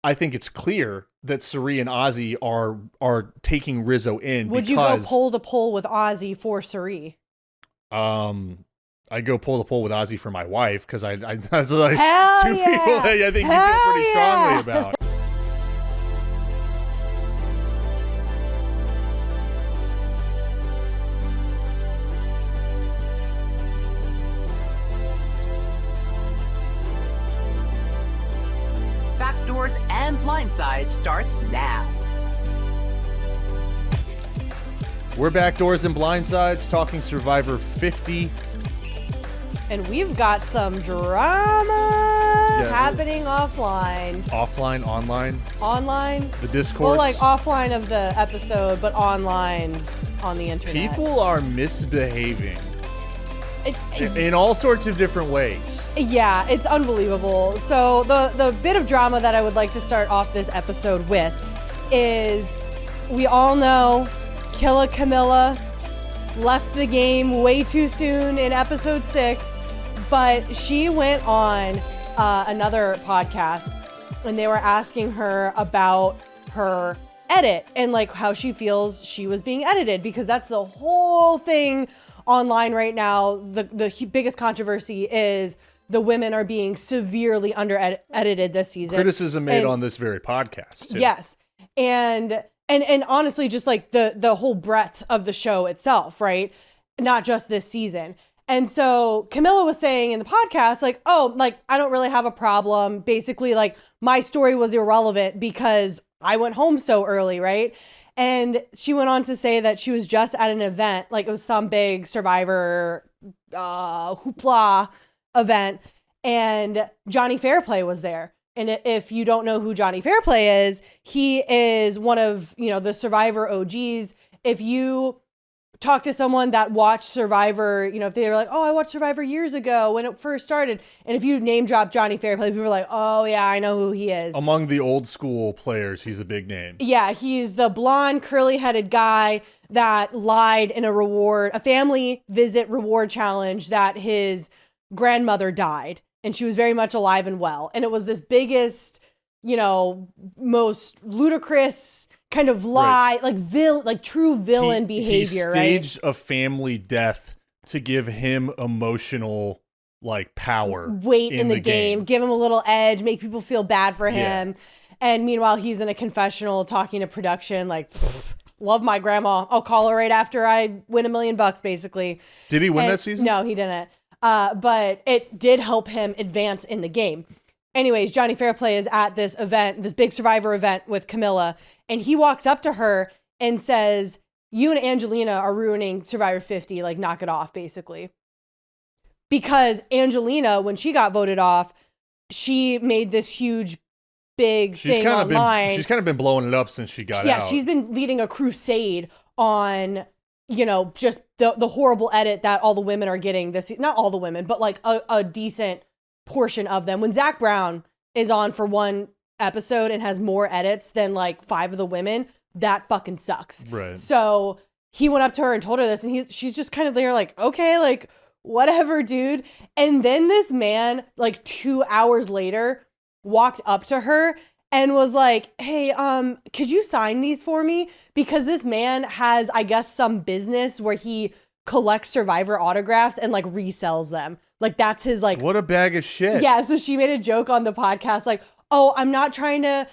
I think it's clear that Cirie and Ozzy are taking Rizo in. Would you go poll to poll with Ozzy for Cirie? I go pull to pull with Ozzy for my wife because I that's like Hell two yeah. people that I think you feel pretty strongly about. Backdoors and Blindside starts now. We're Backdoors and Blindsides talking Survivor 50. And we've got some drama happening offline. Offline, online? Online? The discourse? Well, like offline of the episode, but online on the internet. People are misbehaving in all sorts of different ways. Yeah, it's unbelievable. So the bit of drama that I would like to start off this episode with is we all know Killa Camilla left the game way too soon in episode 6, but she went on another podcast and they were asking her about her edit and like how she feels she was being edited, because that's the whole thing online right now. The biggest controversy is the women are being severely edited this season. Criticism made on this very podcast, too. Yes. And honestly, just like the whole breadth of the show itself, right? Not just this season. And so Camilla was saying in the podcast, like, oh, like, I don't really have a problem. Basically, like, my story was irrelevant because I went home so early, right? And she went on to say that she was just at an event, like it was some big Survivor hoopla event, and Johnny Fairplay was there. And if you don't know who Johnny Fairplay is, he is one of, the Survivor OGs. If you talk to someone that watched Survivor, if they were like, oh, I watched Survivor years ago when it first started, and if you name drop Johnny Fairplay, people are like, oh yeah, I know who he is. Among the old school players, he's a big name. Yeah, he's the blonde, curly-headed guy that lied in a family visit reward challenge that his grandmother died. And she was very much alive and well. And it was this biggest, most ludicrous kind of lie, right, like true villain behavior. He staged a family death to give him emotional, power. Weight in the game. Give him a little edge, make people feel bad for him. Yeah. And meanwhile, he's in a confessional talking to production, love my grandma. I'll call her right after I win $1 million, basically. Did he win that season? No, he didn't. But it did help him advance in the game. Anyways, Johnny Fairplay is at this event, this big Survivor event with Camilla, and he walks up to her and says, you and Angelina are ruining Survivor 50, knock it off, basically. Because Angelina, when she got voted off, she made this huge, big thing online. She's kind of been blowing it up since she got out. Yeah, she's been leading a crusade on just the horrible edit that all the women are getting this, not all the women, but a decent portion of them. When Zach Brown is on for one episode and has more edits than 5 of the women, that fucking sucks. Right. So he went up to her and told her this, and she's just kind of there okay, whatever, dude. And then this man, 2 hours later, walked up to her and was like, hey, could you sign these for me? Because this man has, I guess, some business where he collects Survivor autographs and resells them. That's his what a bag of shit. Yeah, so she made a joke on the podcast oh, I'm not trying to,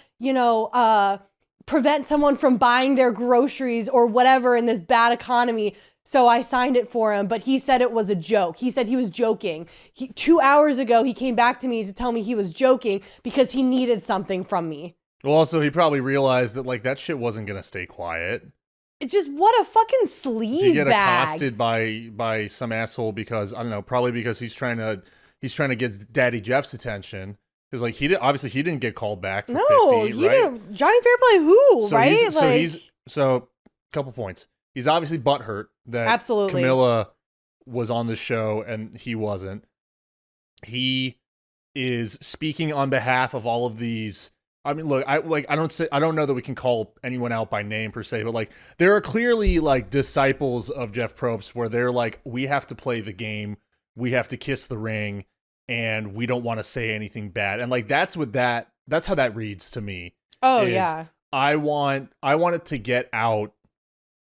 prevent someone from buying their groceries or whatever in this bad economy. So I signed it for him, but he said it was a joke. He said he was joking. 2 hours ago, he came back to me to tell me he was joking because he needed something from me. Well, also, he probably realized that, that shit wasn't going to stay quiet. It just, what a fucking sleaze He get bag. accosted by some asshole because, I don't know, probably because he's trying to get Daddy Jeff's attention. Because, he didn't get called back for 50, right? Didn't. Johnny Fairplay who, so right? So, couple points. He's obviously butthurt that Absolutely. Camilla was on the show and he wasn't. He is speaking on behalf of all of these. I mean, look, I don't know that we can call anyone out by name per se, but there are clearly disciples of Jeff Probst where they're we have to play the game, we have to kiss the ring, and we don't want to say anything bad. And that's what that that's how that reads to me. Oh is yeah. I want it to get out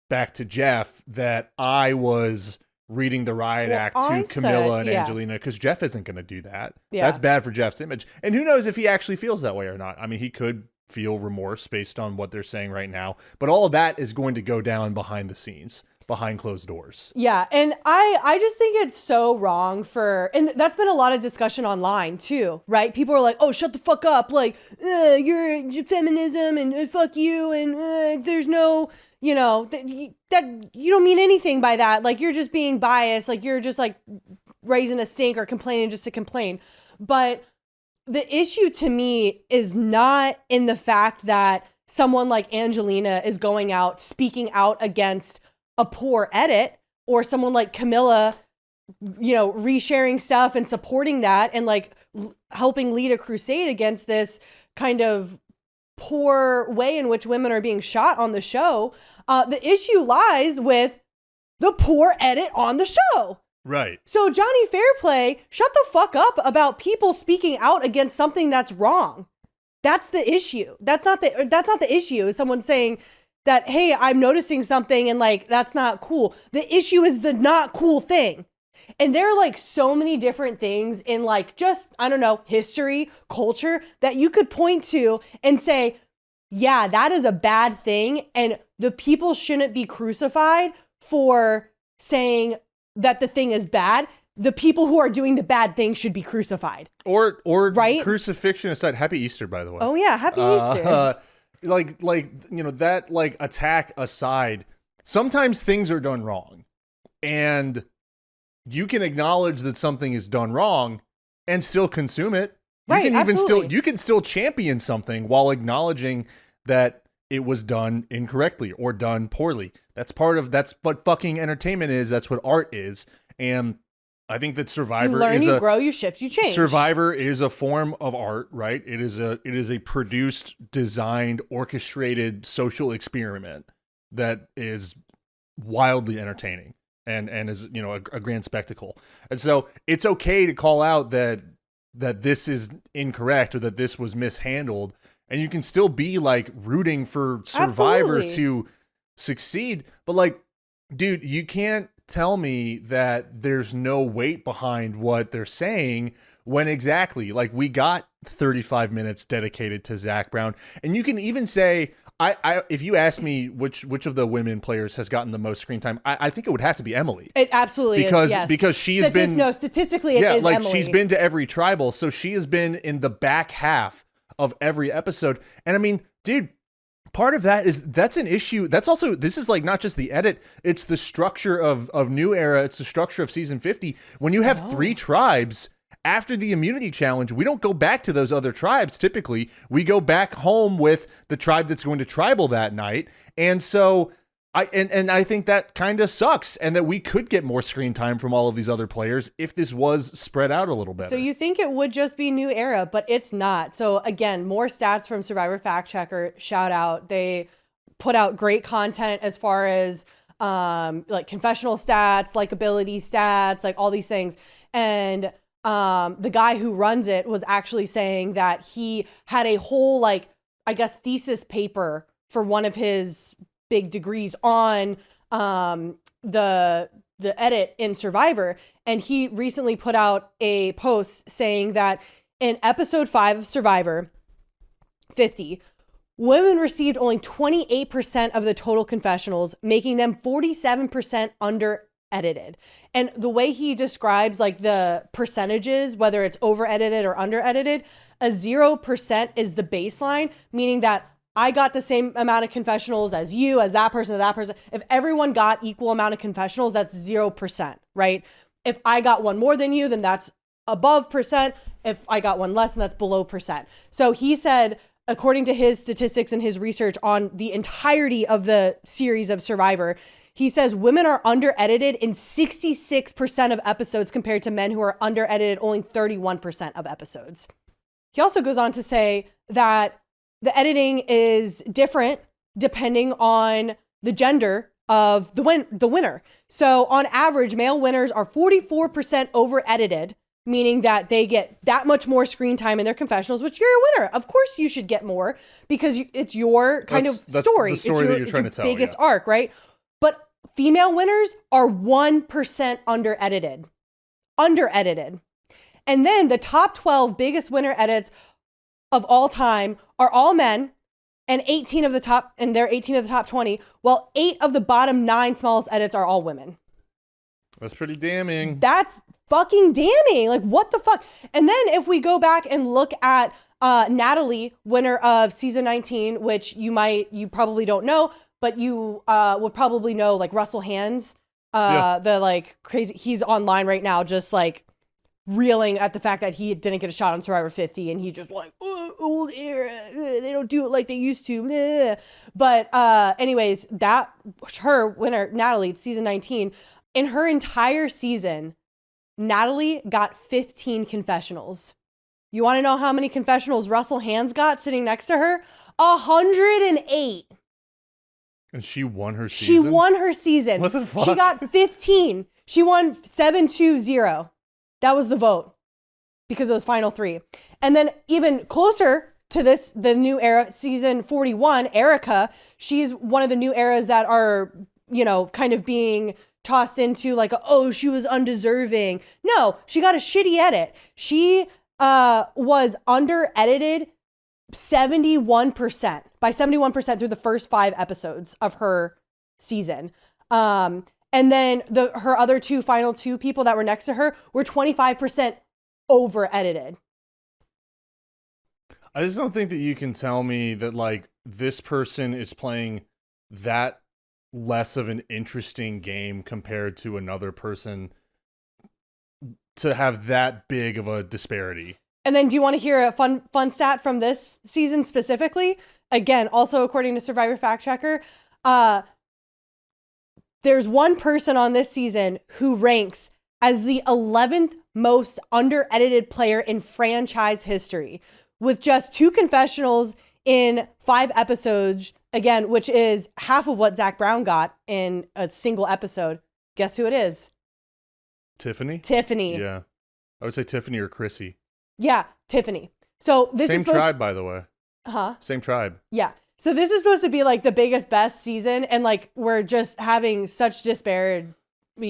back to Jeff that I was reading the riot act to Camilla and Angelina, because Jeff isn't going to do that. Yeah. That's bad for Jeff's image. And who knows if he actually feels that way or not. I mean, he could feel remorse based on what they're saying right now, but all of that is going to go down behind the scenes, behind closed doors. Yeah, and I just think it's so wrong and that's been a lot of discussion online too, right? People are like, oh, shut the fuck up, like, you're feminism and fuck you, and there's no, that you don't mean anything by that, like, you're just being biased, like, you're just like raising a stink or complaining just to complain. But the issue to me is not in the fact that someone like Angelina is going out speaking out against a poor edit, or someone like Camilla, resharing stuff and supporting that and like helping lead a crusade against this kind of poor way in which women are being shot on the show. The issue lies with the poor edit on the show. Right. So Johnny Fairplay, shut the fuck up about people speaking out against something that's wrong. That's the issue. That's not the issue. Is someone saying that, hey, I'm noticing something and like, that's not cool. The issue is the not cool thing. And there are like so many different things in like just, I don't know, history, culture that you could point to and say, yeah, that is a bad thing. And the people shouldn't be crucified for saying that the thing is bad. The people who are doing the bad thing should be crucified. Or right? Crucifixion aside, happy Easter, by the way. Oh yeah, happy Easter. That attack aside, sometimes things are done wrong, and you can acknowledge that something is done wrong and still consume it. You can still champion something while acknowledging that it was done incorrectly or done poorly. That's what fucking entertainment is. That's what art is. And I think that Survivor you grow, you shift, you change. Survivor is a form of art, right? It is a produced, designed, orchestrated social experiment that is wildly entertaining and is, a grand spectacle. And so it's okay to call out that this is incorrect or that this was mishandled, and you can still be like rooting for Survivor to succeed. But like, dude, you can't tell me that there's no weight behind what they're saying when exactly, like, we got 35 minutes dedicated to Zach Brown. And you can even say, if you ask me which of the women players has gotten the most screen time, I think it would have to be Emily. It absolutely is, yes. Because she has been... No, statistically it is Emily. She's been to every tribal, so she has been in the back half of every episode. And I mean, dude, part of that is, that's an issue. That's also, this is like not just the edit, it's the structure of New Era, it's the structure of season 50. When you have 3 tribes, after the immunity challenge, we don't go back to those other tribes. Typically, we go back home with the tribe that's going to tribal that night. And so I think that kind of sucks, and that we could get more screen time from all of these other players if this was spread out a little better. So you think it would just be New Era, but it's not. So again, more stats from Survivor Fact Checker. Shout out. They put out great content as far as like confessional stats, likability stats, like all these things. And the guy who runs it was actually saying that he had a whole, like, I guess, thesis paper for one of his big degrees on the edit in Survivor. And he recently put out a post saying that in episode 5 of Survivor 50, women received only 28% of the total confessionals, making them 47% under edited. And the way he describes like the percentages, whether it's over edited or under edited, a 0% is the baseline, meaning that I got the same amount of confessionals as you, as that person, as that person. If everyone got equal amount of confessionals, that's 0%, right? If I got one more than you, then that's above percent. If I got one less, then that's below percent. So he said, according to his statistics and his research on the entirety of the series of Survivor, he says women are under edited in 66% of episodes compared to men who are under edited only 31% of episodes. He also goes on to say that the editing is different depending on the gender of the winner. So on average, male winners are 44% over edited meaning that they get that much more screen time in their confessionals, which you're a winner. Of course you should get more because it's your kind of story. The story that you're trying to tell. Biggest arc, right? But female winners are 1% under-edited. Under-edited. And then the top 12 biggest winner edits of all time are all men, and 18 of the top 20, while 8 of the bottom 9 smallest edits are all women. That's pretty damning. That's fucking damning. Like, what the fuck? And then if we go back and look at Natalie, winner of season 19, which you probably don't know, but you would probably know, like, Russell Hands, the like crazy, he's online right now just like reeling at the fact that he didn't get a shot on Survivor 50, and he's just like, oh, old era, they don't do it like they used to. Bleh. But anyways, her winner, Natalie, season 19, in her entire season, Natalie got 15 confessionals. You want to know how many confessionals Russell Hands got sitting next to her? 108. And she won her season? She won her season. What the fuck? She got 15. She won 7-2-0. That was the vote because it was final 3. And then even closer to this, the new era, season 41, Erica, she's one of the new eras that are, kind of being tossed into like, oh, she was undeserving. No, she got a shitty edit. She was under-edited 71%, by 71% through the first 5 episodes of her season. And then her other final two people that were next to her were 25% over-edited. I just don't think that you can tell me that, like, this person is playing that less of an interesting game compared to another person to have that big of a disparity. And then do you want to hear a fun stat from this season specifically? Again, also according to Survivor Fact Checker, there's one person on this season who ranks as the 11th most under-edited player in franchise history, with just 2 confessionals in 5 episodes, again, which is half of what Zach Brown got in a single episode. Guess who it is? Tiffany? Tiffany. Yeah. I would say Tiffany or Chrissy. Yeah, Tiffany. So this Same is tribe, by the way. Huh? Same tribe. Yeah. So this is supposed to be like the biggest, best season, and like we're just having such disparity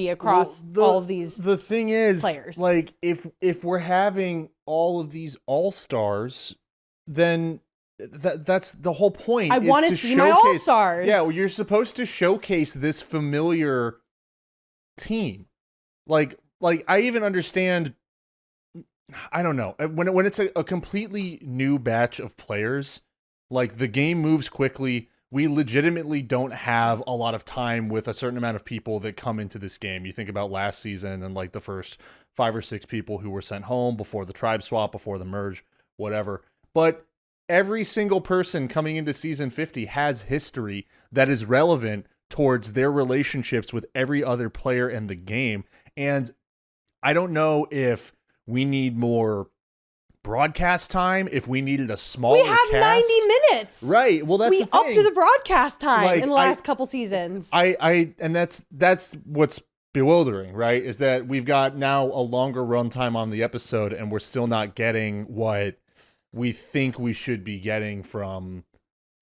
across all of these. The thing is, players. Like if we're having all of these all-stars, then that's the whole point. I want to see my all-stars. Yeah, well, you're supposed to showcase this familiar team. Like I even understand. I don't know, when it's a completely new batch of players. Like, the game moves quickly. We legitimately don't have a lot of time with a certain amount of people that come into this game. You think about last season and like the first 5 or 6 people who were sent home before the tribe swap, before the merge, whatever. But every single person coming into season 50 has history that is relevant towards their relationships with every other player in the game. And I don't know if we need more broadcast time, if we needed a smaller we have cast. 90 minutes, right? Well, that's we the thing. upped to the broadcast time Like, in the last couple seasons. And that's what's bewildering, right? Is that we've got now a longer runtime on the episode, and we're still not getting what we think we should be getting from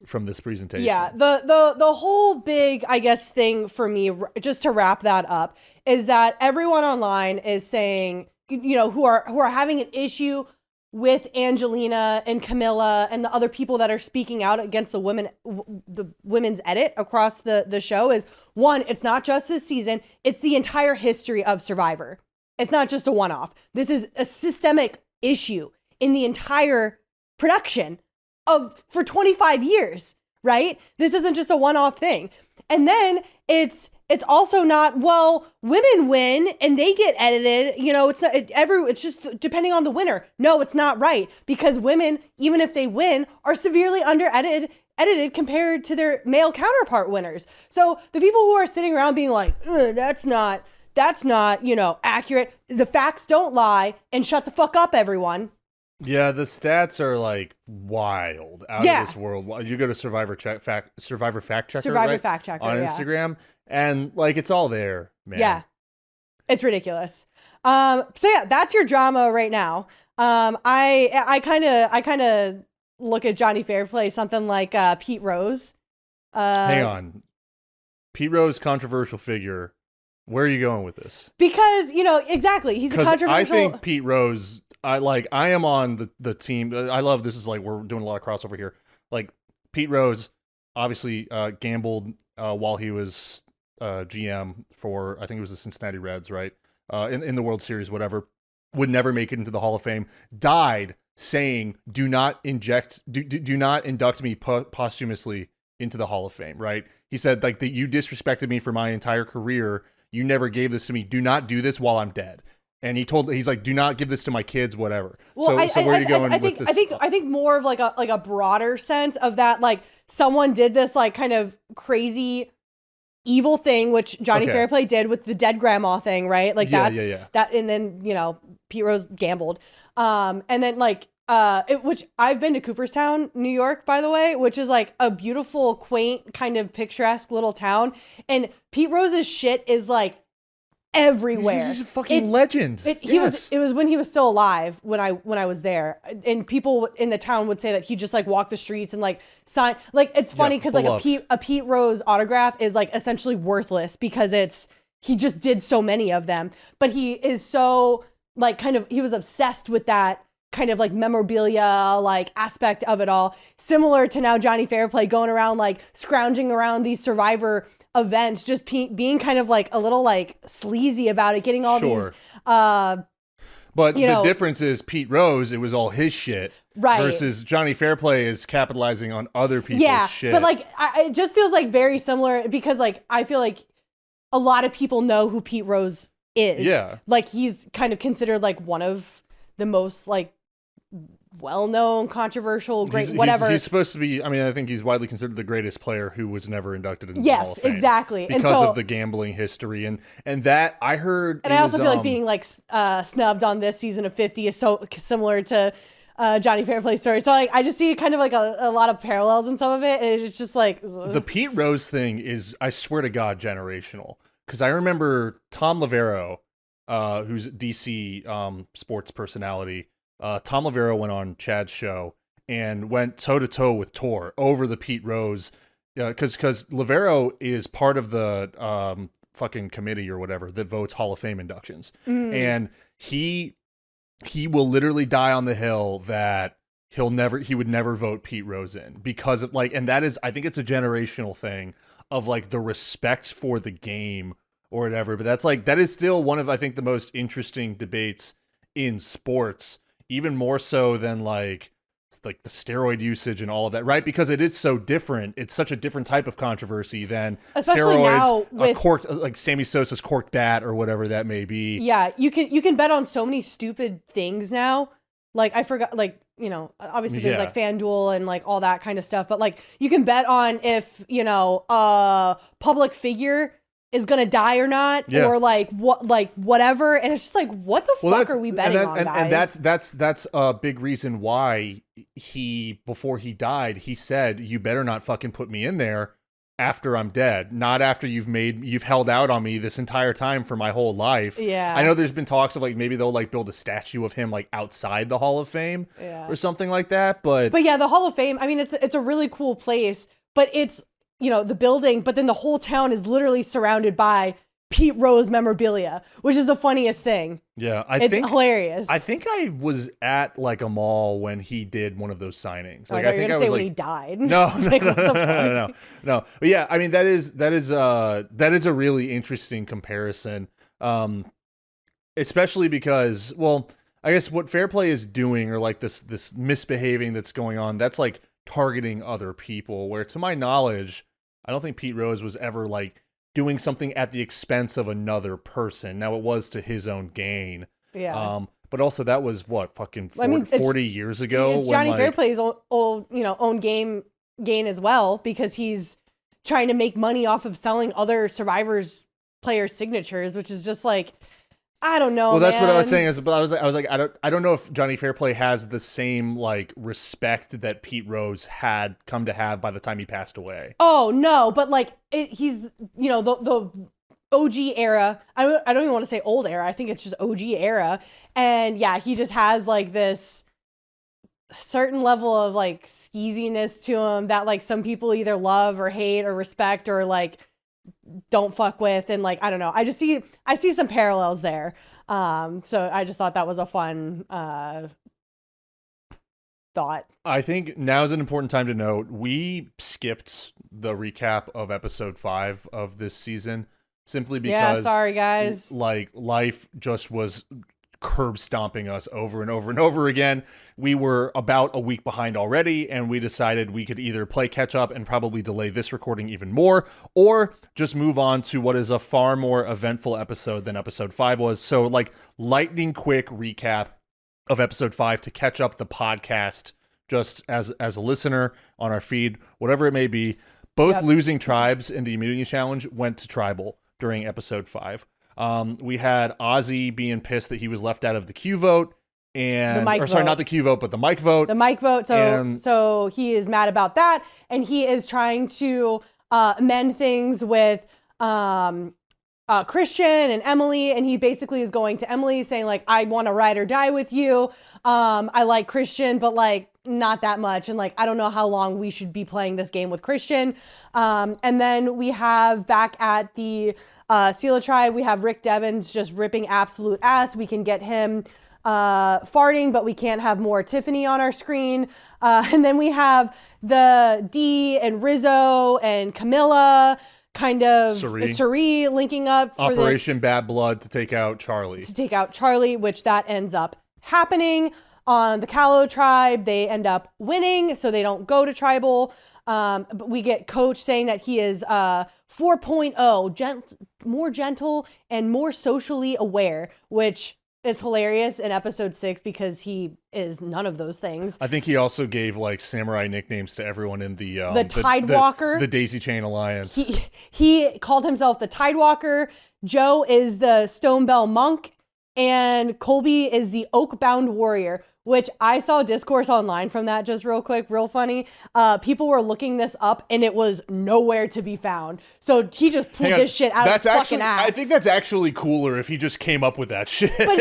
this presentation. Yeah, the whole big, I guess, thing for me, just to wrap that up, is that everyone online is saying, who are having an issue with Angelina and Camilla and the other people that are speaking out against the women's edit across the show is, one, it's not just this season, it's the entire history of Survivor. It's not just a one-off. This is a systemic issue in the entire production for 25 years, right? This isn't just a one-off thing. And then it's also not, well, women win and they get edited. It's just depending on the winner. No, it's not right, because women, even if they win, are severely edited compared to their male counterpart winners. So the people who are sitting around being like, that's not, accurate. The facts don't lie, and shut the fuck up, everyone. Yeah, the stats are like wild, out of this world. You go to Survivor Fact Checker, Survivor right? Fact Checker on Instagram, and like it's all there, man. Yeah. It's ridiculous. So yeah, that's your drama right now. I kind of look at Johnny Fairplay something like Pete Rose. Hang on, Pete Rose, controversial figure. Where are you going with this? Because exactly, he's a controversial. I think Pete Rose. I am on the team. I love this. Is like we're doing a lot of crossover here. Like Pete Rose, obviously gambled while he was GM for, I think it was the Cincinnati Reds, right? In the World Series, whatever. Would never make it into the Hall of Fame. Died saying, "Do not induct me posthumously into the Hall of Fame." Right? He said like that you disrespected me for my entire career. You never gave this to me. Do not do this while I'm dead. And he's like, do not give this to my kids, whatever. Well, so where are you going with this? I think more of like a broader sense of that, like someone did this like kind of crazy evil thing, which Johnny Fairplay did with the dead grandma thing, right? Like that, and then Pete Rose gambled, and then like which I've been to Cooperstown, New York, by the way, which is like a beautiful, quaint, kind of picturesque little town, and Pete Rose's shit is like everywhere. He's a fucking legend. It was when he was still alive when I was there, and people in the town would say that he just like walked the streets and like sign. Like it's funny because like a Pete Rose autograph is like essentially worthless because he just did so many of them, but he is so like he was obsessed with that kind of like memorabilia like aspect of it all, similar to now Johnny Fairplay going around like scrounging around these Survivor events, just being kind of like a little like sleazy about it, getting all these but the difference is Pete Rose, it was all his shit, right, versus Johnny Fairplay is capitalizing on other people's shit. But like it just feels like very similar because like I feel like a lot of people know who Pete Rose is. Like he's kind of considered like one of the most like well-known, controversial, whatever. He's supposed to be. I mean, I think he's widely considered the greatest player who was never inducted into the Hall of Fame. Yes, exactly, because of the gambling history and that I heard. And I also feel like being like snubbed on this season of 50 is so similar to Johnny Fairplay's story. So like I just see kind of like a lot of parallels in some of it, and it's just like the Pete Rose thing is, I swear to God, generational. Because I remember Tom Lavero, who's a DC sports personality. Tom Lavero went on Chad's show and went toe-to-toe with Tor over the Pete Rose, because Lavero is part of the fucking committee or whatever that votes Hall of Fame inductions. And he will literally die on the hill that he would never vote Pete Rose in because of like, and that is, I think it's a generational thing of like the respect for the game or whatever. But that is still one of, I think, the most interesting debates in sports, even more so than like the steroid usage and all of that, right? Because it is so different. It's such a different type of controversy than especially steroids, now with corked, like Sammy Sosa's corked bat or whatever that may be. Yeah, you can bet on so many stupid things now. Like I forgot, like obviously there's like FanDuel and like all that kind of stuff, but like you can bet on if a public figure is gonna die or not, or like whatever, and it's just like, what the fuck are we betting on, guys? And that's a big reason why before he died, he said, "You better not fucking put me in there after I'm dead, not after you've held out on me this entire time for my whole life." Yeah, I know there's been talks of like maybe they'll like build a statue of him like outside the Hall of Fame, or something like that. But yeah, the Hall of Fame. I mean, it's a really cool place, but it's the building, but then the whole town is literally surrounded by Pete Rose memorabilia, which is the funniest thing. Yeah, it's hilarious. I think I was at like a mall when he did one of those signings. Like I think I was when he died. No, like, what the fuck? No. But yeah, I mean that is a really interesting comparison, especially because, well, I guess what Fairplay is doing, or like this misbehaving that's going on, that's like targeting other people. Where to my knowledge, I don't think Pete Rose was ever like doing something at the expense of another person. Now it was to his own gain. Yeah. But also that was what, fucking 40 years ago. It's Johnny Fairplay's own gain as well, because he's trying to make money off of selling other Survivors players' signatures, which is just like, I don't know. Well, that's what I was saying. I was like, I don't know if Johnny Fairplay has the same like respect that Pete Rose had come to have by the time he passed away. Oh no, but like he's the OG era. I don't even want to say old era. I think it's just OG era. And yeah, he just has like this certain level of like skeeziness to him that like some people either love or hate or respect or like don't fuck with. And like, I don't know. I see some parallels there. So I just thought that was a fun thought. I think now is an important time to note we skipped the recap of episode 5 of this season simply because sorry guys. Like life just was curb stomping us over and over and over again. We were about a week behind already, and we decided we could either play catch up and probably delay this recording even more, or just move on to what is a far more eventful episode than episode 5 was. So like lightning quick recap of episode 5 to catch up the podcast just as a listener on our feed, whatever it may be. Both losing tribes in the immunity challenge went to tribal during episode 5. We had Ozzy being pissed that he was left out of the Q vote and not the Q vote, but the mic vote. The mic vote. So he is mad about that, and he is trying to amend things with Christian and Emily, and he basically is going to Emily saying like, I want to ride or die with you. I like Christian, but like not that much. And like, I don't know how long we should be playing this game with Christian. And then we have back at the Cirie tribe, we have Rick Devens just ripping absolute ass. We can get him farting, but we can't have more Tiffany on our screen. And then we have the D and Rizo and Camilla kind of Cirie linking up for Operation Bad Blood to take out Charlie. Which that ends up happening on the Callow tribe. They end up winning, so they don't go to tribal. But we get Coach saying that he is 4.0, more gentle and more socially aware, which is hilarious in episode 6 because he is none of those things. I think he also gave like samurai nicknames to everyone in the Tidewalker, the Daisy Chain Alliance. He called himself the Tidewalker. Joe is the Stonebell Monk, and Colby is the Oakbound Warrior, which I saw discourse online from that just real quick, real funny. People were looking this up and it was nowhere to be found. So he just pulled this shit out of his fucking ass. I think that's actually cooler if he just came up with that shit. But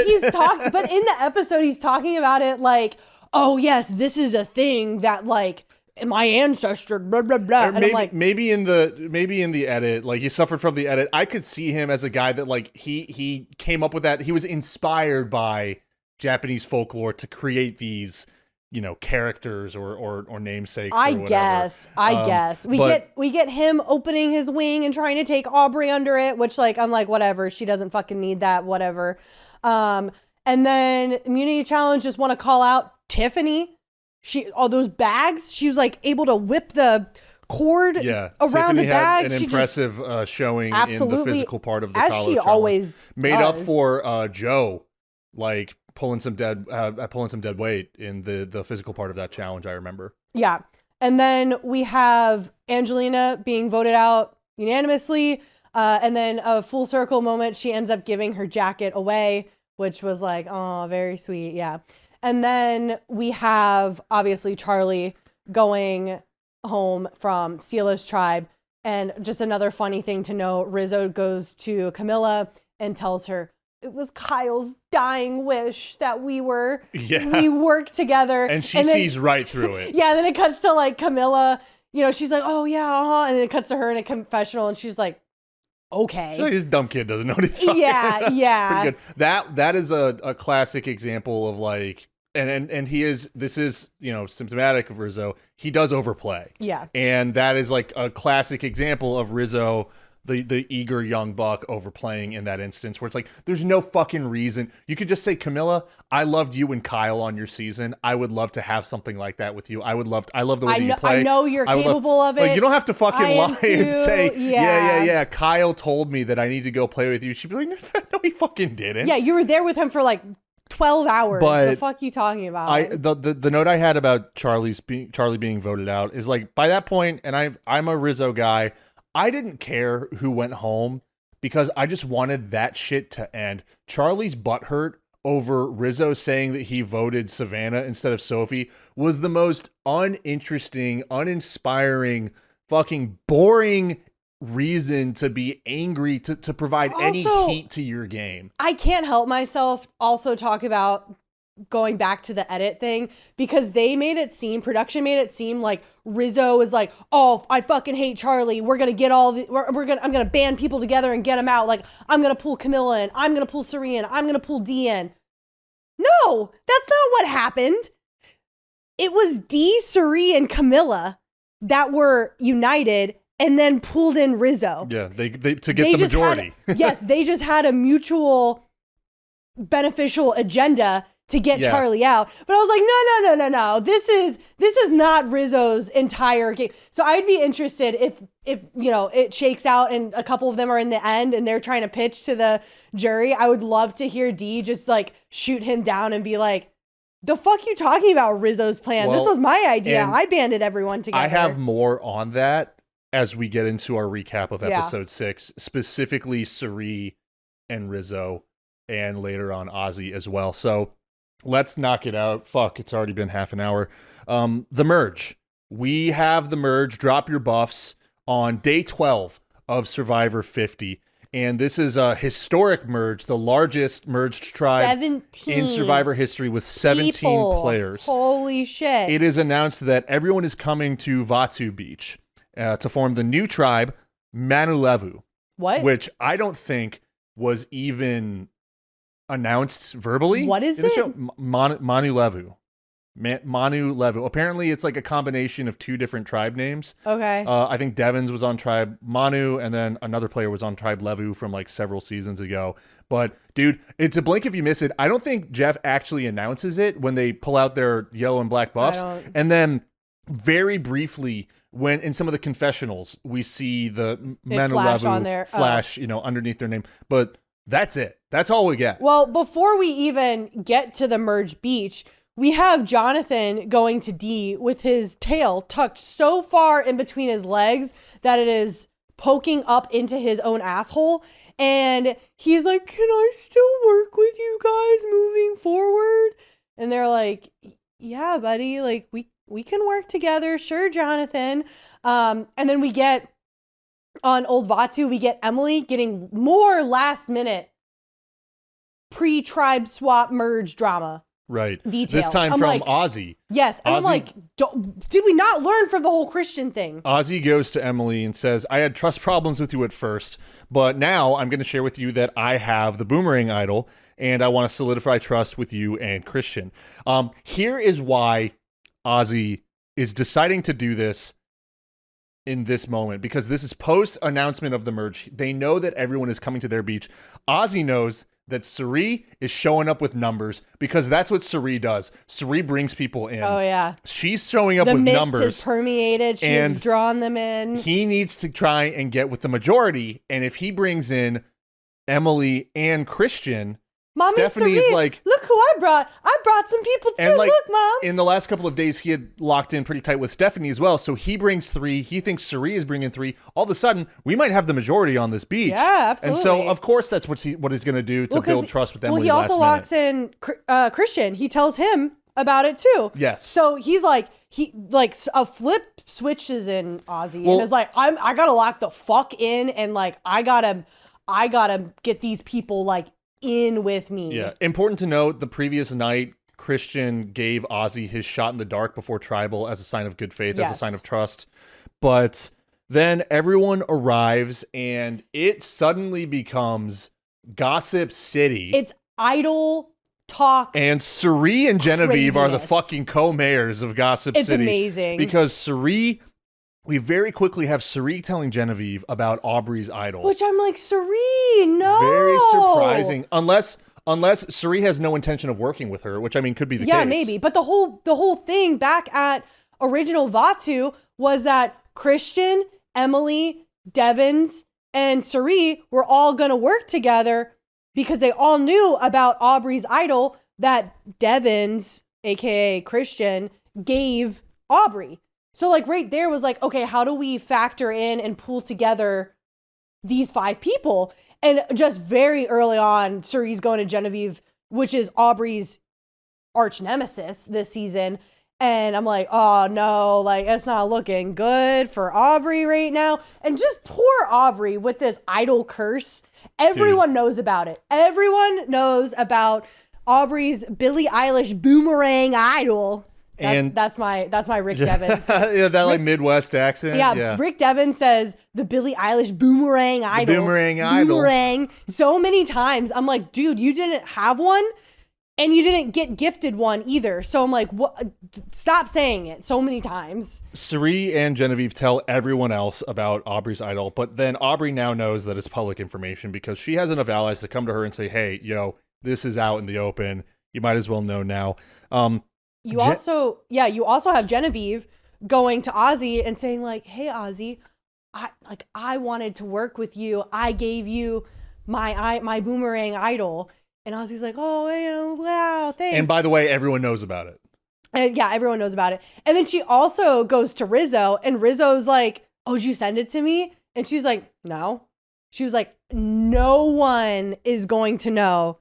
but in the episode, he's talking about it like, oh yes, this is a thing that like my ancestor, blah, blah, blah. And I'm like, maybe in the edit, like he suffered from the edit. I could see him as a guy that like he came up with that. He was inspired by Japanese folklore to create these, you know, characters or namesakes. I guess we get him opening his wing and trying to take Aubrey under it, which like I'm like, whatever, she doesn't fucking need that, whatever. And then immunity challenge, just want to call out Tiffany. All those bags, she was like able to whip the cord around Tiffany the bag. Had an impressive showing in the physical part of the as college she challenge. Always made does. up for Joe, like pulling some dead weight in the physical part of that challenge. I remember. Yeah, and then we have Angelina being voted out unanimously, and then a full circle moment. She ends up giving her jacket away, which was like, oh, very sweet. Yeah. And then we have, obviously, Charlie going home from Cielo's tribe. And just another funny thing to note, Rizo goes to Camilla and tells her, it was Kyle's dying wish that we work together. And she sees right through it. Yeah, and then it cuts to, like, Camilla, you know, she's like, oh, yeah, And then it cuts to her in a confessional, and she's like, okay. Like this dumb kid doesn't know what he's talking about. Yeah. Pretty good. That is a classic example of like, and this is, you know, symptomatic of Rizo. He does overplay. Yeah. And that is like a classic example of Rizo, the eager young buck overplaying in that instance where it's like, there's no fucking reason. You could just say, Camilla, I loved you and Kyle on your season. I would love to have something like that with you. I love the way that you play. I know you're capable of it. Like, you don't have to fucking lie and say, yeah. Kyle told me that I need to go play with you. She'd be like, no, he fucking didn't. Yeah, you were there with him for like 12 hours. But the fuck you talking about? The note I had about Charlie being voted out is like, by that point, and I'm a Rizo guy, I didn't care who went home because I just wanted that shit to end. Charlie's butthurt over Rizo saying that he voted Savannah instead of Sophie was the most uninteresting, uninspiring, fucking boring reason to be angry to provide any Also, heat to your game. I can't help myself also talk about going back to the edit thing, because production made it seem like Rizo is like, oh, I fucking hate Charlie. We're going to get I'm going to band people together and get them out. Like, I'm going to pull Camilla in. I'm going to pull Cirie in. I'm going to pull Dee in. No, that's not what happened. It was Dee, Cirie, and Camilla that were united and then pulled in Rizo. Yeah, they to get the majority. Yes, they just had a mutual beneficial agenda to get Charlie out. But I was like, no. This is not Rizzo's entire game. So I'd be interested if it shakes out and a couple of them are in the end and they're trying to pitch to the jury. I would love to hear Dee just like shoot him down and be like, the fuck you talking about, Rizzo's plan? This was my idea. I banded everyone together. I have more on that as we get into our recap of episode 6, specifically Cirie and Rizo, and later on Ozzy as well. So let's knock it out. Fuck, it's already been half an hour. The merge. We have the merge. Drop your buffs on day 12 of Survivor 50. And this is a historic merge, the largest merged tribe in Survivor history with 17 players. Holy shit. It is announced that everyone is coming to Vatu Beach to form the new tribe, Manu Levu. What? Which I don't think was even announced verbally. What is in the it? show. Manu Levu. Manu Levu. Apparently, it's like a combination of 2 different tribe names. Okay. I think Devins was on tribe Manu, and then another player was on tribe Levu from like several seasons ago. But dude, it's a blink if you miss it. I don't think Jeff actually announces it when they pull out their yellow and black buffs. And then very briefly, when in some of the confessionals, we see the Manu Levu flash, underneath their name. But that's it. That's all we get. Well, before we even get to the merge beach, we have Jonathan going to Dee with his tail tucked so far in between his legs that it is poking up into his own asshole. And he's like, can I still work with you guys moving forward? And they're like, yeah, buddy, like we can work together. Sure, Jonathan. And then we get on Old Vatu, we get Emily getting more last minute pre-tribe swap merge drama. Right. Details. This time I'm from like, Ozzy. Yes. And I'm like, did we not learn from the whole Christian thing? Ozzy goes to Emily and says, I had trust problems with you at first, but now I'm going to share with you that I have the boomerang idol and I want to solidify trust with you and Christian. Here is why Ozzy is deciding to do this in this moment, because this is post announcement of the merge. They know that everyone is coming to their beach. Ozzy knows that Cirie is showing up with numbers because that's what Cirie does. Cirie brings people in. Oh, yeah. She's showing up with numbers. The mist has permeated. She's drawn them in. He needs to try and get with the majority. And if he brings in Emily and Christian, Mommy, Stephanie Cirie, is like, look who I brought. I brought some people too. Like, look, Mom. In the last couple of days, he had locked in pretty tight with Stephanie as well. So he brings 3. He thinks Cirie is bringing 3. All of a sudden, we might have the majority on this beach. Yeah, absolutely. And so, of course, that's what he's going to do to build trust with Emily. Well, he also locks in Christian. He tells him about it too. Yes. So he's like, a flip switches in Ozzy and is like, I gotta lock the fuck in, and like I gotta get these people like in with me. Yeah. Important to note, the previous night, Christian gave Ozzy his shot in the dark before Tribal as a sign of good faith, as a sign of trust. But then everyone arrives and it suddenly becomes Gossip City. It's idle talk. And Cirie and Genevieve are the fucking co-mayors of Gossip City. It's amazing. Because Cirie, we very quickly have Cirie telling Genevieve about Aubrey's idol. Which I'm like, Cirie, no. Very surprising. Unless Cirie has no intention of working with her, which I mean could be the case. Yeah, maybe. But the whole thing back at original Vatu was that Christian, Emily, Devins, and Cirie were all going to work together because they all knew about Aubrey's idol that Devins, aka Christian, gave Aubrey. So like right there was like, okay, how do we factor in and pull together these 5 people? And just very early on, Cirie's going to Genevieve, which is Aubrey's arch nemesis this season. And I'm like, oh no, like it's not looking good for Aubrey right now. And just poor Aubrey with this idol curse. Everyone knows about it. Everyone knows about Aubrey's Billie Eilish boomerang idol. That's my Rick Devens. Yeah, that like Midwest accent. Yeah, Rick Devens says the Billie Eilish boomerang idol. Boomerang so many times. I'm like, dude, you didn't have one. And you didn't get gifted one either. So I'm like, what? Stop saying it so many times. Cirie and Genevieve tell everyone else about Aubrey's idol, but then Aubrey now knows that it's public information because she has enough allies to come to her and say, hey, yo, this is out in the open. You might as well know now. You also have Genevieve going to Ozzy and saying like, hey, Ozzy, I wanted to work with you. I gave you my boomerang idol. And Ozzy's like, oh, wow, thanks. And by the way, everyone knows about it. And yeah, everyone knows about it. And then she also goes to Rizo, and Rizzo's like, oh, did you send it to me? And she's like, no. She was like, no one is going to know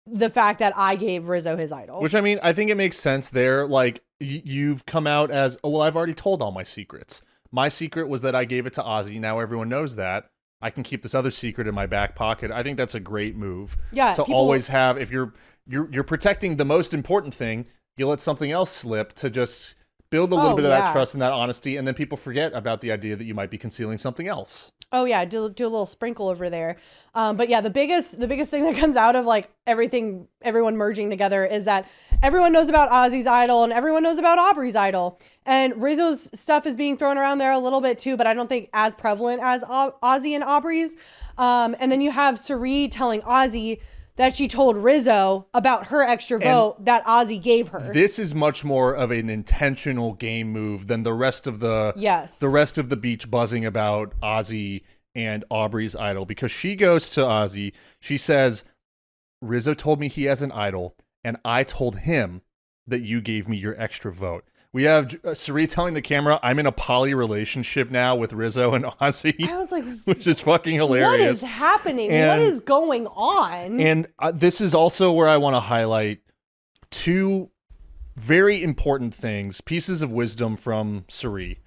the fact that I gave Rizo his idol. Which, I mean, I think it makes sense there. Like, you've come out as, oh, well, I've already told all my secrets. My secret was that I gave it to Ozzy. Now everyone knows that. I can keep this other secret in my back pocket. I think that's a great move. Yeah, to always have, if you're protecting the most important thing, you let something else slip to just build a little bit of that trust and that honesty, and then people forget about the idea that you might be concealing something else. Oh yeah, do a little sprinkle over there. But yeah, the biggest thing that comes out of like everyone merging together is that everyone knows about Ozzy's idol and everyone knows about Aubrey's idol. And Rizzo's stuff is being thrown around there a little bit too, but I don't think as prevalent as Ozzy and Aubrey's. And then you have Cirie telling Ozzy that she told Rizo about her extra vote that Ozzy gave her. This is much more of an intentional game move than the rest of the beach buzzing about Ozzy and Aubrey's idol, because she goes to Ozzy, she says, Rizo told me he has an idol, and I told him that you gave me your extra vote. We have Cirie telling the camera, I'm in a poly relationship now with Rizo and Ozzy. I was like, which is fucking hilarious. What is happening? What is going on? And this is also where I want to highlight two very important things, pieces of wisdom from Cirie.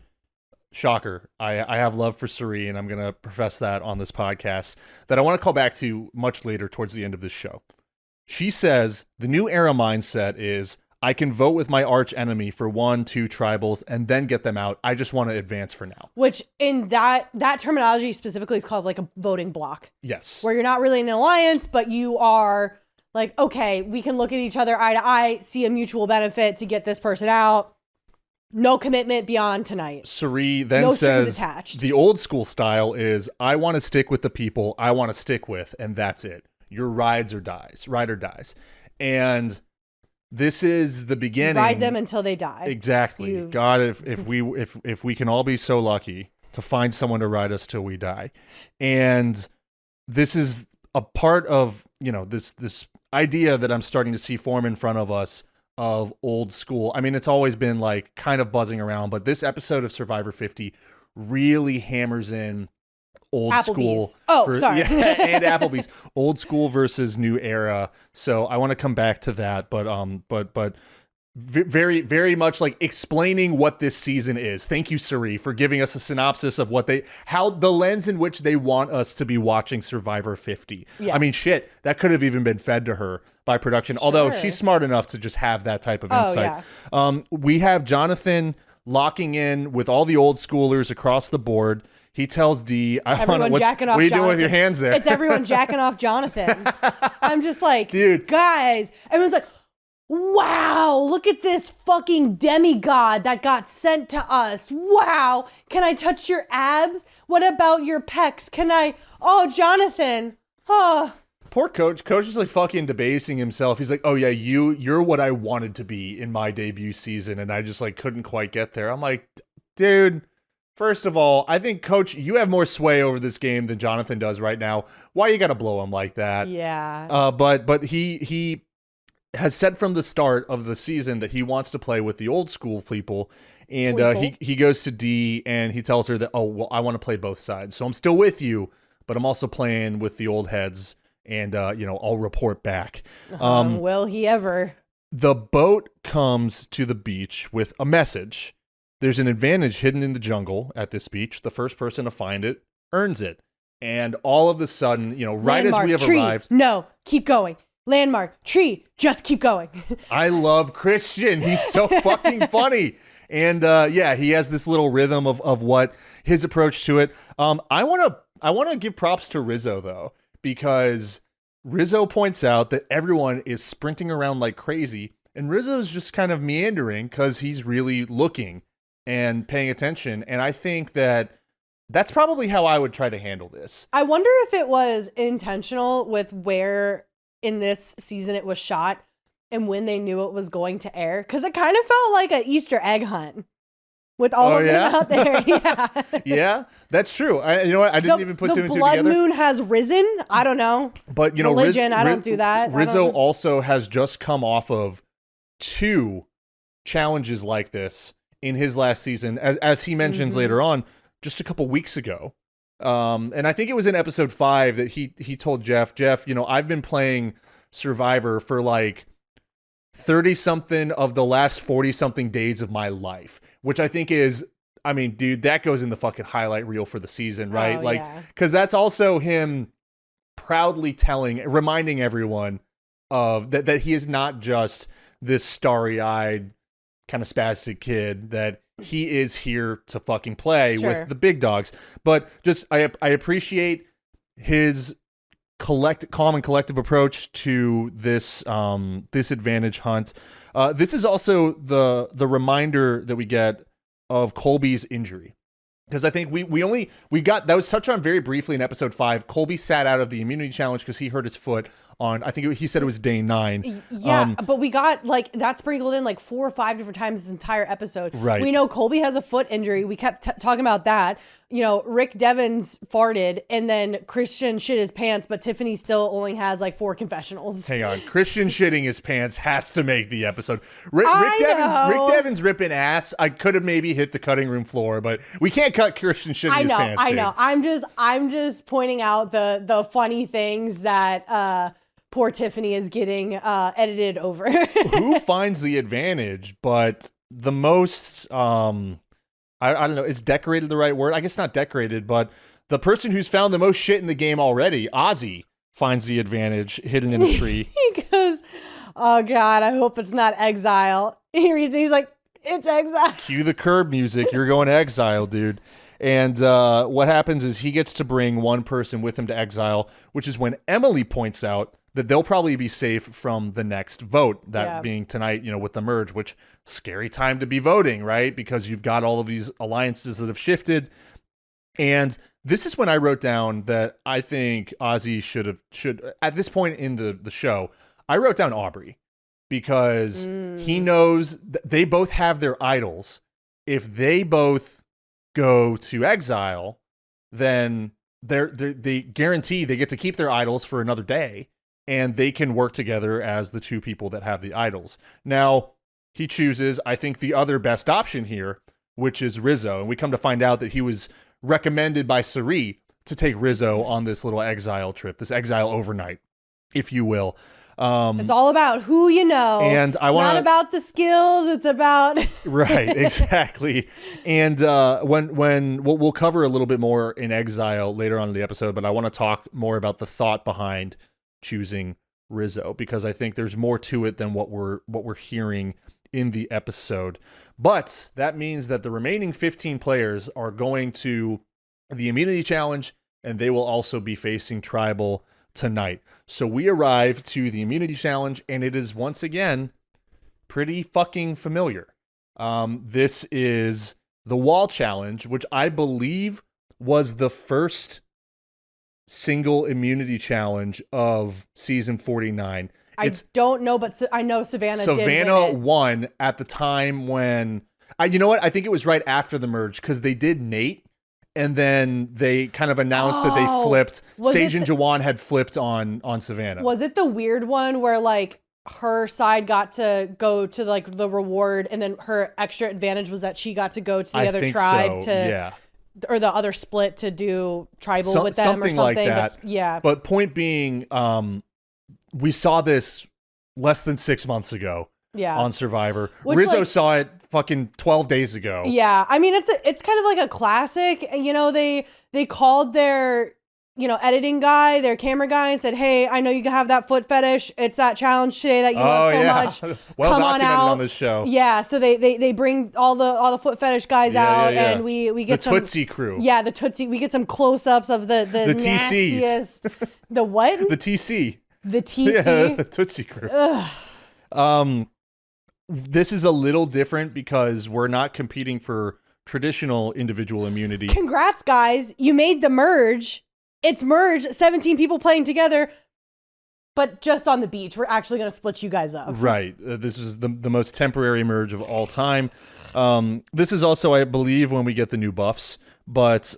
Shocker. I have love for Cirie, and I'm going to profess that on this podcast, that I want to call back to much later towards the end of this show. She says, the new era mindset is, I can vote with my arch enemy for 1-2 tribals and then get them out. I just want to advance for now. Which in that terminology specifically is called like a voting block. Yes. Where you're not really in an alliance, but you are like, okay, we can look at each other eye to eye, see a mutual benefit to get this person out. No commitment beyond tonight. Cirie then says the old school style is, I want to stick with the people I want to stick with, and that's it. Your ride or dies. And this is the beginning. Ride them until they die. Exactly. God, if we can all be so lucky to find someone to ride us till we die. And this is a part of, this idea that I'm starting to see form in front of us of old school. I mean, it's always been like kind of buzzing around, but this episode of Survivor 50 really hammers in old Applebee's. school. Sorry. Yeah, and Applebee's. Old school versus new era. So I want to come back to that, but very, very much like explaining what this season is. Thank you, Cirie, for giving us a synopsis of how the lens in which they want us to be watching Survivor 50. Yes. I mean, shit, that could have even been fed to her by production, although she's smart enough to just have that type of insight. Yeah. We have Jonathan locking in with all the old schoolers across the board. He tells Dee, what are you doing with your hands there? It's everyone jacking off Jonathan. I'm just like, dude, guys. Everyone's like, wow, look at this fucking demigod that got sent to us. Wow. Can I touch your abs? What about your pecs? Oh, Jonathan. Oh. Poor Coach. Coach is like fucking debasing himself. He's like, oh yeah, you're what I wanted to be in my debut season, and I just like couldn't quite get there. I'm like, dude, first of all, I think Coach, you have more sway over this game than Jonathan does right now. Why you gotta blow him like that? Yeah. But he has said from the start of the season that he wants to play with the old school people. And he goes to Dee and he tells her that, oh, well, I want to play both sides. So I'm still with you, but I'm also playing with the old heads. And, I'll report back. Will he ever? the boat comes to the beach with a message. There's an advantage hidden in the jungle at this beach. The first person to find it earns it. And all of a sudden, right Landmark, as we have tree, arrived. No, keep going. Landmark, tree, just keep going. I love Christian. He's so fucking funny. And he has this little rhythm of what his approach to it. I want to give props to Rizo though, because Rizo points out that everyone is sprinting around like crazy, and Rizzo's just kind of meandering because he's really looking and paying attention. And I think that's probably how I would try to handle this. I wonder if it was intentional with where in this season it was shot and when they knew it was going to air, because it kind of felt like an Easter egg hunt with all of them out there. Yeah, yeah, that's true. You know what? I didn't even put two and two together. The blood moon has risen. I don't know. But religion, I don't do that. Rizzo also has just come off of 2 challenges like this in his last season, as he mentions later on, just a couple weeks ago. And I think it was in episode 5 that he told Jeff, I've been playing Survivor for like 30-something of the last 40-something days of my life, which I think is, dude, that goes in the fucking highlight reel for the season, right? Because that's also him proudly reminding everyone of that he is not just this starry-eyed kind of spastic kid, that he is here to fucking play with the big dogs. But just I appreciate his calm and collective approach to this this advantage hunt. This is also the reminder that we get of Colby's injury, because I think we got that was touched on very briefly in episode 5. Colby sat out of the immunity challenge because he hurt his foot on, I think he said it was day 9. Yeah, but we got that sprinkled in 4 or 5 different times this entire episode. Right. We know Colby has a foot injury. We kept talking about that. Rick Devens farted, and then Christian shit his pants, but Tiffany still only has 4 confessionals. Hang on, Christian shitting his pants has to make the episode. Rick Devens ripping ass. I could have maybe hit the cutting room floor, but we can't cut Christian shitting his pants. I know. I'm just pointing out the funny things that poor Tiffany is getting edited over. Who finds the advantage? But the most I don't know, is decorated the right word? I guess not decorated, but the person who's found the most shit in the game already, Ozzy, finds the advantage hidden in a tree. He goes, oh God, I hope it's not exile. He reads it, he's like, it's exile. Cue the curb music. You're going to exile, dude. And what happens is he gets to bring one person with him to exile, which is when Emily points out that they'll probably be safe from the next vote, that being tonight, with the merge, which scary time to be voting, right? Because you've got all of these alliances that have shifted. And this is when I wrote down that I think Ozzy should at this point in the show, I wrote down Aubrey, because he knows they both have their idols. If they both go to exile, then they guarantee they get to keep their idols for another day, and they can work together as the 2 people that have the idols. Now, he chooses, I think, the other best option here, which is Rizo. And we come to find out that he was recommended by Cirie to take Rizo on this little exile trip, this exile overnight, if you will. It's all about who you know. And it's not about the skills. It's about right, exactly. And when we'll cover a little bit more in exile later on in the episode, but I want to talk more about the thought behind choosing Rizo, because I think there's more to it than what we're hearing in the episode. But that means that the remaining 15 players are going to the immunity challenge, and they will also be facing tribal tonight. So we arrive to the immunity challenge, and it is once again pretty fucking familiar. This is the wall challenge, which I believe was the first single immunity challenge of season 49. I don't know, but I know Savannah won at the time when you know what? I think it was right after the merge, because they did Nate, and then they kind of announced that they flipped. Sage and Jawan had flipped on Savannah. Was it the weird one where her side got to go to the reward, and then her extra advantage was that she got to go to the other tribe or the other split to do tribal with them or something like that. Yeah. But point being, we saw this less than 6 months ago on Survivor. Which, Rizo like, saw it fucking 12 days ago. Yeah, I mean it's kind of like a classic. You know, they called their editing guy, their camera guy, and said, "Hey, I know you have that foot fetish. It's that challenge today that you love so much. Well Come on documented out on this show." Yeah, so they bring all the foot fetish guys out, and we get the Tootsie crew. Yeah, the Tootsie. We get some close ups of the nastiest. TCs. The what? The TC. The TC. Yeah, the Tootsie crew. This is a little different because we're not competing for traditional individual immunity. Congrats, guys! You made the merge. It's merged, 17 people playing together, but just on the beach. We're actually going to split you guys up. Right. This is the most temporary merge of all time. This is also, I believe, when we get the new buffs, but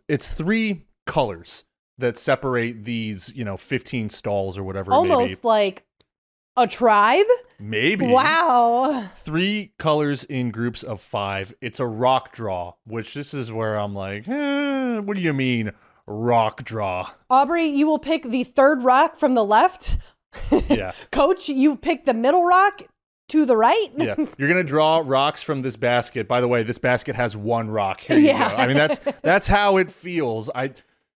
it's 3 colors that separate these, 15 stalls or whatever. Almost like a tribe? Maybe. Wow. 3 colors in groups of 5. It's a rock draw, which this is where I'm like, what do you mean? Rock draw. Aubrey, you will pick the 3rd rock from the left. Yeah. Coach, you pick the middle rock to the right. Yeah. You're going to draw rocks from this basket. By the way, this basket has 1 rock. Here you go. I mean, that's how it feels.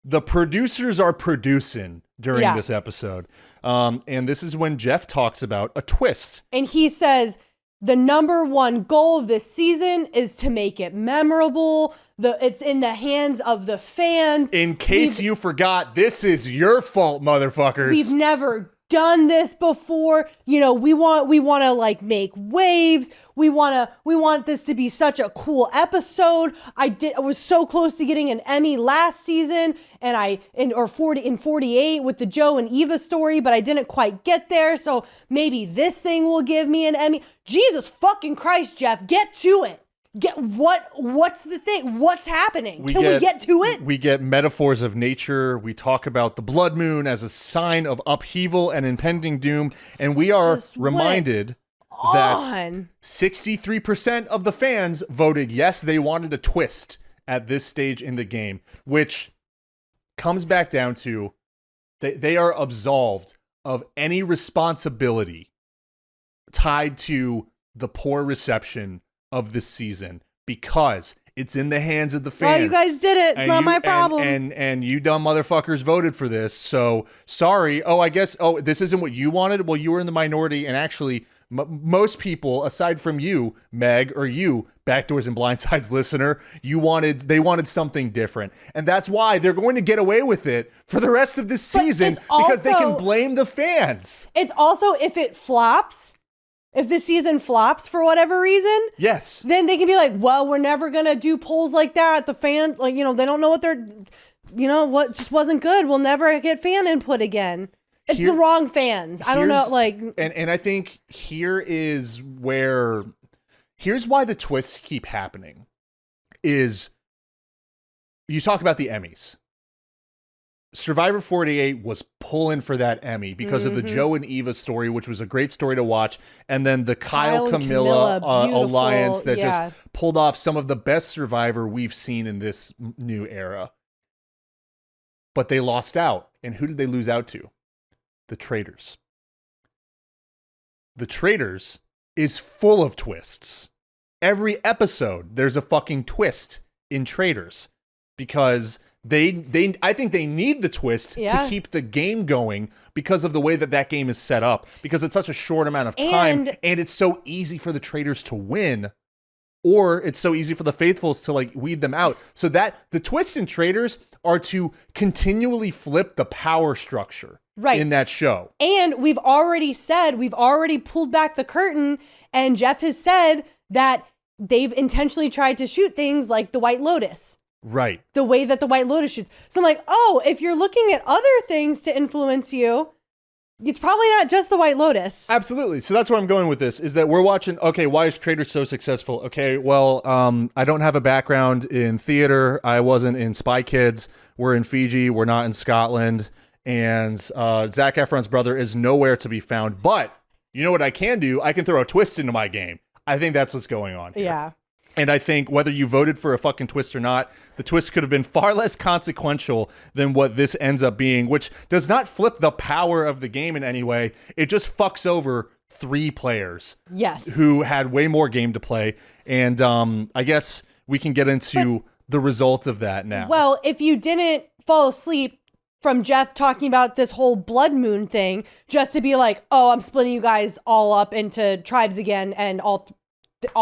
The producers are producing during this episode. And this is when Jeff talks about a twist. And he says, the number 1 goal of this season is to make it memorable. It's in the hands of the fans. In case you forgot, this is your fault, motherfuckers. We've never done this before. We want to like make waves. We want this to be such a cool episode. I was so close to getting an Emmy last season, and in 48 with the Joe and Eva story, but I didn't quite get there. So maybe this thing will give me an Emmy. Jesus fucking Christ, Jeff, get to it. What's the thing? What's happening? Can we get to it? We get metaphors of nature. We talk about the blood moon as a sign of upheaval and impending doom. And we are reminded that 63% of the fans voted yes, they wanted a twist at this stage in the game, which comes back down to they are absolved of any responsibility tied to the poor reception of this season because it's in the hands of the fans. Well, you guys did it. It's not my problem. And you dumb motherfuckers voted for this. So sorry. I guess this isn't what you wanted. Well, you were in the minority, and actually most people, aside from you, Meg, or you, Backdoors and Blindsides listener, they wanted something different. And that's why they're going to get away with it for the rest of this season because they can blame the fans. It's also, if it flops, if the season flops for whatever reason, yes, then they can be like, well, we're never going to do polls like that. The fan, they don't know what they're, what just wasn't good. We'll never get fan input again. It's the wrong fans. I don't know, And I think here's why the twists keep happening is you talk about the Emmys. Survivor 48 was pulling for that Emmy because of the Joe and Eva story, which was a great story to watch. And then the Kyle Camilla alliance that just pulled off some of the best Survivor we've seen in this new era. But they lost out. And who did they lose out to? The Traitors. The Traitors is full of twists. Every episode, there's a fucking twist in Traitors because I think they need the twist to keep the game going because of the way that game is set up, because it's such a short amount of time and it's so easy for the traitors to win, or it's so easy for the faithfuls to weed them out. So that the twists in Traitors are to continually flip the power structure in that show. And we've already pulled back the curtain, and Jeff has said that they've intentionally tried to shoot things like the White Lotus. Right. The way that the White Lotus shoots. So I'm like, if you're looking at other things to influence you, it's probably not just the White Lotus. Absolutely. So that's where I'm going with this, is that we're watching, okay, why is Traitors so successful? Okay, well, I don't have a background in theater. I wasn't in Spy Kids. We're in Fiji. We're not in Scotland. And Zac Efron's brother is nowhere to be found. But you know what I can do? I can throw a twist into my game. I think that's what's going on here. Yeah. And I think whether you voted for a fucking twist or not, the twist could have been far less consequential than what this ends up being, which does not flip the power of the game in any way. It just fucks over 3 players. Yes. Who had way more game to play. And I guess we can get into the result of that now. Well, if you didn't fall asleep from Jeff talking about this whole blood moon thing, just to be like, oh, I'm splitting you guys all up into tribes again, and all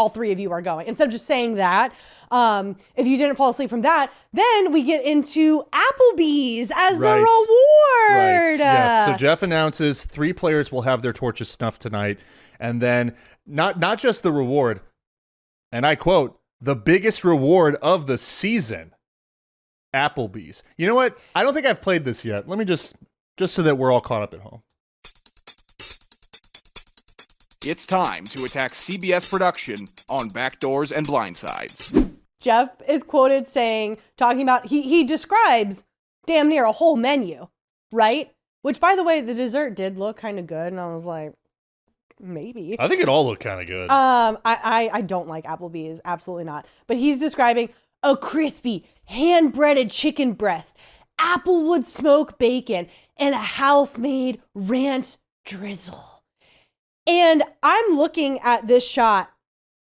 3 of you are going. Instead of just saying that, if you didn't fall asleep from that, then we get into Applebee's as the reward. Right. Yes. So Jeff announces 3 players will have their torches snuffed tonight. And then not just the reward, and I quote, the biggest reward of the season, Applebee's. You know what? I don't think I've played this yet. Let me just so that we're all caught up at home. It's time to attack CBS production on Backdoors and Blindsides. Jeff is quoted talking about, he describes damn near a whole menu, right? Which, by the way, the dessert did look kind of good, and I was like, maybe. I think it all looked kind of good. I don't like Applebee's, absolutely not. But he's describing a crispy, hand-breaded chicken breast, applewood smoked bacon, and a house-made ranch drizzle. And I'm looking at this shot,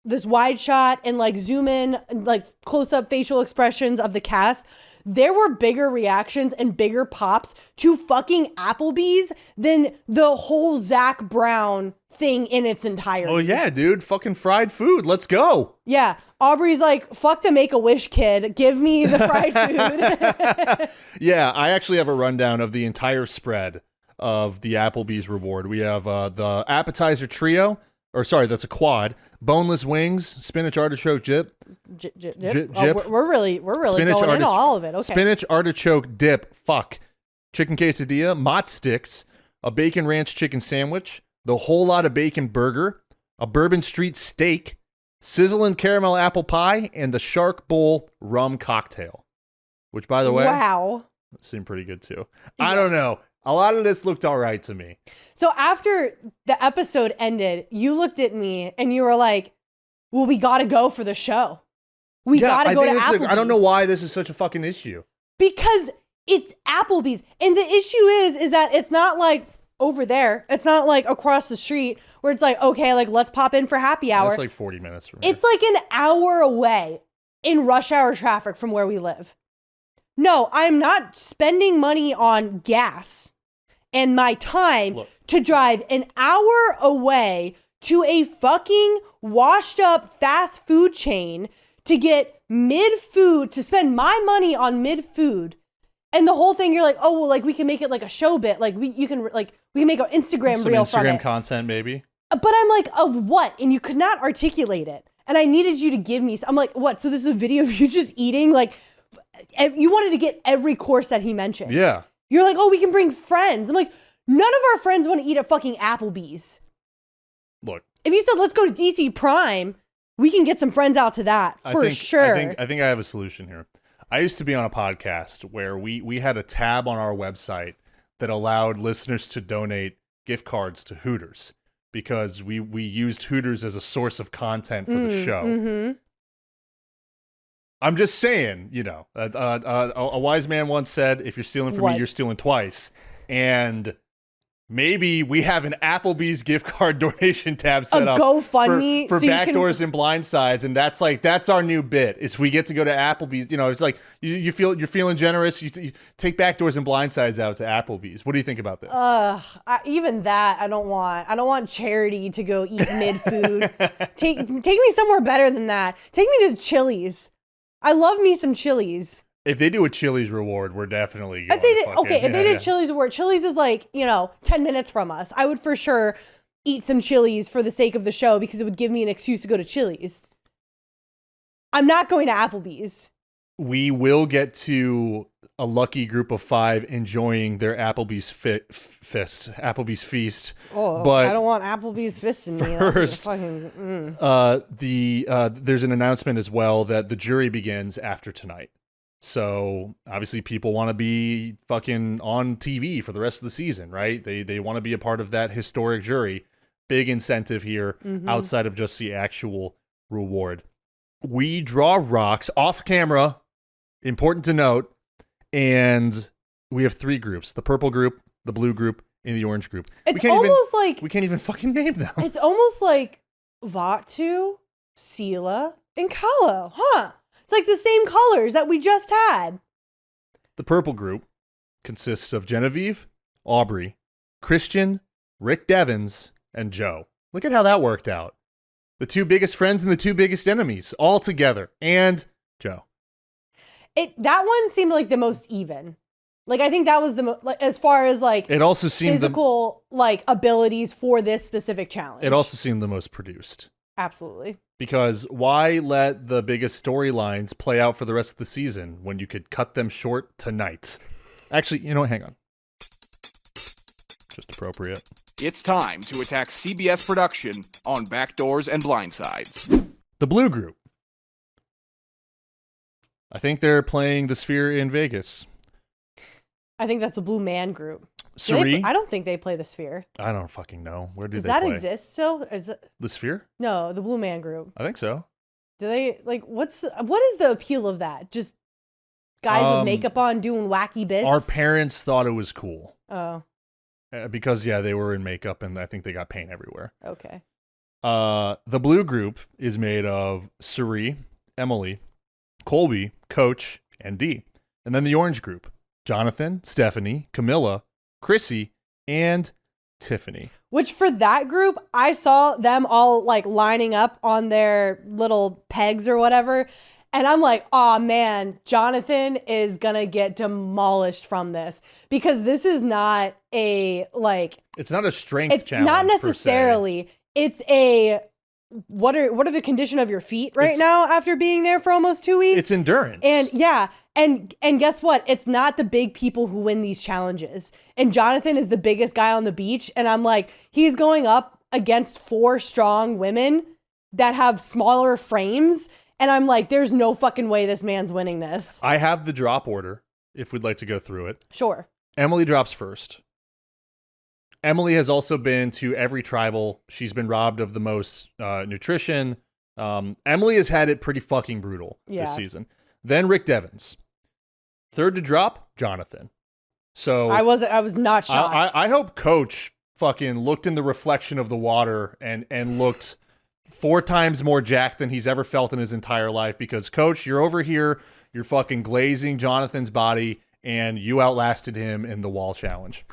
this wide shot, and like zoom in, like close-up facial expressions of the cast. There were bigger reactions and bigger pops to fucking Applebee's than the whole Zach Brown thing in its entirety. Oh yeah, dude. Fucking fried food. Let's go. Yeah. Aubrey's like, fuck the Make-A-Wish kid. Give me the fried food. Yeah, I actually have a rundown of the entire spread of the Applebee's reward. We have the appetizer trio, or sorry, that's a quad. Boneless wings, spinach artichoke dip. Jip. Oh, we're really spinach going into all of it. Okay. Spinach artichoke dip. Fuck. Chicken quesadilla, mott sticks, a bacon ranch chicken sandwich, the whole lot of bacon burger, a Bourbon Street steak, sizzling caramel apple pie, and the Shark Bowl rum cocktail. Which, by the way, wow, seemed pretty good too. Yeah. I don't know. A lot of this looked all right to me. So after the episode ended, you looked at me and you were like, well, we got to go for the show. We got to go to Applebee's. I don't know why this is such a fucking issue. Because it's Applebee's. And the issue is that it's not like over there. It's not like across the street where it's like, okay, like let's pop in for happy hour. It's like 40 minutes from here. It's like an hour away in rush hour traffic from where we live. No, I'm not spending money on gas and my time to drive an hour away to a fucking washed up fast food chain to get mid-food, to spend my money on mid-food. And the whole thing, you're like, oh, well, like we can make it like a show bit. Like we can make an Instagram reel from it. Instagram content, maybe. But I'm like, of what? And you could not articulate it. And I needed you to give me, I'm like, what? So this is a video of you just eating? Like, you wanted to get every course that he mentioned. Yeah. You're like, oh, we can bring friends. I'm like, none of our friends want to eat at fucking Applebee's. Look. If you said, let's go to DC Prime, we can get some friends out to that for sure. I think I have a solution here. I used to be on a podcast where we had a tab on our website that allowed listeners to donate gift cards to Hooters because we used Hooters as a source of content for the show. Mm-hmm. I'm just saying, you know, a wise man once said, if you're stealing from me, you're stealing twice. And maybe we have an Applebee's gift card donation tab set up GoFundMe for backdoors and blindsides, and that's our new bit. Is we get to go to Applebee's. You know, it's like you're feeling generous. You take backdoors and blindsides out to Applebee's. What do you think about this? Even that I don't want. I don't want charity to go eat mid food. Take me somewhere better than that. Take me to Chili's. I love me some Chili's. If they do a Chili's reward, we're definitely going if they did Chili's reward, Chili's is like, 10 minutes from us. I would for sure eat some Chili's for the sake of the show because it would give me an excuse to go to Chili's. I'm not going to Applebee's. We will get to a lucky group of 5 enjoying their Applebee's Applebee's feast. Oh, but I don't want Applebee's fists in me. First, there's an announcement as well that the jury begins after tonight. So obviously people want to be fucking on TV for the rest of the season, right? They want to be a part of that historic jury. Big incentive here outside of just the actual reward. We draw rocks off camera, important to note, and we have 3 groups, the purple group, the blue group, in the orange group. It's almost like we can't even fucking name them. It's almost like Vatu, Sela, and Kahlo, huh? It's like the same colors that we just had. The purple group consists of Genevieve, Aubrey, Christian, Rick Devens, and Joe. Look at how that worked out. The two biggest friends and the two biggest enemies all together. And Joe. That one seemed like the most even. Like, I think that was as far as like it also seemed physical like abilities for this specific challenge. It also seemed the most produced. Absolutely. Because why let the biggest storylines play out for the rest of the season when you could cut them short tonight? Actually, you know what? Hang on. Just appropriate. It's time to attack CBS production on Backdoors and Blindsides. The blue group. I think they're playing the Sphere in Vegas. I think that's a Blue Man group. Cirie? I don't think they play the Sphere. I don't fucking know. Where do Does they that play? exist still? The Sphere? No, the Blue Man group. I think so. Do they like what is the appeal of that? Just guys with makeup on doing wacky bits? Our parents thought it was cool. Oh. Because they were in makeup and I think they got paint everywhere. Okay. The blue group is made of Cirie, Emily, Colby, Coach, and Dee. And then the orange group, Jonathan, Stephanie, Camilla, Chrissy, and Tiffany. Which for that group, I saw them all like lining up on their little pegs or whatever. And I'm like, oh man, Jonathan is going to get demolished from this because this is not it's not a strength challenge. Not necessarily. It's a, what are the condition of your feet now after being there for almost 2 weeks? It's endurance. And yeah. And guess what? It's not the big people who win these challenges. And Jonathan is the biggest guy on the beach. And I'm like, he's going up against 4 strong women that have smaller frames. And I'm like, there's no fucking way this man's winning this. I have the drop order if we'd like to go through it. Sure. Emily drops first. Emily has also been to every tribal. She's been robbed of the most nutrition. Emily has had it pretty fucking brutal this season. Then Rick Devens. Third to drop, Jonathan. So I was not shocked. I hope Coach fucking looked in the reflection of the water and looked 4 times more jacked than he's ever felt in his entire life, because Coach, you're over here, you're fucking glazing Jonathan's body, and you outlasted him in the wall challenge.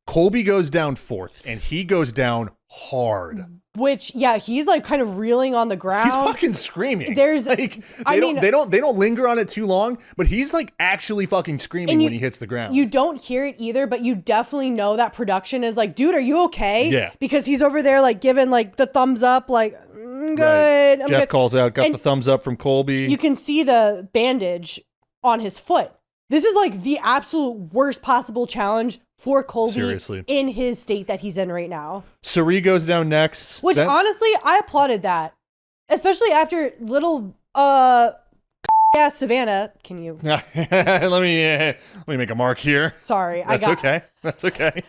Colby goes down 4th, and he goes down hard. Which, he's like kind of reeling on the ground. He's fucking screaming. There's like they don't linger on it too long, but he's like actually fucking screaming when he hits the ground. You don't hear it either, but you definitely know that production is like, dude, are you okay? Yeah. Because he's over there like giving like the thumbs up, like good. Right. I'm Jeff good. calls out, got And the thumbs up from Colby. You can see the bandage on his foot. This is like the absolute worst possible challenge for Colby. Seriously. In his state that he's in right now. Cirie goes down next. Which honestly, I applauded that. Especially after little ass Savannah. Can you? let me make a mark here. Sorry. Okay. That's okay.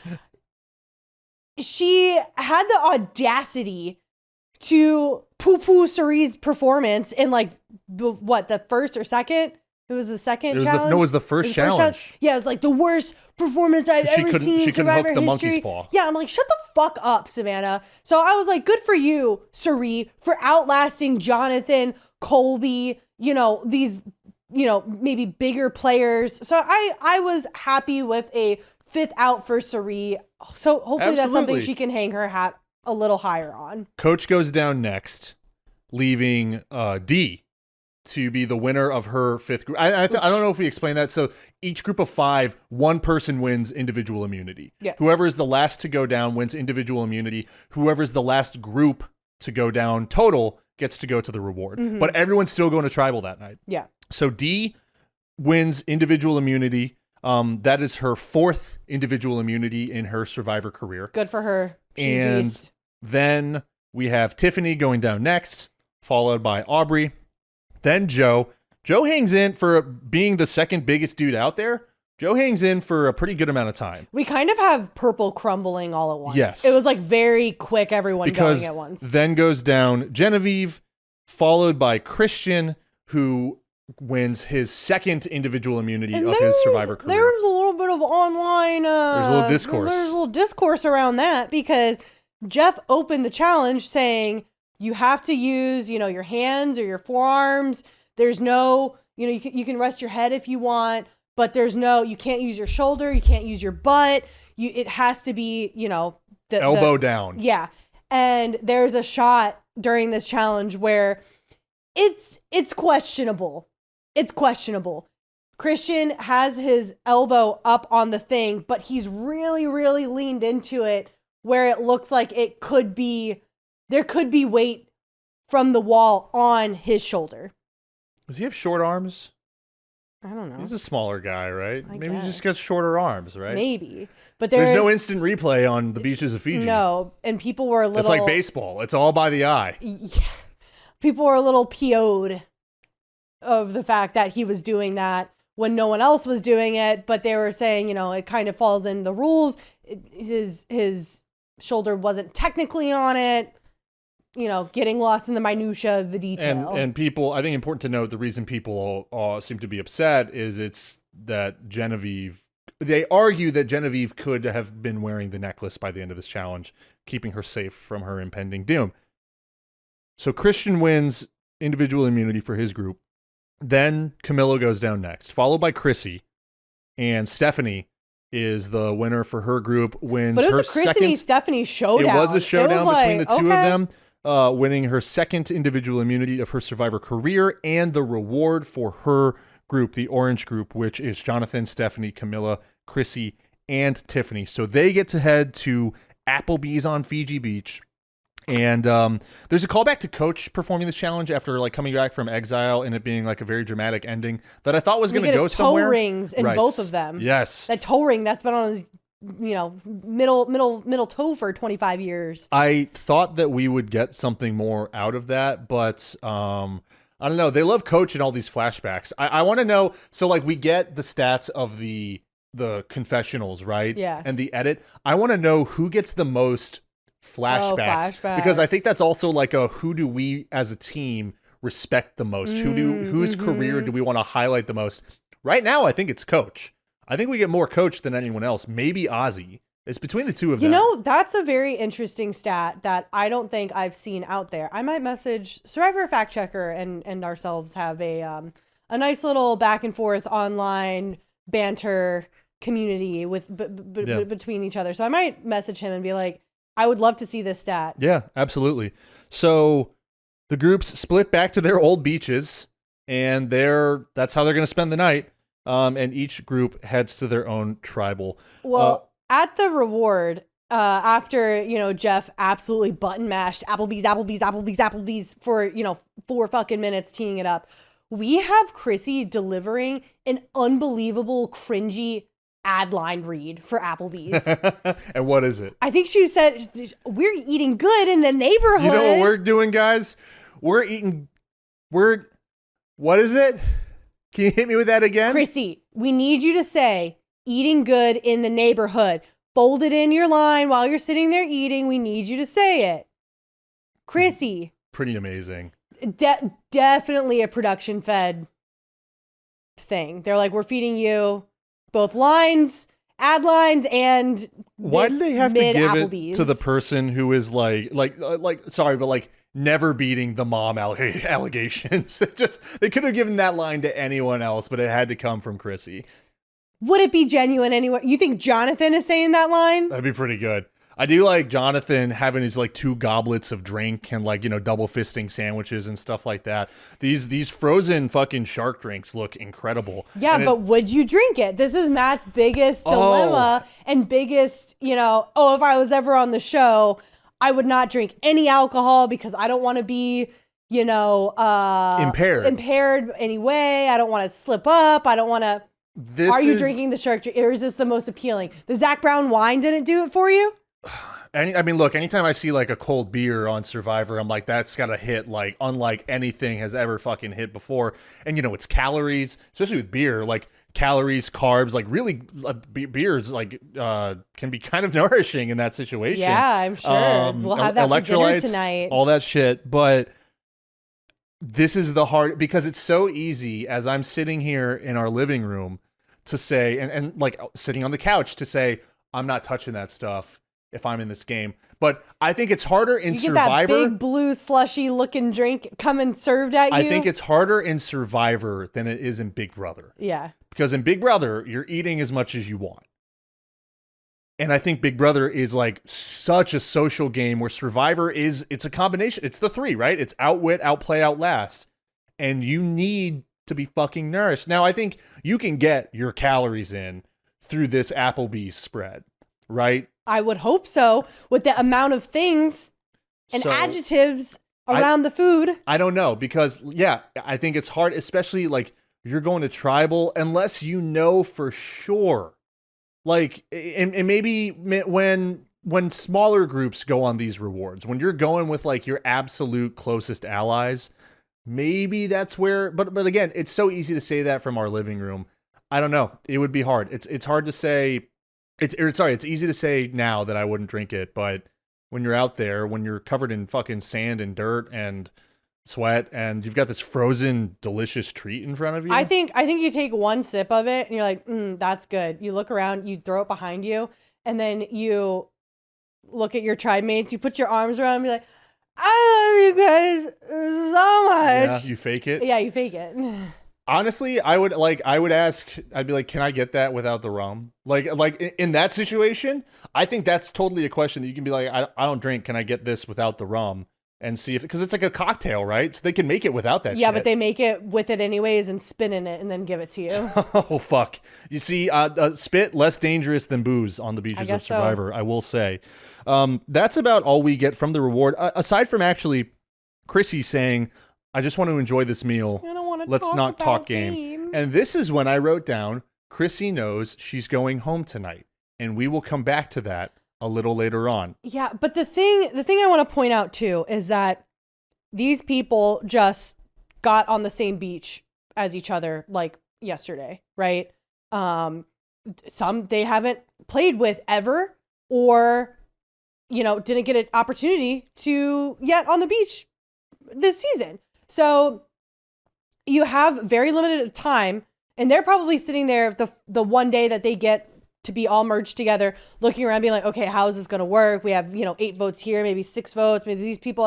She had the audacity to poo-poo Cirie's performance in like the first or second? It was the second challenge? It was the first challenge. Yeah, it was like the worst performance I've ever seen in Survivor hook the history. monkey's paw. Yeah, I'm like, shut the fuck up, Savannah. So I was like, good for you, Cirie, for outlasting Jonathan, Colby, these, maybe bigger players. So I was happy with a 5th out for Cirie. So hopefully that's something she can hang her hat a little higher on. Coach goes down next, leaving Dee to be the winner of her 5th group. I don't know if we explained that. So each group of 5, one person wins individual immunity. Yes. Whoever is the last to go down wins individual immunity. Whoever is the last group to go down total gets to go to the reward. Mm-hmm. But everyone's still going to tribal that night. Yeah. So Dee wins individual immunity. That is her 4th individual immunity in her Survivor career. Good for her. And then we have Tiffany going down next, followed by Aubrey. Then Joe. Joe hangs in for being the second biggest dude out there. Joe hangs in for a pretty good amount of time. We kind of have purple crumbling all at once. Yes. It was like very quick, everyone going at once. Then goes down Genevieve, followed by Christian, who wins his 2nd individual immunity of his Survivor career. There was a little bit of online. There's a little discourse. There's a little discourse around that because Jeff opened the challenge saying you have to use, your hands or your forearms. There's no, you can rest your head if you want, but you can't use your shoulder. You can't use your butt. It has to be, the elbow down. Yeah. And there's a shot during this challenge where it's questionable. It's questionable. Christian has his elbow up on the thing, but he's really, really leaned into it where it looks like there could be weight from the wall on his shoulder. Does he have short arms? I don't know. He's a smaller guy, right? I Maybe he just guess. gets shorter arms, right? Maybe. But there's no instant replay on the beaches of Fiji. No, and people were a little... It's like baseball. It's all by the eye. Yeah. People were a little PO'd of the fact that he was doing that when no one else was doing it, but they were saying, it kind of falls in the rules. His shoulder wasn't technically on it, getting lost in the minutia of the detail. And people, I think important to note, the reason people seem to be upset is it's that Genevieve, they argue that Genevieve could have been wearing the necklace by the end of this challenge, keeping her safe from her impending doom. So Christian wins individual immunity for his group. Then Camilla goes down next, followed by Chrissy, and Stephanie is the winner for her group, wins but it was her a Chrissy second... Stephanie showdown. It was a showdown between the two okay. of them, winning her second individual immunity of her Survivor career and the reward for her group, the Orange Group, which is Jonathan, Stephanie, Camilla, Chrissy, and Tiffany. So they get to head to Applebee's on Fiji Beach. And there's a callback to Coach performing this challenge after coming back from exile and it being a very dramatic ending that I thought was going to go somewhere. Toe rings in both of them. Yes, that toe ring that's been on his middle toe for 25 years. I thought that we would get something more out of that, but I don't know. They love Coach in all these flashbacks. I want to know. So we get the stats of the confessionals, right? Yeah. And the edit. I want to know who gets the most flashbacks, because I think that's also who do we as a team respect the most? Whose career do we want to highlight the most? Right now, I think it's Coach. I think we get more Coach than anyone else. Maybe Ozzy. It's between the two of them. That's a very interesting stat that I don't think I've seen out there. I might message Survivor Fact Checker and ourselves have a nice little back and forth online banter community with between each other. So I might message him and be like, I would love to see this stat. Yeah, absolutely. So the groups split back to their old beaches, and that's how they're going to spend the night. And each group heads to their own tribal. Well, at the reward, after, Jeff absolutely button mashed Applebee's for, 4 fucking minutes teeing it up, we have Chrissy delivering an unbelievable cringy ad line read for Applebee's. And what is it? I think she said, we're eating good in the neighborhood. You know what we're doing, guys? What is it? Can you hit me with that again? Chrissy, we need you to say, eating good in the neighborhood. Fold it in your line while you're sitting there eating. We need you to say it. Chrissy. Pretty amazing. Definitely a production fed thing. They're like, we're feeding you both lines, ad lines, and why do they have to give Applebee's. It to the person who is sorry, but never beating the mom allegations? They could have given that line to anyone else, but it had to come from Chrissy. Would it be genuine anywhere? You think Jonathan is saying that line? That'd be pretty good. I do like Jonathan having his 2 goblets of drink and double fisting sandwiches and stuff like that. These frozen fucking shark drinks look incredible. Yeah, but would you drink it? This is Matt's biggest dilemma and biggest, if I was ever on the show, I would not drink any alcohol because I don't want to be, impaired anyway. I don't want to slip up. I don't want to. Are you drinking the shark drink, or is this the most appealing? The Zach Brown wine didn't do it for you? Look, anytime I see a cold beer on Survivor, I'm like, that's got to hit unlike anything has ever fucking hit before. And it's calories, especially with beer, calories, carbs, really beers can be kind of nourishing in that situation. Yeah, I'm sure. We'll have that for dinner tonight. All that shit. But this is the hard, because it's so easy as I'm sitting here in our living room to say, and like sitting on the couch to say, I'm not touching that stuff if I'm in this game. But I think it's harder in you get Survivor. that big blue slushy looking drink coming served at you. I think it's harder in Survivor than it is in Big Brother. Yeah. Because in Big Brother, you're eating as much as you want. And I think Big Brother is like such a social game where Survivor it's a combination. It's the three, right? It's Outwit, Outplay, Outlast. And you need to be fucking nourished. Now, I think you can get your calories in through this Applebee's spread, right? I would hope so, with the amount of things and adjectives around the food. I don't know, because I think it's hard, especially like you're going to tribal, unless you know for sure. Like, and maybe when smaller groups go on these rewards, when you're going with like your absolute closest allies, maybe that's where, but again, it's so easy to say that from our living room. I don't know. It would be hard. It's hard to say. It's easy to say now that I wouldn't drink it, but when you're out there, when you're covered in fucking sand and dirt and sweat, and you've got this frozen, delicious treat in front of you. I think you take one sip of it and you're like, that's good. You look around, you throw it behind you, and then you look at your tribe mates, you put your arms around and be like, I love you guys so much. Yeah, you fake it. Yeah, you fake it. Honestly, I would ask, I'd be like, can I get that without the rum? Like in that situation, I think that's totally a question that you can be like, I don't drink. Can I get this without the rum? And see if, because it's like a cocktail, right? So they can make it without that shit. Yeah, but they make it with it anyways and spin in it and then give it to you. Oh, fuck. You see, spit, less dangerous than booze on the beaches of Survivor, so. I will say. That's about all we get from the reward. Aside from actually Chrissy saying, I just want to enjoy this meal. Let's not talk game. And this is when I wrote down, Chrissy knows she's going home tonight. And we will come back to that a little later on. Yeah, but the thing I want to point out too is that these people just got on the same beach as each other like yesterday, right? Some they haven't played with ever, or didn't get an opportunity to yet on the beach this season. So you have very limited time, and they're probably sitting there the one day that they get to be all merged together, looking around being like, okay, how is this going to work? We have, 8 votes here, maybe 6 votes, maybe these people,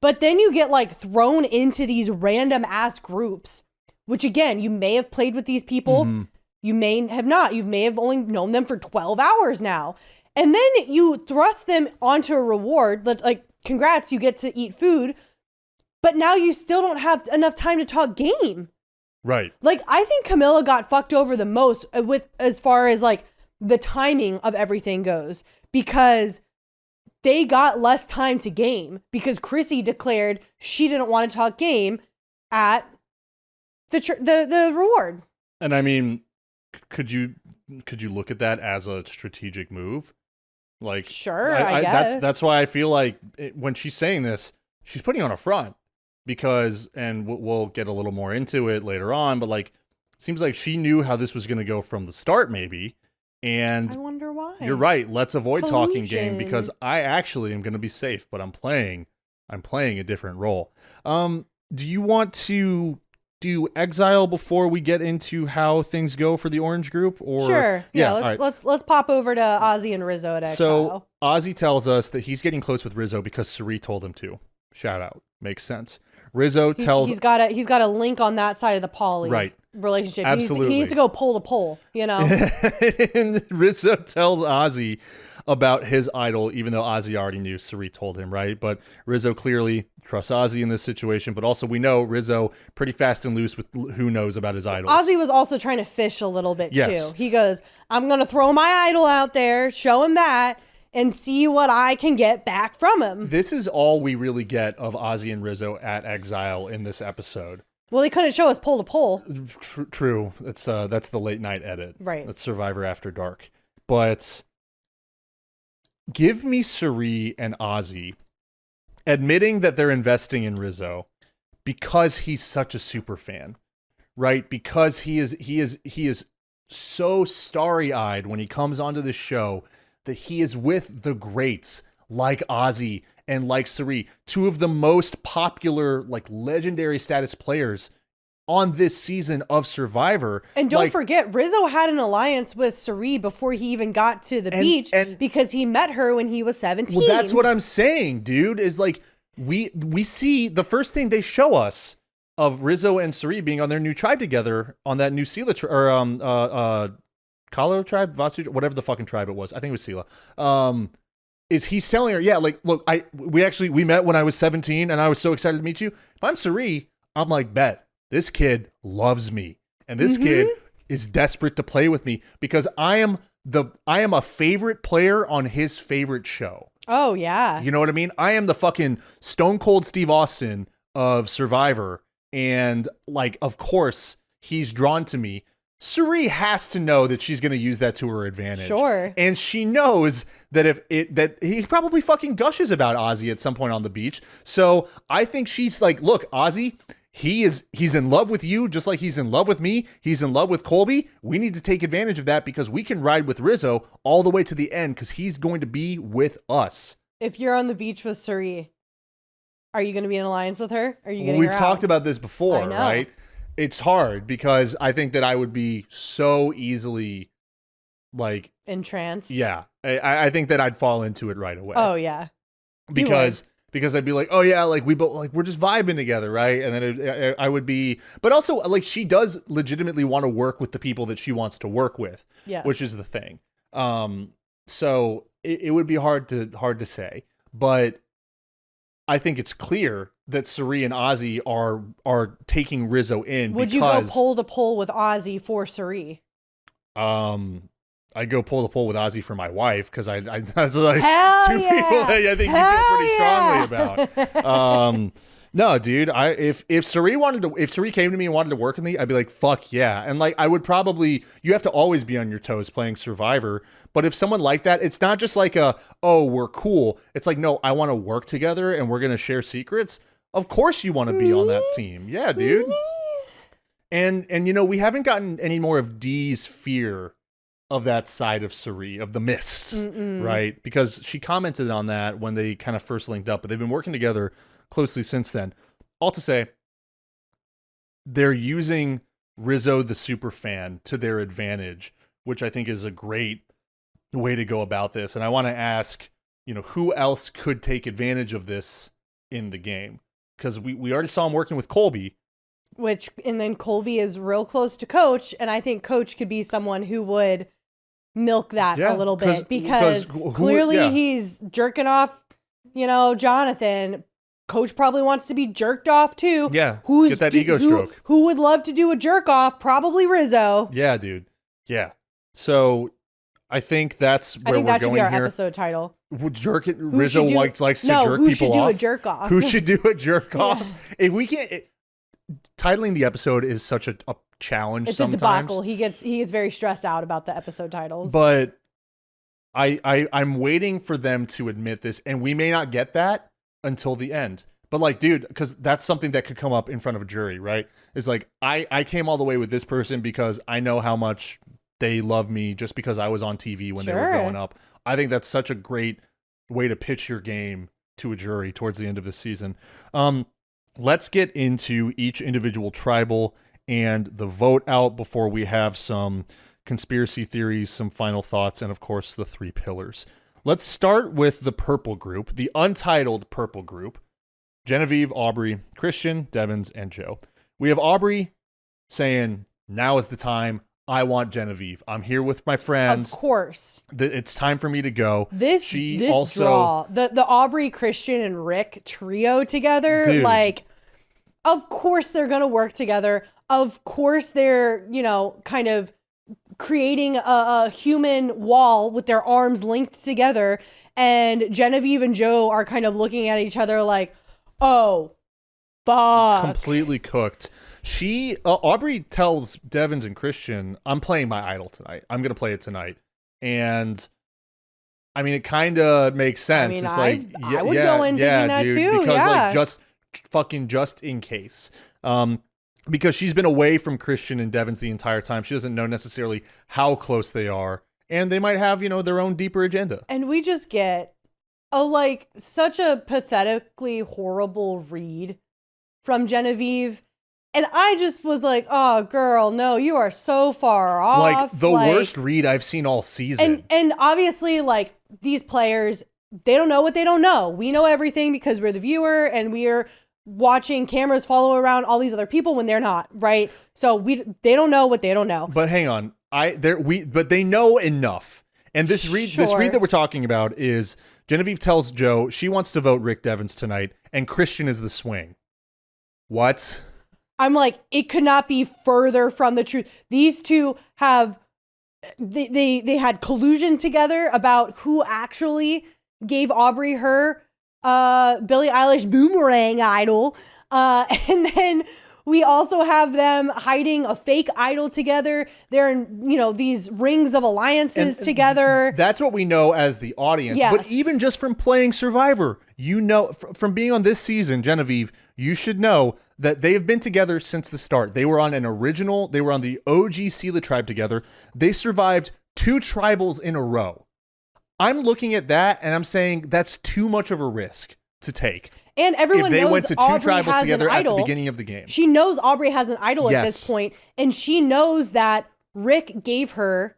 But then you get like thrown into these random ass groups, which again, you may have played with these people. Mm-hmm. You may have not. You may have only known them for 12 hours now. And then you thrust them onto a reward. Like, congrats, you get to eat food. But now you still don't have enough time to talk game. Right. Like, I think Camilla got fucked over the most with as far as like the timing of everything goes, because they got less time to game because Chrissy declared she didn't want to talk game at the reward. And I mean, could you look at that as a strategic move? Like, sure, I guess. That's why I feel like when she's saying this, she's putting on a front. Because, and we'll get a little more into it later on, but like, it seems like she knew how this was going to go from the start, maybe. And I wonder why. You're right. Let's avoid talking game, because I actually am going to be safe, but I'm playing a different role. Do you want to do Exile before we get into how things go for the Orange Group? Or sure. Yeah. Let's pop over to Ozzy and Rizo at Exile. So Ozzy tells us that he's getting close with Rizo because Cirie told him to. Shout out. Makes sense. Rizo tells he's got a link on that side of the poly relationship. Absolutely. He needs to go pole to pole, And Rizo tells Ozzy about his idol, even though Ozzy already knew Cirie told him, right? But Rizo clearly trusts Ozzy in this situation, but also we know Rizo pretty fast and loose with who knows about his idols. Ozzy was also trying to fish a little bit too. He goes, I'm going to throw my idol out there, show him that, and see what I can get back from him. This is all we really get of Ozzy and Rizo at Exile in this episode. Well, they couldn't show us pole to pole. True. That's the late night edit. Right. That's Survivor After Dark. But give me Cirie and Ozzy admitting that they're investing in Rizo because he's such a super fan, right? Because he is so starry-eyed when he comes onto the show that he is with the greats like Ozzy and like Cirie, two of the most popular, like legendary status players on this season of Survivor. And don't forget, Rizzo had an alliance with Cirie before he even got to the beach because he met her when he was 17. Well, that's what I'm saying, dude, is like we see the first thing they show us of Rizzo and Cirie being on their new tribe together on that new Sela Kalo tribe, Vasu, whatever the fucking tribe it was. I think it was Sela. Is he's telling her, yeah, like, look, we met when I was 17 and I was so excited to meet you. If I'm Cirie, I'm like, bet. This kid loves me, and this kid is desperate to play with me because I am a favorite player on his favorite show. Oh, yeah. You know what I mean? I am the fucking Stone Cold Steve Austin of Survivor, and like, of course, he's drawn to me. Cirie has to know that she's going to use that to her advantage. Sure. And she knows that that he probably fucking gushes about Ozzy at some point on the beach. So I think she's like, look, Ozzy, he's in love with you just like he's in love with me. He's in love with Colby. We need to take advantage of that because we can ride with Rizzo all the way to the end because he's going to be with us. If you're on the beach with Cirie, are you going to be in alliance with her? Are you getting We've her talked out? about this before, right? It's hard because I think that I would be so easily like entranced. Yeah. I think that I'd fall into it right away. Oh yeah. Because I'd be like, oh yeah, like we're just vibing together, right? And then I would be, but also like she does legitimately want to work with the people that she wants to work with, which is the thing. So it would be hard to say, but I think it's clear that Cirie and Ozzy are taking Rizzo in. Would you go pole to pole with Ozzy for Cirie? I go pull to pull with Ozzy for my wife because I that's like Hell two people that I think you feel pretty strongly about. No, dude, if Cirie came to me and wanted to work with me, I'd be like, fuck yeah. And like I would probably, you have to always be on your toes playing Survivor. But if someone like that, it's not just like we're cool. It's like, no, I want to work together and we're gonna share secrets. Of course you want to be on that team. Yeah, dude. And you know, we haven't gotten any more of Dee's fear of that side of Cirie, of the mist, right? Because she commented on that when they kind of first linked up, but they've been working together closely since then. All to say, they're using Rizzo the super fan to their advantage, which I think is a great way to go about this. And I want to ask, you know, who else could take advantage of this in the game? Because we already saw him working with Colby. And then Colby is real close to Coach, and I think Coach could be someone who would milk that a little bit because clearly he's jerking off, you know, Jonathan. Coach probably wants to be jerked off too. Yeah, get that ego stroke. Who would love to do a jerk off? Probably Rizzo. Yeah, dude. Yeah. So I think that's where we're going here. I think that should be our episode title. Rizzo likes to jerk people off. Who should do a jerk off? Who should do a jerk off? If we can't, titling the episode is such a challenge. It's sometimes. A debacle. He gets very stressed out about the episode titles. But I'm waiting for them to admit this, and we may not get that until the end. But like, dude, because that's something that could come up in front of a jury, right? It's like, I came all the way with this person because I know how much they love me just because I was on TV when they were growing up. I think that's such a great way to pitch your game to a jury towards the end of the season. Let's get into each individual tribal and the vote out before we have some conspiracy theories, some final thoughts, and of course the 3 pillars. Let's start with the purple group, the untitled purple group. Genevieve, Aubrey, Christian, Devins, and Joe. We have Aubrey saying, now is the time. I want Genevieve. I'm here with my friends. Of course. It's time for me to go. This draw, the Aubrey, Christian, and Rick trio together, dude. Like, of course they're going to work together. Of course they're, you know, kind of creating a human wall with their arms linked together. And Genevieve and Joe are kind of looking at each other like, oh, fuck. Completely cooked. Aubrey tells Devins and Christian, I'm playing my idol tonight. I'm going to play it tonight. And I mean, it kind of makes sense. I mean, it's I would go in thinking that dude, too. Because like just in case. Because she's been away from Christian and Devins the entire time. She doesn't know necessarily how close they are. And they might have, you know, their own deeper agenda. And we just get such a pathetically horrible read from Genevieve. And I just was like, oh, girl, no, you are so far off. Like the worst read I've seen all season. And obviously, like, these players, they don't know what they don't know. We know everything because we're the viewer and we're watching cameras follow around all these other people when they're not, right? So they don't know what they don't know. But hang on. But they know enough. And this read that we're talking about is Genevieve tells Joe she wants to vote Rick Devens tonight, and Christian is the swing. What? I'm like, it could not be further from the truth. These two have they had collusion together about who actually gave Aubrey her Billie Eilish boomerang idol. And then we also have them hiding a fake idol together. They're in, these rings of alliances together. That's what we know as the audience. Yes. But even just from playing Survivor, from being on this season, Genevieve, you should know that they have been together since the start. They were on the OG Sela tribe together. They survived 2 tribals in a row. I'm looking at that and I'm saying that's too much of a risk to take. And everyone knows went to 2 Aubrey tribals has together an at the idol. beginning of the game. She knows Aubrey has an idol Yes. at this point, and she knows that Rick gave her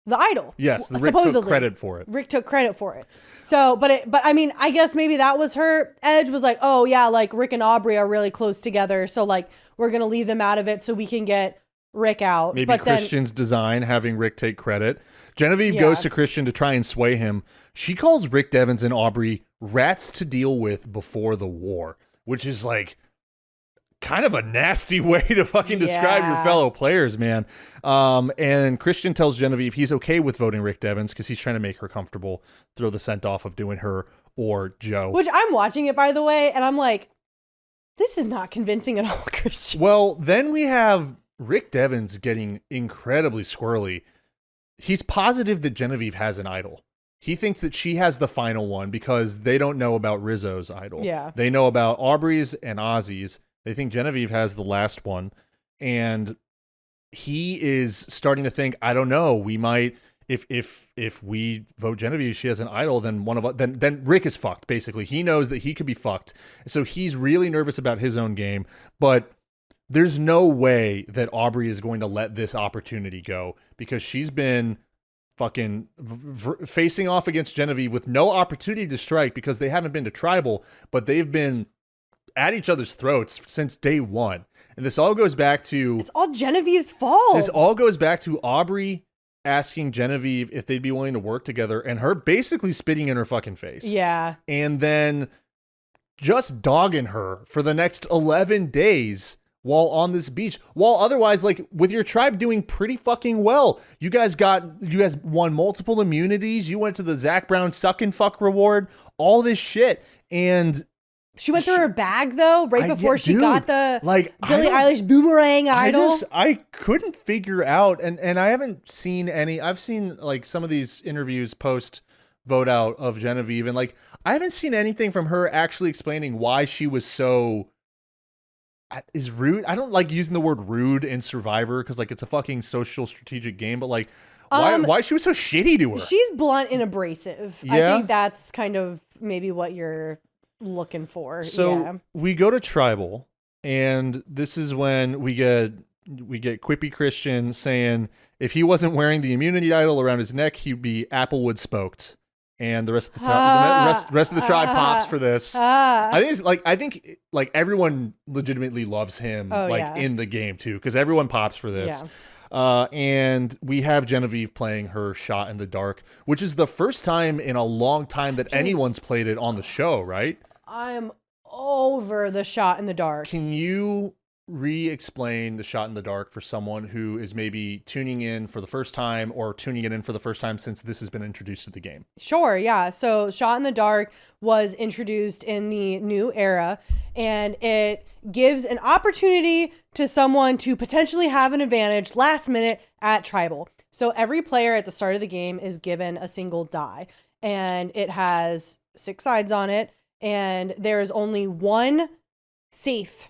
the idol. Yes, Rick supposedly. took credit for it. Rick took credit for it. So, but I mean, I guess maybe that was her edge, was like, oh yeah, like Rick and Aubrey are really close together, so like we're gonna leave them out of it so we can get Rick out. Maybe but Christian's design, having Rick take credit. Genevieve goes to Christian to try and sway him. She calls Rick Devens and Aubrey rats to deal with before the war, which is like kind of a nasty way to fucking describe your fellow players, man. And Christian tells Genevieve he's okay with voting Rick Devens because he's trying to make her comfortable, throw the scent off of doing her or Joe. Which I'm watching it, by the way, and I'm like, this is not convincing at all, Christian. Well, then we have Rick Devens getting incredibly squirrely. He's positive that Genevieve has an idol. He thinks that she has the final one because they don't know about Rizo's idol. Yeah. They know about Aubrey's and Ozzy's. They think Genevieve has the last one. And he is starting to think, I don't know, we might, if we vote Genevieve, she has an idol, then one of us, then Rick is fucked, basically. He knows that he could be fucked. So he's really nervous about his own game. But there's no way that Aubrey is going to let this opportunity go because she's been fucking facing off against Genevieve with no opportunity to strike because they haven't been to tribal, but they've been at each other's throats since day one. And this all goes back to... It's all Genevieve's fault. This all goes back to Aubrey asking Genevieve if they'd be willing to work together and her basically spitting in her fucking face. Yeah. And then just dogging her for the next 11 days while on this beach, while otherwise, like, with your tribe doing pretty fucking well. You guys won multiple immunities. You went to the Zach Brown suck and fuck reward, all this shit. And she went through her bag though, right before she got the Billie Eilish boomerang idol. I couldn't figure out, and I haven't seen any. I've seen like some of these interviews post vote out of Genevieve, and like I haven't seen anything from her actually explaining why she was so is rude. I don't like using the word rude in Survivor because like it's a fucking social strategic game, but like why she was so shitty to her. She's blunt and abrasive. Yeah? I think that's kind of maybe what you're looking for. So we go to tribal, and this is when we get Quippy Christian saying if he wasn't wearing the immunity idol around his neck, he'd be Applewood smoked. And the rest of the tribe pops for this. I think everyone legitimately loves him in the game too, because everyone pops for this. Yeah. And we have Genevieve playing her Shot in the Dark, which is the first time in a long time that anyone's played it on the show, right? I'm over the Shot in the Dark. Can you re-explain the Shot in the Dark for someone who is maybe tuning in for the first time or tuning it in for the first time since this has been introduced to the game? Sure, yeah. So Shot in the Dark was introduced in the new era, and it gives an opportunity to someone to potentially have an advantage last minute at tribal. So every player at the start of the game is given a single die, and it has 6 sides on it, and there is only one safe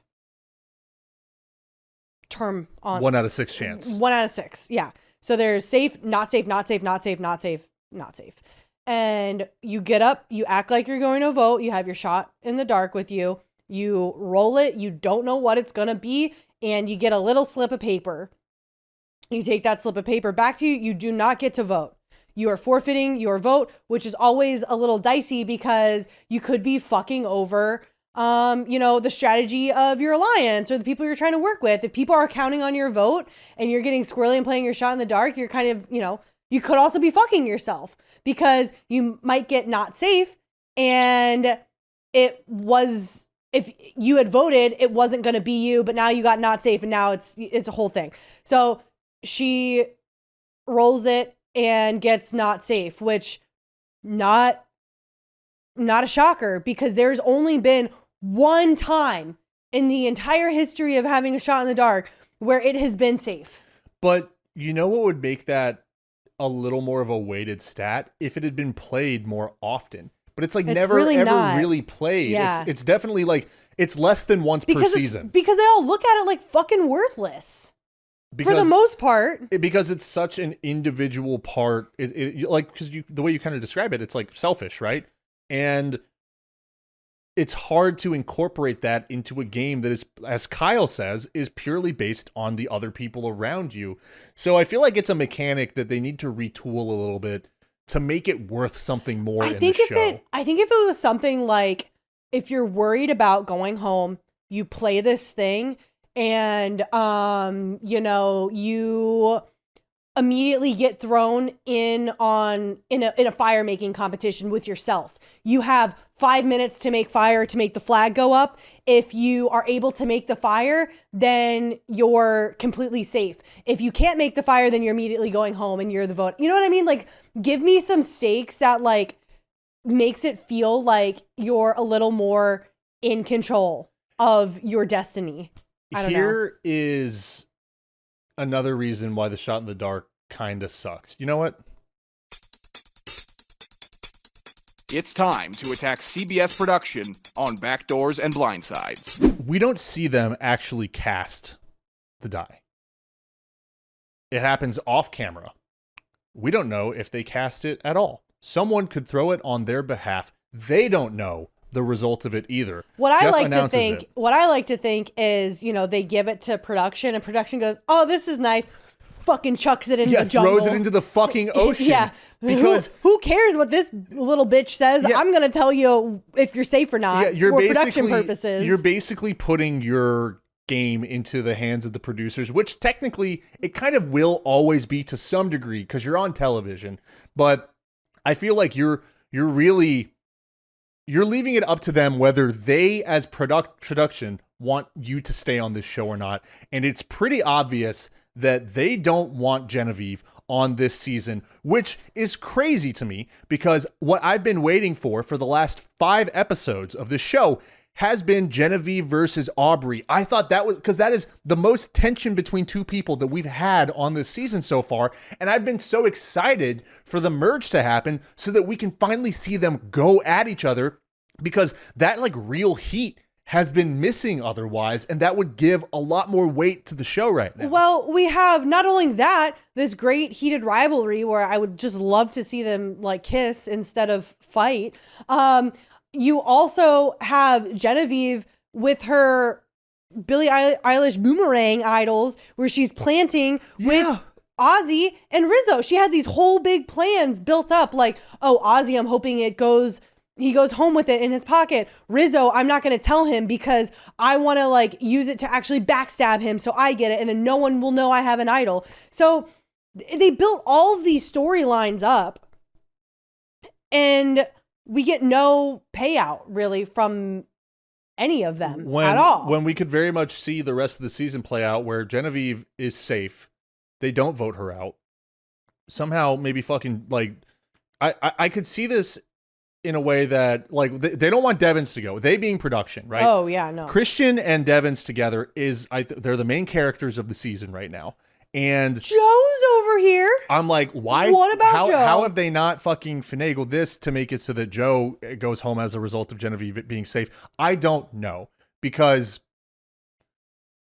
term on 1 out of 6 chance. 1 out of 6, yeah. So there's safe, not safe, not safe, not safe, not safe, not safe. And you get up, you act like you're going to vote, you have your Shot in the Dark with you You roll it, you don't know what it's going to be, and you get a little slip of paper. You take that slip of paper back to you. You do not get to vote. You are forfeiting your vote, which is always a little dicey because you could be fucking over, the strategy of your alliance or the people you're trying to work with. If people are counting on your vote and you're getting squirrely and playing your shot in the dark, you're kind of, you could also be fucking yourself because you might get not safe. And if you had voted, it wasn't going to be you, but now you got not safe and now it's a whole thing. So she rolls it and gets not safe, which not a shocker because there's only been one time in the entire history of having a shot in the dark where it has been safe. But you know what would make that a little more of a weighted stat? If it had been played more often. But it's never really ever not. really played. Yeah. It's definitely it's less than once per season. Because they all look at it like fucking worthless. For the most part. Because it's such an individual part. Because the way you kind of describe it, it's selfish, right? And it's hard to incorporate that into a game that is, as Kyle says, is purely based on the other people around you. So I feel like it's a mechanic that they need to retool a little bit to make it worth something more in the show. I think if it was something like, if you're worried about going home, you play this thing and, you immediately get thrown in a fire making competition with yourself. You have 5 minutes to make fire to make the flag go up. If you are able to make the fire, then you're completely safe. If you can't make the fire, then you're immediately going home and you're the vote. You know what I mean? Give me some stakes that makes it feel like you're a little more in control of your destiny. I don't know. Here is another reason why the shot in the dark kind of sucks. You know what? It's time to attack CBS production on Backdoors and Blindsides. We don't see them actually cast the die. It happens off camera. We don't know if they cast it at all. Someone could throw it on their behalf. They don't know the result of it either. What I like to think is, they give it to production and production goes, "Oh, this is nice." Fucking chucks it into the jungle. Throws it into the fucking ocean. Yeah. Because who cares what this little bitch says? Yeah. I'm going to tell you if you're safe or not for production purposes. You're basically putting your game into the hands of the producers, which technically it kind of will always be to some degree because you're on television. But I feel like you're leaving it up to them whether they as production want you to stay on this show or not. And it's pretty obvious that they don't want Genevieve on this season, which is crazy to me because what I've been waiting for the last 5 episodes of this show has been Genevieve versus Aubrey. I thought that was because that is the most tension between two people that we've had on this season so far. And I've been so excited for the merge to happen so that we can finally see them go at each other because that real heat has been missing otherwise, and that would give a lot more weight to the show right now. Well, we have not only that, this great heated rivalry where I would just love to see them kiss instead of fight. You also have Genevieve with her Billie Eilish boomerang idols where she's planting with Ozzy and Rizo. She had these whole big plans built up Ozzy, I'm hoping he goes home with it in his pocket. Rizo, I'm not going to tell him because I want to use it to actually backstab him so I get it and then no one will know I have an idol. So they built all of these storylines up and we get no payout really from any of them at all. When we could very much see the rest of the season play out where Genevieve is safe. They don't vote her out. Somehow maybe fucking I could see this in a way that they don't want Devins to go. They being production, right? Oh yeah, no. Christian and Devins together they're the main characters of the season right now. And Joe's over here. I'm why? What about Joe? How have they not fucking finagled this to make it so that Joe goes home as a result of Genevieve being safe? I don't know because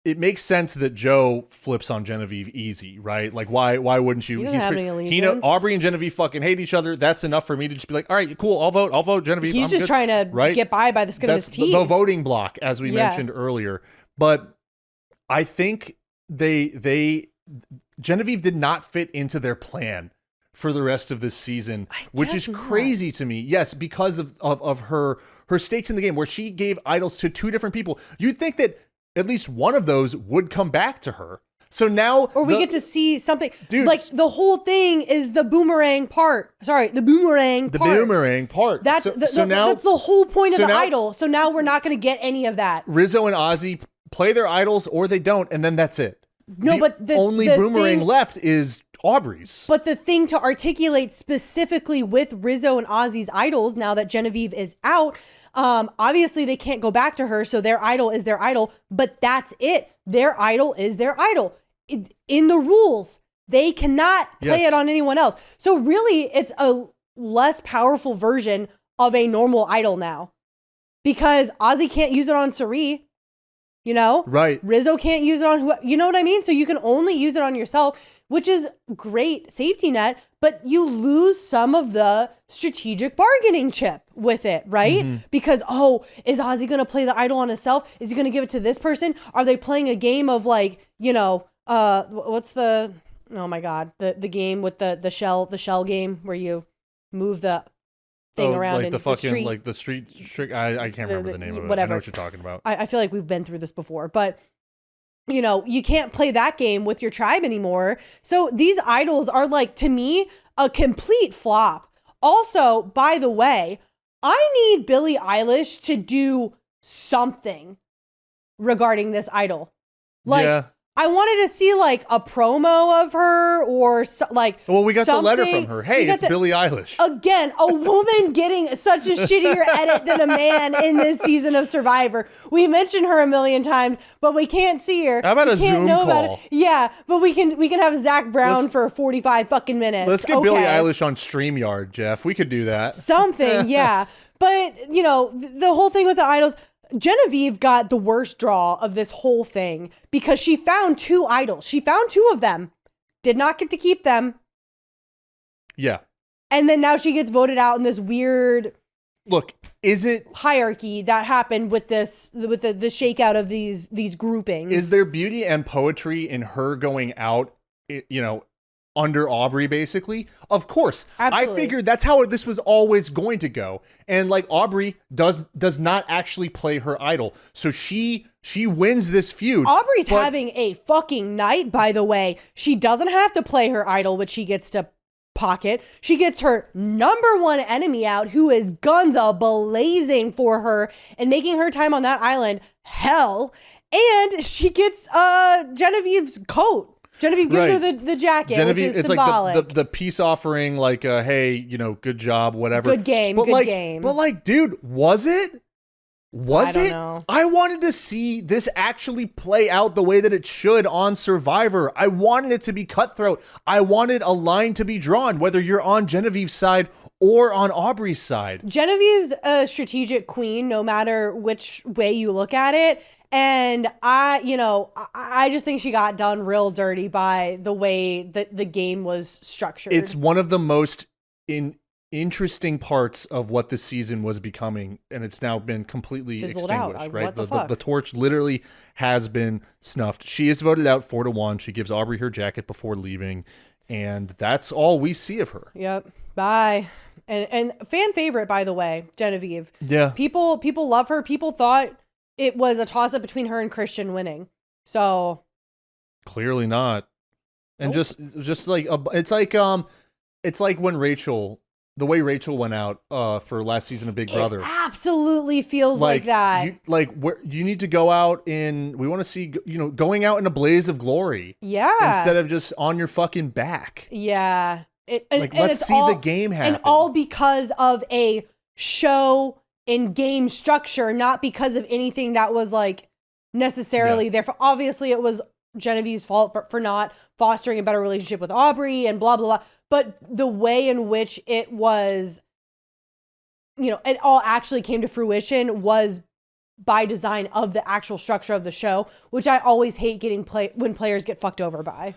it makes sense that Joe flips on Genevieve easy, right? Like, why wouldn't you? He doesn't have any he know allegiance. Aubrey and Genevieve fucking hate each other. That's enough for me to just be like, all right, cool, I'll vote Genevieve. He's I'm just good. trying to get by the skin of his That's teeth. the voting block, as we mentioned earlier. But I think Genevieve did not fit into their plan for the rest of this season, which is crazy to me. Yes, because of her stakes in the game, where she gave idols to 2 different people. You'd think that at least one of those would come back to her. So now, or we get to see something. Dude, like the whole thing is the boomerang part. Sorry, the boomerang part. That's that's the whole point of the idol. So now we're not going to get any of that. Rizzo and Ozzy play their idols, or they don't, and then that's it. No, but the only boomerang left is Aubrey's. But the thing to articulate specifically with Rizzo and Ozzy's idols, now that Genevieve is out, obviously they can't go back to her, so their idol is their idol, but that's it. Their idol is their idol. In the rules, they cannot play it on anyone else. So really, it's a less powerful version of a normal idol now. Because Ozzy can't use it on Cirie. You know? Right. Rizzo can't use it on you know what I mean? So you can only use it on yourself, which is great safety net, but you lose some of the strategic bargaining chip with it, right? Mm-hmm. Because, is Ozzy going to play the idol on himself? Is he going to give it to this person? Are they playing a game of what's the, oh my God, the game with the shell game where you move the thing around like in the fucking street. like the street I can't remember the name of it. Whatever. I know what you're talking about. I feel like we've been through this before, but you can't play that game with your tribe anymore. So these idols are to me, a complete flop. Also, by the way, I need Billie Eilish to do something regarding this idol. I wanted to see a promo of her or well, we got something. the letter from her. Hey, it's Billie Eilish. Again, a woman getting such a shittier edit than a man in this season of Survivor. We mentioned her a million times, but we can't see her. How about a Zoom call? Yeah, but we can have Zach Brown for 45 fucking minutes. Let's get Billie Eilish on StreamYard, Jeff. We could do that. Something, yeah. But, the whole thing with the idols, Genevieve got the worst draw of this whole thing because she found 2 idols. She found 2 of them, did not get to keep them. Yeah. And then now she gets voted out in this weird hierarchy that happened with the shakeout of these groupings. Is there beauty and poetry in her going out, under Aubrey, basically? Of course. Absolutely. I figured that's how this was always going to go. And Aubrey does not actually play her idol. So she wins this feud. Aubrey's having a fucking night, by the way. She doesn't have to play her idol, which she gets to pocket. She gets her number 1 enemy out, who is guns a-blazing for her and making her time on that island hell. And she gets Genevieve's coat. Genevieve gives her the jacket, which is symbolic. It's the peace offering, hey, good job, whatever. Good game, good game. But dude, was it? I don't know. I wanted to see this actually play out the way that it should on Survivor. I wanted it to be cutthroat. I wanted a line to be drawn, whether you're on Genevieve's side or on Aubrey's side. Genevieve's a strategic queen, no matter which way you look at it. And I just think she got done real dirty by the way that the game was structured. It's one of the most interesting parts of what the season was becoming, and it's now been completely fizzled extinguished. out. Right, What the fuck? The torch literally has been snuffed. She is voted out 4-1. She gives Aubrey her jacket before leaving, and that's all we see of her. Yep. Bye. And fan favorite, by the way, Genevieve. Yeah. People love her. People thought it was a toss up between her and Christian winning. So clearly not. And just it's like when Rachel, the way Rachel went out for last season of Big Brother. It absolutely feels like that. You need to go out in, we want to see, going out in a blaze of glory. Yeah. Instead of just on your fucking back. Yeah. Let's see the game happen. And all because of a show and game structure, not because of anything that was necessarily there. For obviously it was Genevieve's fault for not fostering a better relationship with Aubrey and blah, blah, blah. But the way in which it was, it all actually came to fruition was by design of the actual structure of the show, which I always hate getting when players get fucked over by.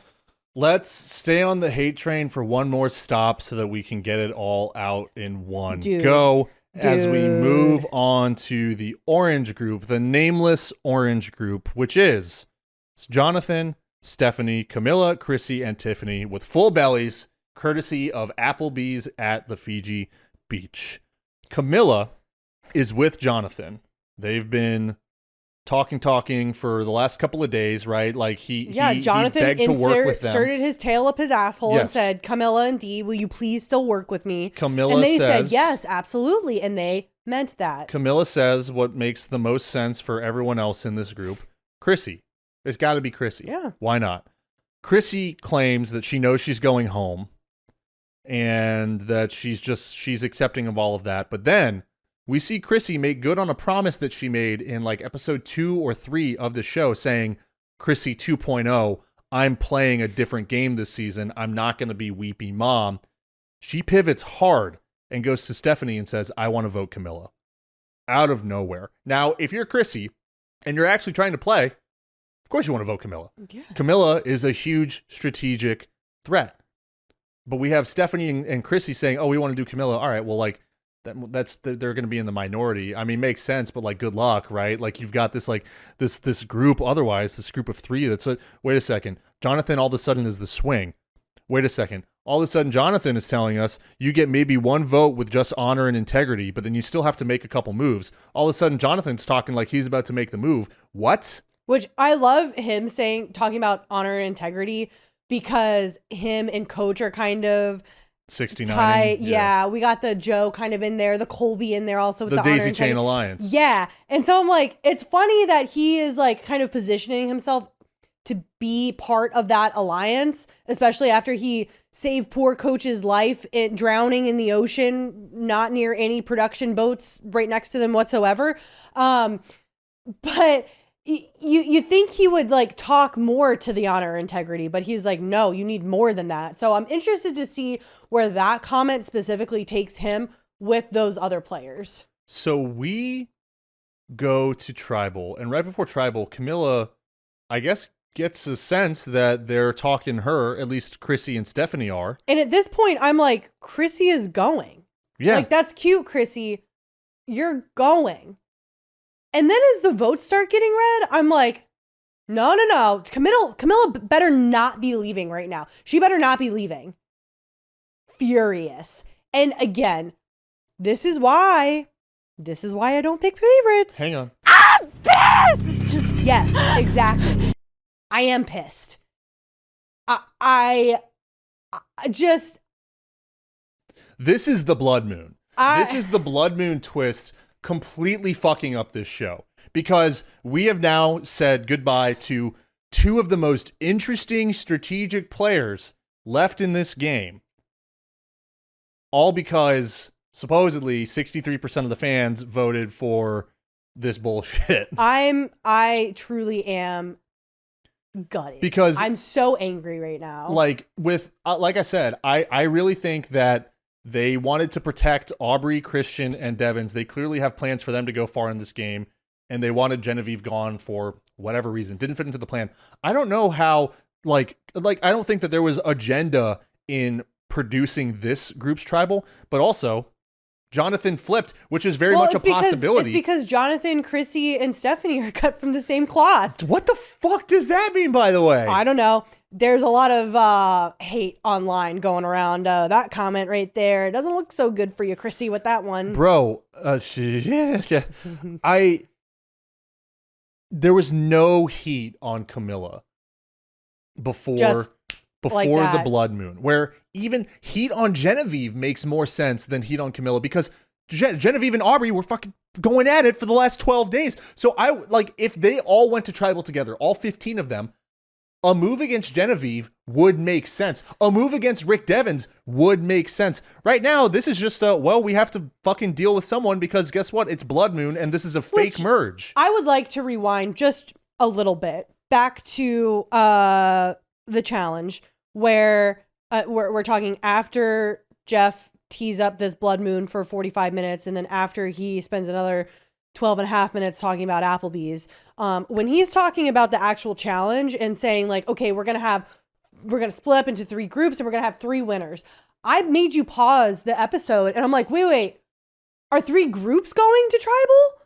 Let's stay on the hate train for one more stop so that we can get it all out in one go. As we move on to the orange group, the nameless orange group, which is Jonathan, Stephanie, Camilla, Chrissy, and Tiffany with full bellies, courtesy of Applebee's at the Fiji beach. Camilla is with Jonathan. They've been talking for the last couple of days, right? Like Jonathan begged to work with them. Inserted his tail up his asshole and said, Camilla and Dee, will you please still work with me? And they said, yes, absolutely. And they meant that. Camilla says what makes the most sense for everyone else in this group. Chrissy. It's got to be Chrissy. Yeah. Why not? Chrissy claims that she knows she's going home and that she's accepting of all of that. But then we see Chrissy make good on a promise that she made in like episode 2 or 3 of the show saying, Chrissy 2.0, I'm playing a different game this season. I'm not going to be weepy mom. She pivots hard and goes to Stephanie and says, I want to vote Camilla. Out of nowhere. Now, if you're Chrissy and you're actually trying to play, of course you want to vote Camilla. Yeah. Camilla is a huge strategic threat. But we have Stephanie and Chrissy saying, oh, we want to do Camilla. All right, well, like, they're going to be in the minority. I mean, makes sense, but like, good luck, right? Like, you've got this like this group. Otherwise, this group of 3. That's wait a second. Jonathan all of a sudden is the swing. Wait a second. All of a sudden, Jonathan is telling us you get maybe 1 vote with just honor and integrity, but then you still have to make a couple moves. All of a sudden, Jonathan's talking like he's about to make the move. What? Which I love him talking about honor and integrity, because him and Coach are kind of 69. Yeah, we got the Joe kind of in there, the Colby in there also with the Daisy Chain Alliance. Yeah. And so I'm like, it's funny that he is like kind of positioning himself to be part of that alliance, especially after he saved poor Coach's life drowning in the ocean, not near any production boats right next to them whatsoever. But you think he would like talk more to the honor integrity, but he's like, no, you need more than that. So I'm interested to see where that comment specifically takes him with those other players. So we go to Tribal, and right before Tribal, Camilla, I guess, gets a sense that they're talking her, at least Chrissy and Stephanie are. And at this point, I'm like, Chrissy is going. Yeah. Like, that's cute, Chrissy. You're going. And then as the votes start getting read, I'm like, no. Camilla better not be leaving right now. She better not be leaving. Furious. And again, this is why I don't pick favorites. Hang on. I'm pissed! Yes, exactly. I am pissed. I just... This is the Blood Moon. This is the Blood Moon twist completely fucking up this show, because we have now said goodbye to 2 of the most interesting strategic players left in this game, all because supposedly 63% of the fans voted for this bullshit. I truly am gutted, because I'm so angry right now. Like with like I said, I really think that they wanted to protect Aubrey, Christian, and Devins. They clearly have plans for them to go far in this game, and they wanted Genevieve gone for whatever reason. Didn't fit into the plan. I don't know how, like I don't think that there was agenda in producing this group's Tribal, but also Jonathan flipped, which is very much a possibility. It's because Jonathan, Chrissy, and Stephanie are cut from the same cloth. What the fuck does that mean, by the way? I don't know. There's a lot of hate online going around. That comment right there, it doesn't look so good for you, Chrissy, with that one. Bro, there was no heat on Camilla before the Blood Moon, where even heat on Genevieve makes more sense than heat on Camilla, because Genevieve and Aubrey were fucking going at it for the last 12 days. So if they all went to Tribal together, all 15 of them, a move against Genevieve would make sense. A move against Rick Devins would make sense. Right now, this is just we have to fucking deal with someone, because guess what? It's Blood Moon, and this is a fake merge. I would like to rewind just a little bit back to the challenge, where we're talking after Jeff tees up this Blood Moon for 45 minutes, and then after he spends another 12 and a half minutes talking about Applebee's. When he's talking about the actual challenge and saying like, okay, we're going to split up into 3 groups and we're going to have 3 winners. I made you pause the episode and I'm like, wait, are 3 groups going to tribal?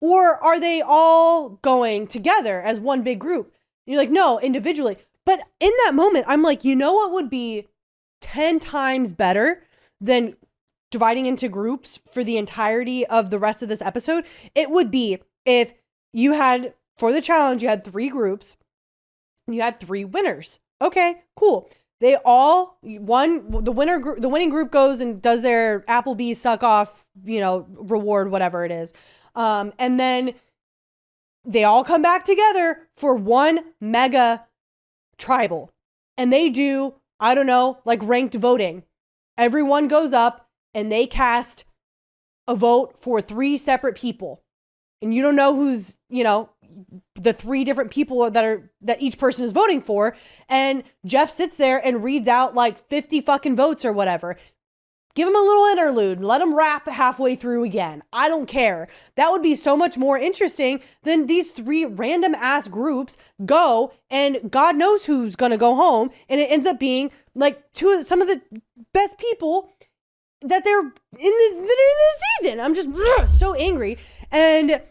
Or are they all going together as one big group? And you're like, no, individually. But in that moment, I'm like, you know what would be 10 times better than dividing into groups for the entirety of the rest of this episode? It would be if you had, for the challenge, you had 3 groups, you had 3 winners. Okay, cool. They all the winning group goes and does their Applebee's suck off, reward, whatever it is. And then they all come back together for one mega tribal. And they do, I don't know, like ranked voting. Everyone goes up and they cast a vote for 3 separate people. And you don't know who's, the 3 different people that each person is voting for. And Jeff sits there and reads out like 50 fucking votes or whatever. Give him a little interlude. Let him rap halfway through again. I don't care. That would be so much more interesting than these 3 random ass groups go and God knows who's going to go home. And it ends up being like some of the best people that they're in the season. I'm just so angry. And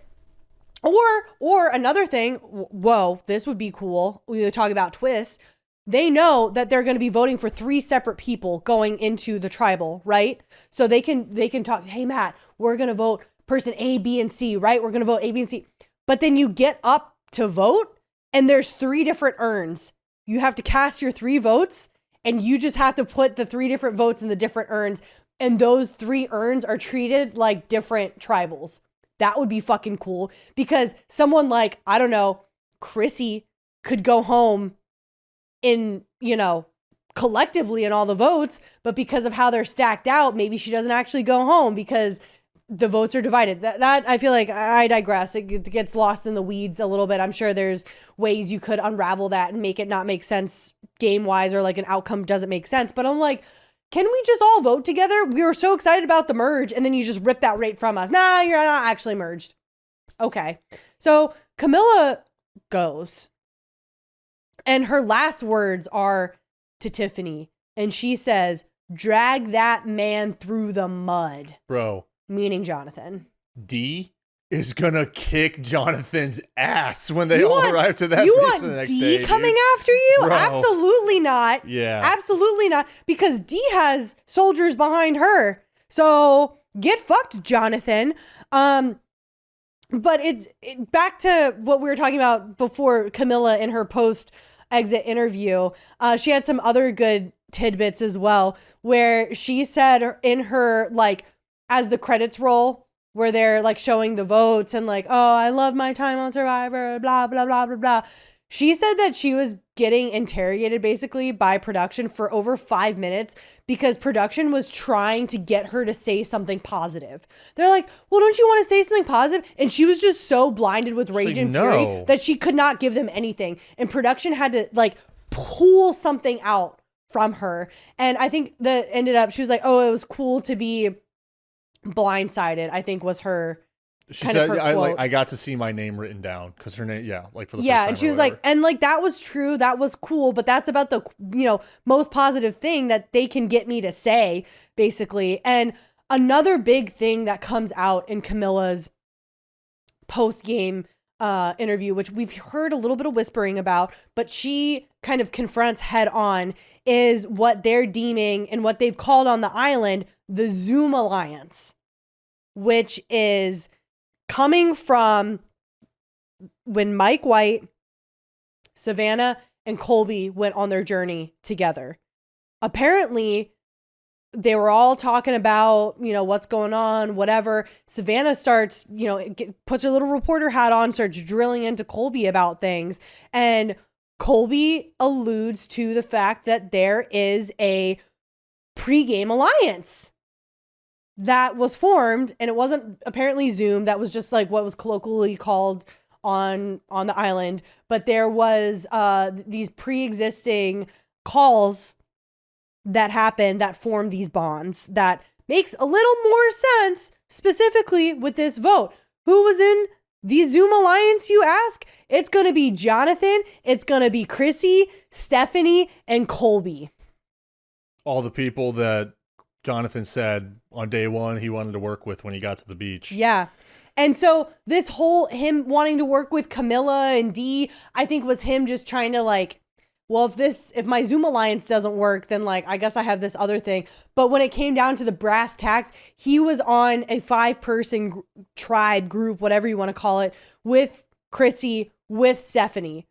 or another thing, whoa, this would be cool. We were talking about twists. They know that they're going to be voting for 3 separate people going into the tribal, right? So they can talk, hey, Matt, we're going to vote person A, B, and C, right? We're going to vote A, B, and C. But then you get up to vote and there's 3 different urns. You have to cast your 3 votes and you just have to put the 3 different votes in the different urns. And those 3 urns are treated like different tribals. That would be fucking cool because someone like, I don't know, Chrissy could go home in, collectively in all the votes, but because of how they're stacked out, maybe she doesn't actually go home because the votes are divided. That I feel like I digress. It gets lost in the weeds a little bit. I'm sure there's ways you could unravel that and make it not make sense game wise or like an outcome doesn't make sense. But I'm like, can we just all vote together? We were so excited about the merge and then you just rip that right from us. Nah, you're not actually merged. Okay. So Camilla goes. And her last words are to Tiffany. And she says, drag that man through the mud. Bro. Meaning Jonathan. D is going to kick Jonathan's ass when they all arrive to that beach the next day. You want D coming after you? Bro. Absolutely not. Yeah. Absolutely not. Because D has soldiers behind her. So get fucked, Jonathan. But it's back to what we were talking about before Camilla in her post-exit interview. She had some other good tidbits as well, where she said in her, like, as the credits roll, where they're, like, showing the votes and, like, oh, I love my time on Survivor, blah, blah, blah, blah, blah. She said that she was getting interrogated basically by production for over 5 minutes because production was trying to get her to say something positive. They're like, well, don't you want to say something positive? And she was just so blinded with rage and fury that she could not give them anything. And production had to like pull something out from her. And I think that ended up, she was like, oh, it was cool to be blindsided, I think was her. She said, I got to see my name written down because her name, like for the first time. And she was like, and like, that was true. That was cool. But that's about the, most positive thing that they can get me to say, basically. And another big thing that comes out in Camilla's post-game interview, which we've heard a little bit of whispering about, but she kind of confronts head on, is what they're deeming and what they've called on the island, the Zoom Alliance, which is coming from when Mike White, Savannah, and Colby went on their journey together. Apparently, they were all talking about, what's going on, whatever. Savannah starts, puts her little reporter hat on, starts drilling into Colby about things. And Colby alludes to the fact that there is a pregame alliance that was formed, and it wasn't apparently Zoom. That was just like what was colloquially called on the island. But there was these pre-existing calls that happened that formed these bonds that makes a little more sense specifically with this vote. who was in the Zoom Alliance, you ask? It's going to be Jonathan, it's going to be Chrissy, Stephanie, and Colby. All the people that Jonathan said on day one he wanted to work with when he got to the beach. Yeah. And so this whole him wanting to work with Camilla and Dee, I think was him just trying to like, well, if my Zoom Alliance doesn't work, then like, I guess I have this other thing. But when it came down to the brass tacks, he was on a 5-person tribe group, whatever you want to call it, with Chrissy, with Stephanie.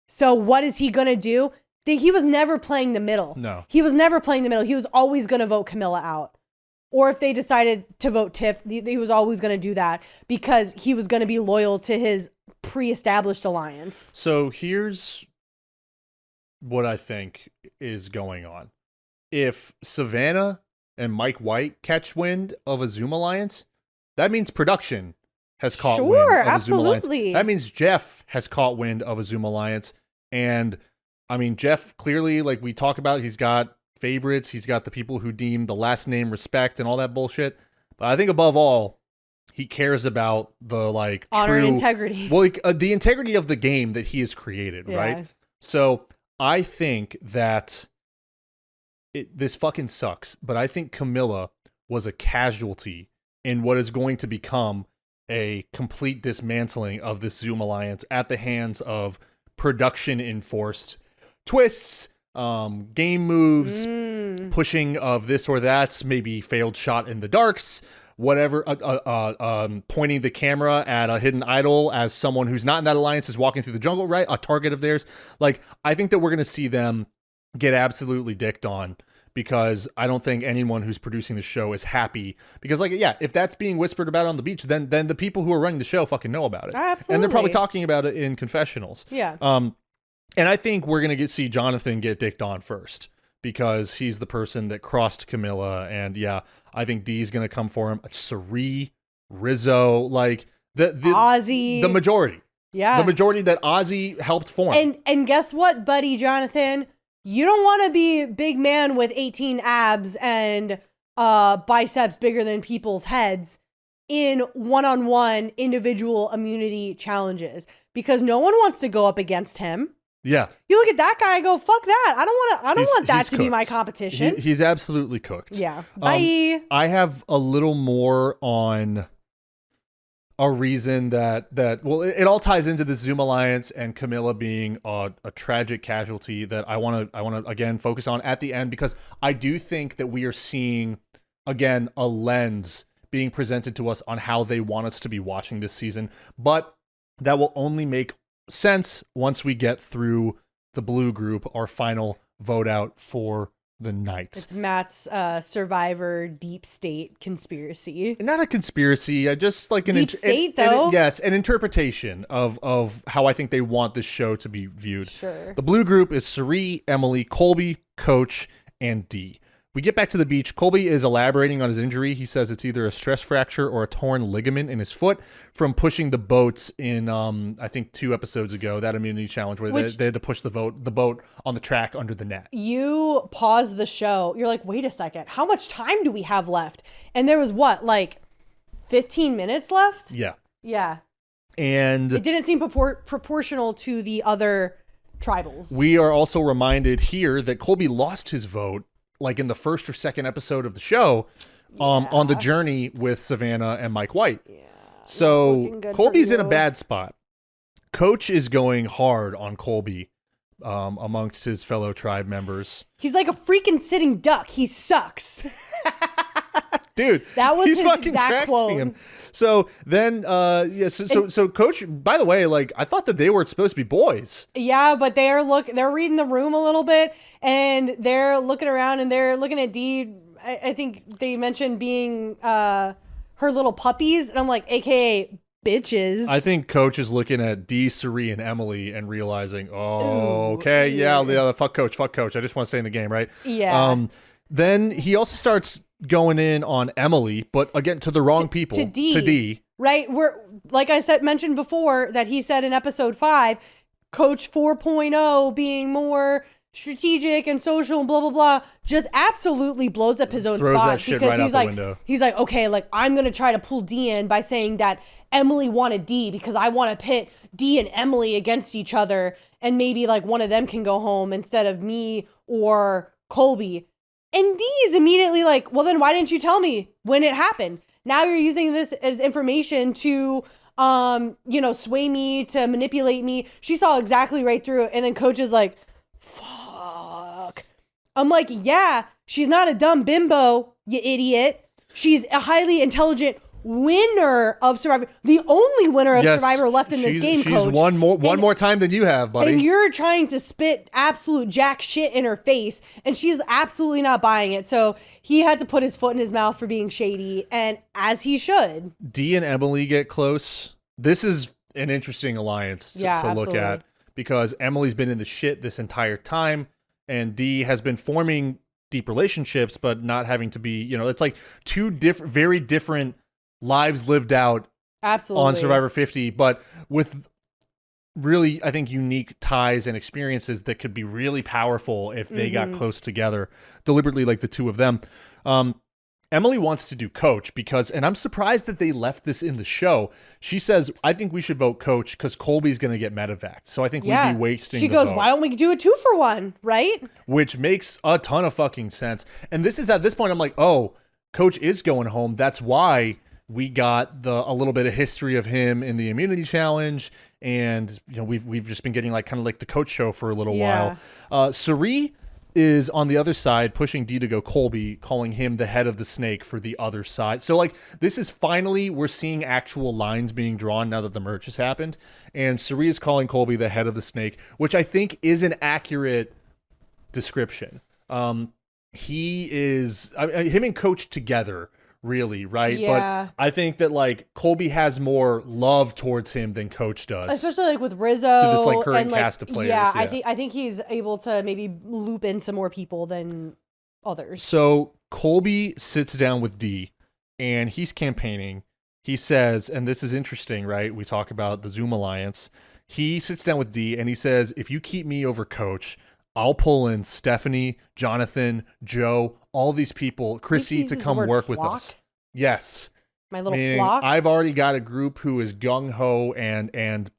So what is he going to do? He was never playing the middle. No. He was never playing the middle. He was always going to vote Camilla out. Or if they decided to vote Tiff, he was always going to do that because he was going to be loyal to his pre-established alliance. So here's what I think is going on. If Savannah and Mike White catch wind of a Zoom Alliance, that means production has caught wind of a Zoom Alliance. That means Jeff has caught wind of a Zoom Alliance. And I mean, Jeff clearly, like we talk about, he's got favorites. He's got the people who deem the last name respect and all that bullshit. But I think above all, he cares about the like honor true, and integrity. Well, like, the integrity of the game that he has created, right? So I think that this fucking sucks, but I think Camilla was a casualty in what is going to become a complete dismantling of this Zoom Alliance at the hands of production-enforced twists, game moves, pushing of this or that, maybe failed shot in the darks, whatever, pointing the camera at a hidden idol as someone who's not in that alliance is walking through the jungle, right? A target of theirs. Like, I think that we're going to see them get absolutely dicked on because I don't think anyone who's producing the show is happy because, like, yeah, if that's being whispered about on the beach, then the people who are running the show fucking know about it. Absolutely. And they're probably talking about it in confessionals. Yeah. And I think we're going to see Jonathan get dicked on first because he's the person that crossed Camilla. And yeah, I think Dee's going to come for him. Cirie, Rizzo, like the Ozzy. The majority. Yeah. The majority that Ozzy helped form. And guess what, buddy Jonathan? You don't want to be a big man with 18 abs and biceps bigger than people's heads in one-on-one individual immunity challenges because no one wants to go up against him. Yeah. You look at that guy and go, fuck that. I don't want that to be my competition. He's absolutely cooked. Yeah. Bye. I have a little more on a reason that well, it all ties into the Zoom Alliance and Camilla being a tragic casualty that I want to again focus on at the end because I do think that we are seeing again a lens being presented to us on how they want us to be watching this season, but that will only make sense once we get through the blue group, our final vote out for the night. It's Matt's Survivor deep state conspiracy. Not a conspiracy, just like an deep state, though. Yes, an interpretation of how I think they want this show to be viewed. Sure. The blue group is Cirie, Emily, Colby, Coach, and Dee. We get back to the beach. Colby is elaborating on his injury. He says it's either a stress fracture or a torn ligament in his foot from pushing the boats in, I think 2 episodes ago, that immunity challenge where they had to push the boat on the track under the net. You pause the show. You're like, wait a second. How much time do we have left? And there was what, like 15 minutes left? Yeah. Yeah. And it didn't seem proportional to the other tribals. We are also reminded here that Colby lost his vote like in the first or second episode of the show, on the journey with Savannah and Mike White. Yeah. So Colby's in a bad spot. Coach is going hard on Colby amongst his fellow tribe members. He's like a freaking sitting duck. He sucks. Dude, that was he's his fucking exact quote. Him. So then, so Coach, by the way, like I thought that they were supposed to be boys. Yeah, but they're reading the room a little bit, and they're looking around, and they're looking at Dee. I think they mentioned being her little puppies, and I'm like, AKA bitches. I think Coach is looking at Dee, Cirie, and Emily and realizing, okay, yeah, fuck Coach. I just want to stay in the game, right? Yeah. Then he also starts going in on Emily, but again to the wrong people. To Dee. Right? We're like I mentioned before that he said in episode 5, Coach 4.0 being more strategic and social and blah blah blah, just absolutely blows up his own Throws spot that shit because right out he's the like window. he's like, okay, like I'm gonna try to pull D in by saying that Emily wanted D because I want to pit D and Emily against each other, and maybe like one of them can go home instead of me or Colby. And D is immediately like, well, then why didn't you tell me when it happened? Now you're using this as information to, sway me, to manipulate me. She saw exactly right through it. And then Coach is like, fuck. I'm like, yeah, she's not a dumb bimbo, you idiot. She's a highly intelligent winner of Survivor. The only winner of Survivor left in this game, she's Coach. won more time than you have, buddy. And you're trying to spit absolute jack shit in her face, and she's absolutely not buying it. So he had to put his foot in his mouth for being shady, and as he should. D and Emily get close. This is an interesting alliance to look at, because Emily's been in the shit this entire time, and D has been forming deep relationships, but not having to be, it's like two very different lives lived out on Survivor 50, but with really, I think, unique ties and experiences that could be really powerful if they got close together, deliberately, like the two of them. Emily wants to do Coach because, and I'm surprised that they left this in the show. She says, I think we should vote Coach because Colby's going to get medevaced. So I think we'd be wasting She the goes, vote. why don't we do a 2-for-1, right? Which makes a ton of fucking sense. And this is, at this point, I'm like, oh, Coach is going home. That's why we got a little bit of history of him in the immunity challenge, and we've just been getting like kind of like the Coach show for a little while. Cirie is on the other side pushing D to go Colby, calling him the head of the snake for the other side. So like this is finally, we're seeing actual lines being drawn now that the merge has happened, and Cirie is calling Colby the head of the snake, which I think is an accurate description. He is him and Coach together. Really, right? Yeah. But I think that like Colby has more love towards him than Coach does. Especially like with Rizo. To this like current and, like, cast of players. Yeah, I think he's able to maybe loop in some more people than others. So Colby sits down with D and he's campaigning. He says, and this is interesting, right? We talk about the Zoom Alliance. He sits down with D and he says, if you keep me over Coach, I'll pull in Stephanie, Jonathan, Joe, all these people, Chrissy, to come work with us. Yes. My little flock. I've already got a group who is gung-ho and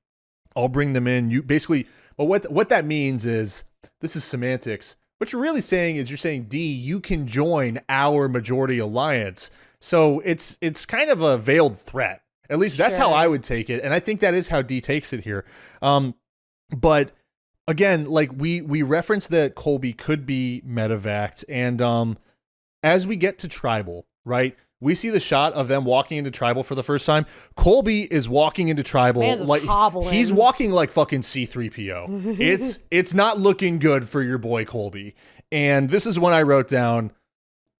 I'll bring them in. You basically, but what that means is, this is semantics. What you're really saying is you're saying, D, you can join our majority alliance. So it's kind of a veiled threat. At least that's how I would take it. And I think that is how D takes it here. But again, like we referenced that Colby could be medevaced, and as we get to Tribal, right, we see the shot of them walking into Tribal for the first time. Colby is walking into Tribal like hobbling. He's walking like fucking C-3PO. It's not looking good for your boy Colby. And this is when I wrote down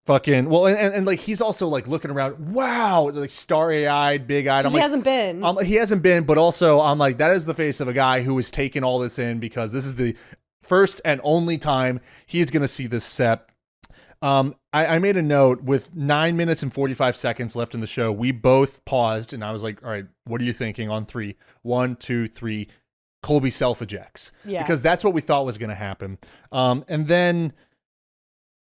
fucking, well, and like he's also like looking around, wow, like starry-eyed, big-eyed. He hasn't been. He hasn't been, but also I'm like, that is the face of a guy who is taking all this in because this is the first and only time he's going to see this set. I made a note with 9 minutes and 45 seconds left in the show. We both paused and I was like, all right, what are you thinking on 3? 1, 2, 3. Colby self-ejects. Yeah. Because that's what we thought was going to happen. And then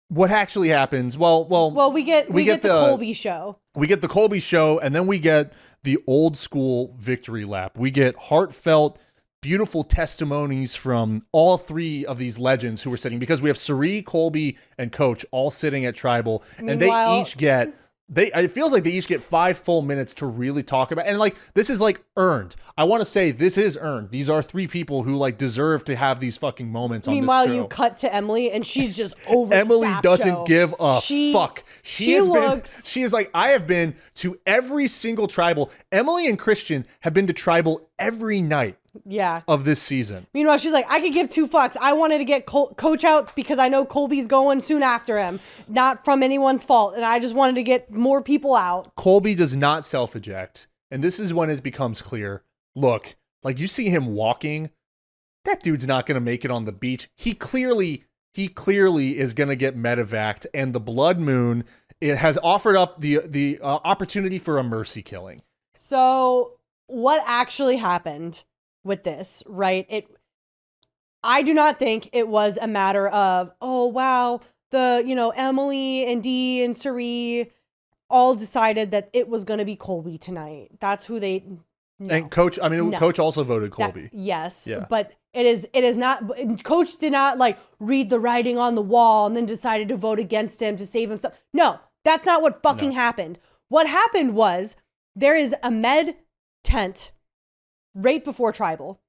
what actually happens? Well, we get the Colby show. We get the Colby show, and then we get the old school victory lap. We get heartfelt, beautiful testimonies from all three of these legends who were sitting, because we have Cirie, Colby, and Coach all sitting at Tribal, and they each get. It feels like they each get 5 full minutes to really talk about, and like this is like earned. I want to say this is earned. These are 3 people who like deserve to have these fucking moments. Meanwhile, on this show. you cut to Emily, and she's just over. Emily the doesn't show. give a fuck. She is like, I have been to every single Tribal. Emily and Christian have been to Tribal every night. Yeah. Of this season. Meanwhile, she's like, I could give 2 fucks. I wanted to get Coach out because I know Colby's going soon after him. Not from anyone's fault. And I just wanted to get more people out. Colby does not self-eject. And this is when it becomes clear. Look, like you see him walking. That dude's not going to make it on the beach. He clearly is going to get medevaced. And the Blood Moon, it has offered up the opportunity for a mercy killing. So what actually happened with this, right? I do not think it was a matter of, oh, wow, Emily and Dee and Cirie all decided that it was going to be Colby tonight. That's who they... No. And Coach also voted Colby. Yes. Yeah. But it is not... Coach did not, read the writing on the wall and then decided to vote against him to save himself. No, that's not what fucking happened. What happened was there is a med tent right before Tribal.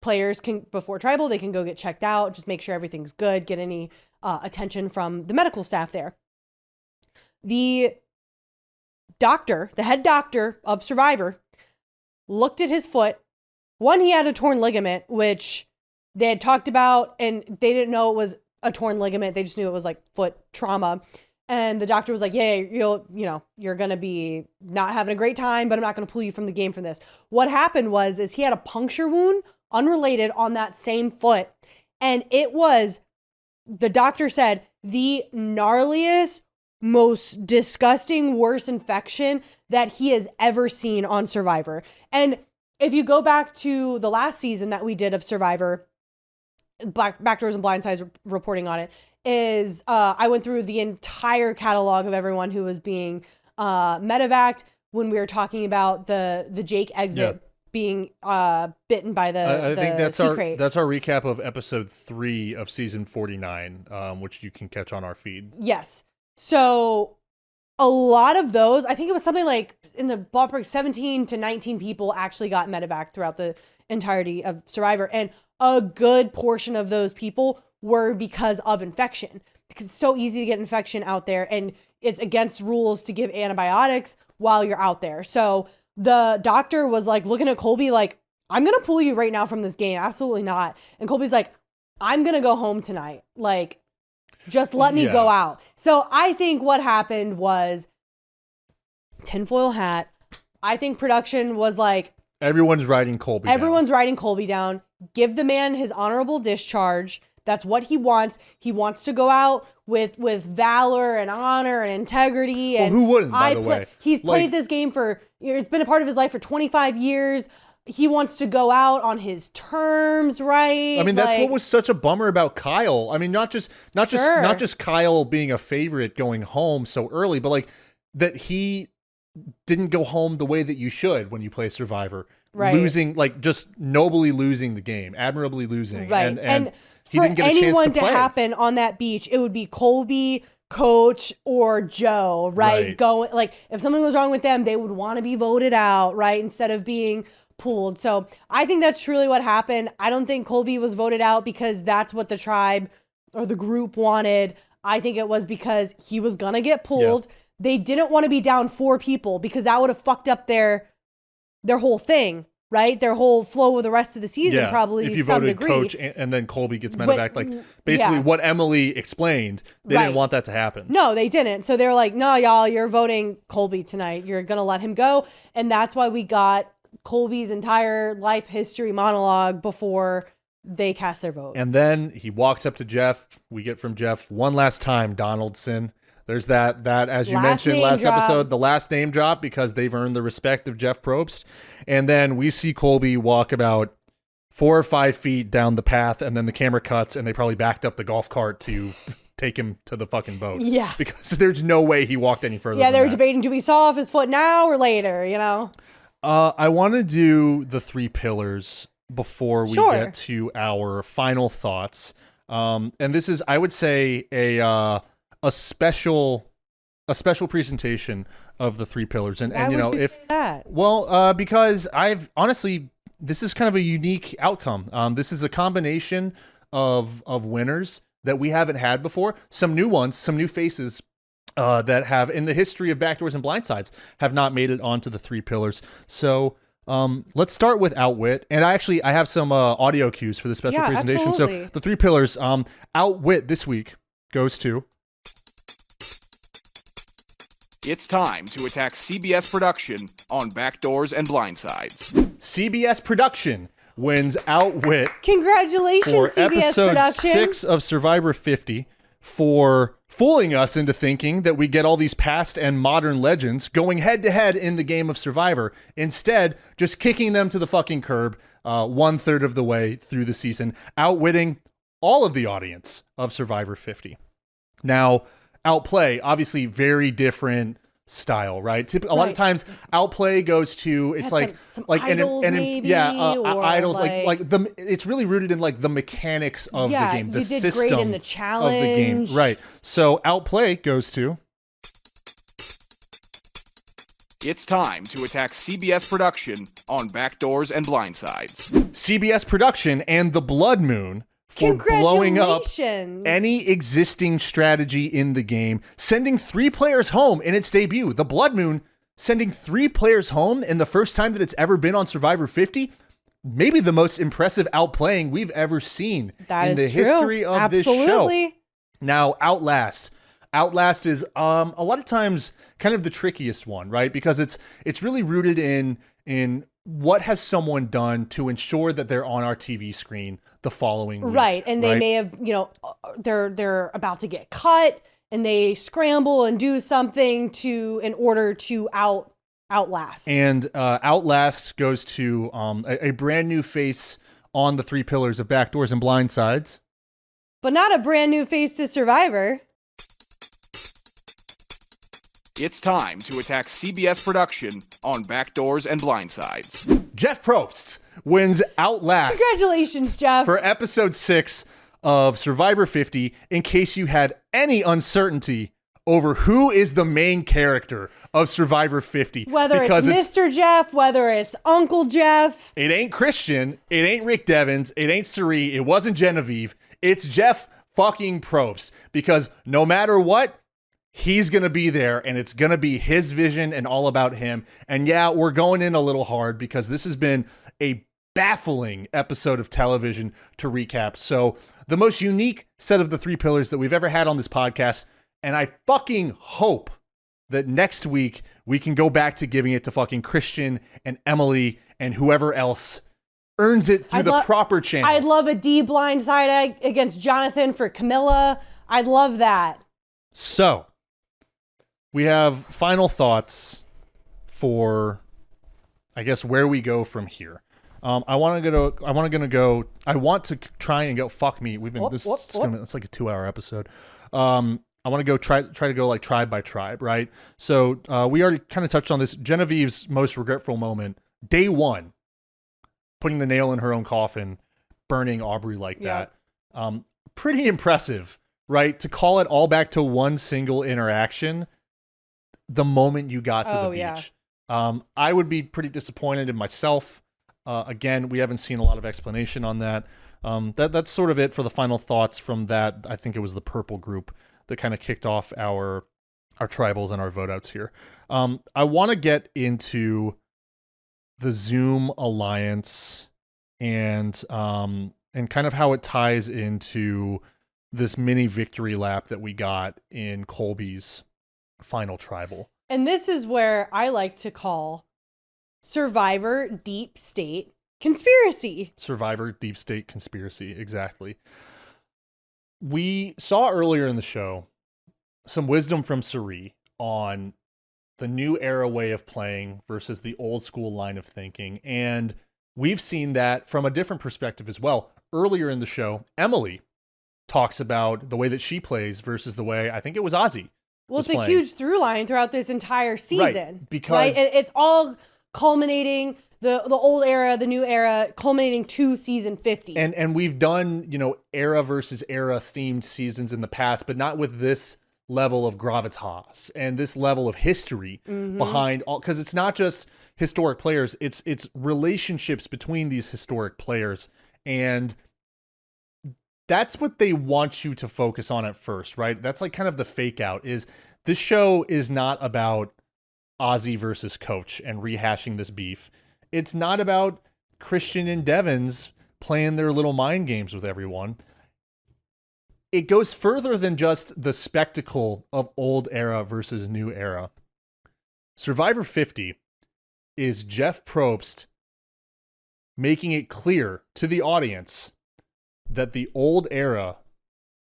Players before Tribal, they can go get checked out, just make sure everything's good, get any attention from the medical staff there. The doctor, the head doctor of Survivor, looked at his foot. One, he had a torn ligament, which they had talked about, and they didn't know it was a torn ligament. They just knew it was foot trauma. And the doctor was like, yeah, you're going to be not having a great time, but I'm not going to pull you from the game for this. What happened is he had a puncture wound unrelated on that same foot. And it was, the doctor said, the gnarliest, most disgusting, worst infection that he has ever seen on Survivor. And if you go back to the last season that we did of Survivor, Backdoors and Blindsides reporting on it, is I went through the entire catalog of everyone who was being medevaced when we were talking about the Jake exit being bitten by the I think that's sea crate. That's our recap of episode 3 of season 49, which you can catch on our feed. Yes. So a lot of those, I think it was something like in the ballpark 17 to 19 people actually got medevaced throughout the entirety of Survivor. And a good portion of those people were because of infection. Because it's so easy to get infection out there, and it's against rules to give antibiotics while you're out there. So the doctor was looking at Colby I'm going to pull you right now from this game. Absolutely not. And Colby's like, I'm going to go home tonight. Just let me go out. So I think what happened was tinfoil hat. I think production was everyone's writing Colby writing Colby down. Give the man his honorable discharge. That's what he wants. He wants to go out with valor and honor and integrity. And who wouldn't, by the way? He's played this game it's been a part of his life for 25 years. He wants to go out on his terms, right? I mean, that's what was such a bummer about Kyle. I mean, not just Kyle being a favorite going home so early, but that he didn't go home the way that you should when you play Survivor. Right. Losing, just nobly losing the game, admirably losing. Right. And he for didn't get a chance anyone to play. Happen on that beach, it would be Colby, Coach, or Joe, right? Going, if something was wrong with them, they would want to be voted out, right? Instead of being pooled. So I think that's truly what happened. I don't think Colby was voted out because that's what the tribe or the group wanted. I think it was because he was going to get pulled. Yeah. They didn't want to be down 4 people because that would have fucked up their whole thing, right? Their whole flow with the rest of the season, probably if you to some voted degree. Coach and then Colby gets medevaced, basically what Emily explained, they didn't want that to happen. No, they didn't. So they were like, no, y'all, you're voting Colby tonight. You're going to let him go. And that's why we got Colby's entire life history monologue before they cast their vote. And then he walks up to Jeff. We get from Jeff one last time, Donaldson. There's that as you mentioned last episode, the last name drop because they've earned the respect of Jeff Probst. And then we see Colby walk about 4 or 5 feet down the path, and then the camera cuts, and they probably backed up the golf cart to take him to the fucking boat. Yeah. Because there's no way he walked any further. Yeah, they were debating, do we saw off his foot now or later, I want to do the 3 pillars before we get to our final thoughts. And this is, I would say, a special presentation of the 3 pillars. And Why would you say that? Well, because I've honestly, this is kind of a unique outcome. This is a combination of winners that we haven't had before. Some new ones, some new faces that have, in the history of Backdoors and Blindsides, have not made it onto the 3 pillars. So let's start with Outwit. And I have some audio cues for the special presentation. Absolutely. So the 3 pillars, Outwit this week goes to... It's time to attack CBS Production on Backdoors and Blindsides. CBS Production wins Outwit Congratulations, for CBS episode Production. 6 of Survivor 50 for fooling us into thinking that we get all these past and modern legends going head to head in the game of Survivor. Instead, just kicking them to the fucking curb 1/3 of the way through the season, outwitting all of the audience of Survivor 50. Now, Outplay, obviously very different style, right? A lot of times Outplay goes to, it's like some like idols maybe, or idols, like it's really rooted in like the mechanics of the game, the you did system great in the of the game, challenge. right? So Outplay goes to, It's time to attack CBS production on Backdoors and Blindsides. CBS production and the Blood Moon for blowing up Congratulations. any existing strategy in the game, sending 3 players home in its debut. The Blood Moon sending 3 players home in the first time that it's ever been on Survivor 50. Maybe the most impressive outplaying we've ever seen in the history of this show. Now, Outlast. Outlast is a lot of times kind of the trickiest one, right? Because it's really rooted in what has someone done to ensure that they're on our TV screen the following week. Right. And they may have, they're about to get cut and they scramble and do something in order to outlast. And Outlast goes to a brand new face on the 3 pillars of Backdoors and Blindsides. But not a brand new face to Survivor. It's time to attack CBS production on Backdoors and Blindsides. Jeff Probst wins Outlast. Congratulations, Jeff. For episode 6 of Survivor 50, in case you had any uncertainty over who is the main character of Survivor 50. Whether it's Mr. Jeff, whether it's Uncle Jeff. It ain't Christian. It ain't Rick Devens. It ain't Cirie. It wasn't Genevieve. It's Jeff fucking Probst. Because no matter what, he's going to be there, and it's going to be his vision and all about him. And yeah, we're going in a little hard because this has been a baffling episode of television to recap. So the most unique set of the 3 pillars that we've ever had on this podcast. And I fucking hope that next week we can go back to giving it to fucking Christian and Emily and whoever else earns it through the proper channels. I'd love a D blindside against Jonathan for Camilla. I'd love that. So we have final thoughts for, I guess, where we go from here. I want to try and go. Fuck me. We've been. It's like a 2-hour episode. I want to go try to go like tribe by tribe, right? So we already kind of touched on this. Genevieve's most regretful moment, day 1, putting the nail in her own coffin, burning Aubrey like that. Pretty impressive, right? To call it all back to one single interaction the moment you got to the beach. I would be pretty disappointed in myself. Again, we haven't seen a lot of explanation on that. That's sort of it for the final thoughts from that. I think it was the purple group that kind of kicked off our tribals and our vote outs here. I want to get into the Zoom alliance and kind of how it ties into this mini victory lap that we got in Colby's final tribal. And this is where I like to call Survivor Deep State Conspiracy. Survivor Deep State Conspiracy, exactly. We saw earlier in the show some wisdom from Cirie on the new era way of playing versus the old school line of thinking. And we've seen that from a different perspective as well. Earlier in the show, Emily talks about the way that she plays versus the way I think it was Ozzy. Well, it's a huge through line throughout this entire season. Right, because it's all culminating, the old era, the new era, culminating to season 50. And we've done, era versus era themed seasons in the past, but not with this level of gravitas and this level of history behind all, because it's not just historic players, it's relationships between these historic players. And that's what they want you to focus on at first, right? That's like kind of the fake out, is this show is not about Ozzy versus Coach and rehashing this beef. It's not about Christian and Devens playing their little mind games with everyone. It goes further than just the spectacle of old era versus new era. Survivor 50 is Jeff Probst making it clear to the audience that the old era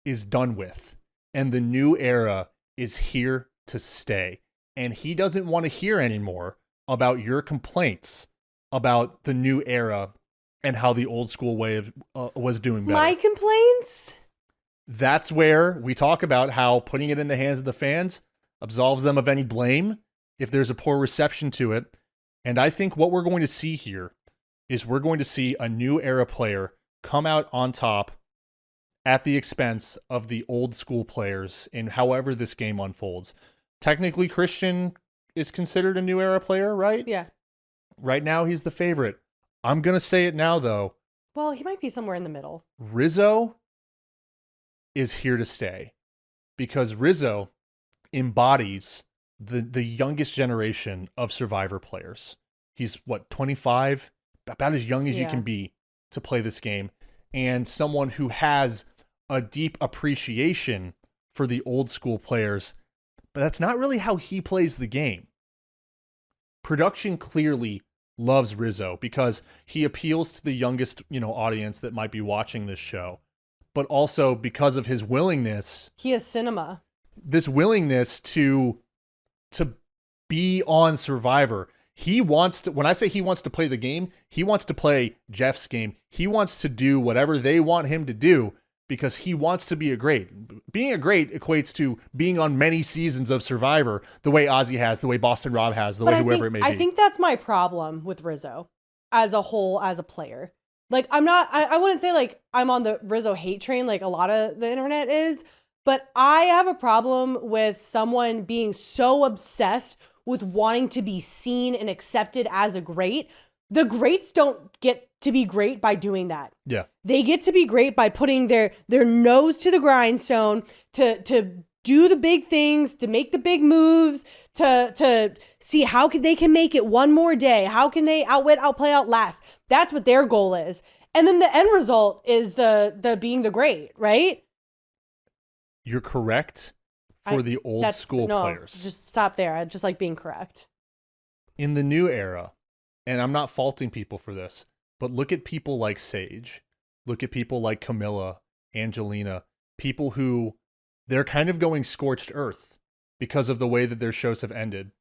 is done with. and the new era is here to stay. And he doesn't want to hear anymore about your complaints about the new era and how the old school way of was doing better. My complaints? That's where we talk about how putting it in the hands of the fans absolves them of any blame if there's a poor reception to it. And I think what we're going to see here is we're going to see a new era player come out on top at the expense of the old school players in however this game unfolds. Technically, Christian is considered a new era player, right? Yeah. Right now, he's the favorite. I'm going to say it now, though. Well, he might be somewhere in the middle. Rizo is here to stay because Rizo embodies the youngest generation of Survivor players. He's, 25? About as young as you can be to play this game. And someone who has a deep appreciation for the old school players. But that's not really how he plays the game. Production clearly loves Rizo because he appeals to the youngest, audience that might be watching this show. But also because of his willingness. He has cinema. This willingness to be on Survivor. He wants to, when I say he wants to play the game, he wants to play Jeff's game. He wants to do whatever they want him to do because he wants to be a great. Being a great equates to being on many seasons of Survivor, the way Ozzy has, the way Boston Rob has, the way whoever it may be. I think that's my problem with Rizo as a whole, as a player. Like, I wouldn't say like I'm on the Rizo hate train like a lot of the internet is, but I have a problem with someone being so obsessed with wanting to be seen and accepted as a great. The greats don't get to be great by doing that. Yeah. They get to be great by putting their nose to the grindstone, to do the big things, to make the big moves, to see how they can make it one more day. How can they outwit, outplay, outlast? That's what their goal is. And then the end result is the being the great, right? You're correct for the old school players. Just stop there. I just like being correct. In the new era, and I'm not faulting people for this, but look at people like Sage. Look at people like Camilla, Angelina, people who they're kind of going scorched earth because of the way that their shows have ended.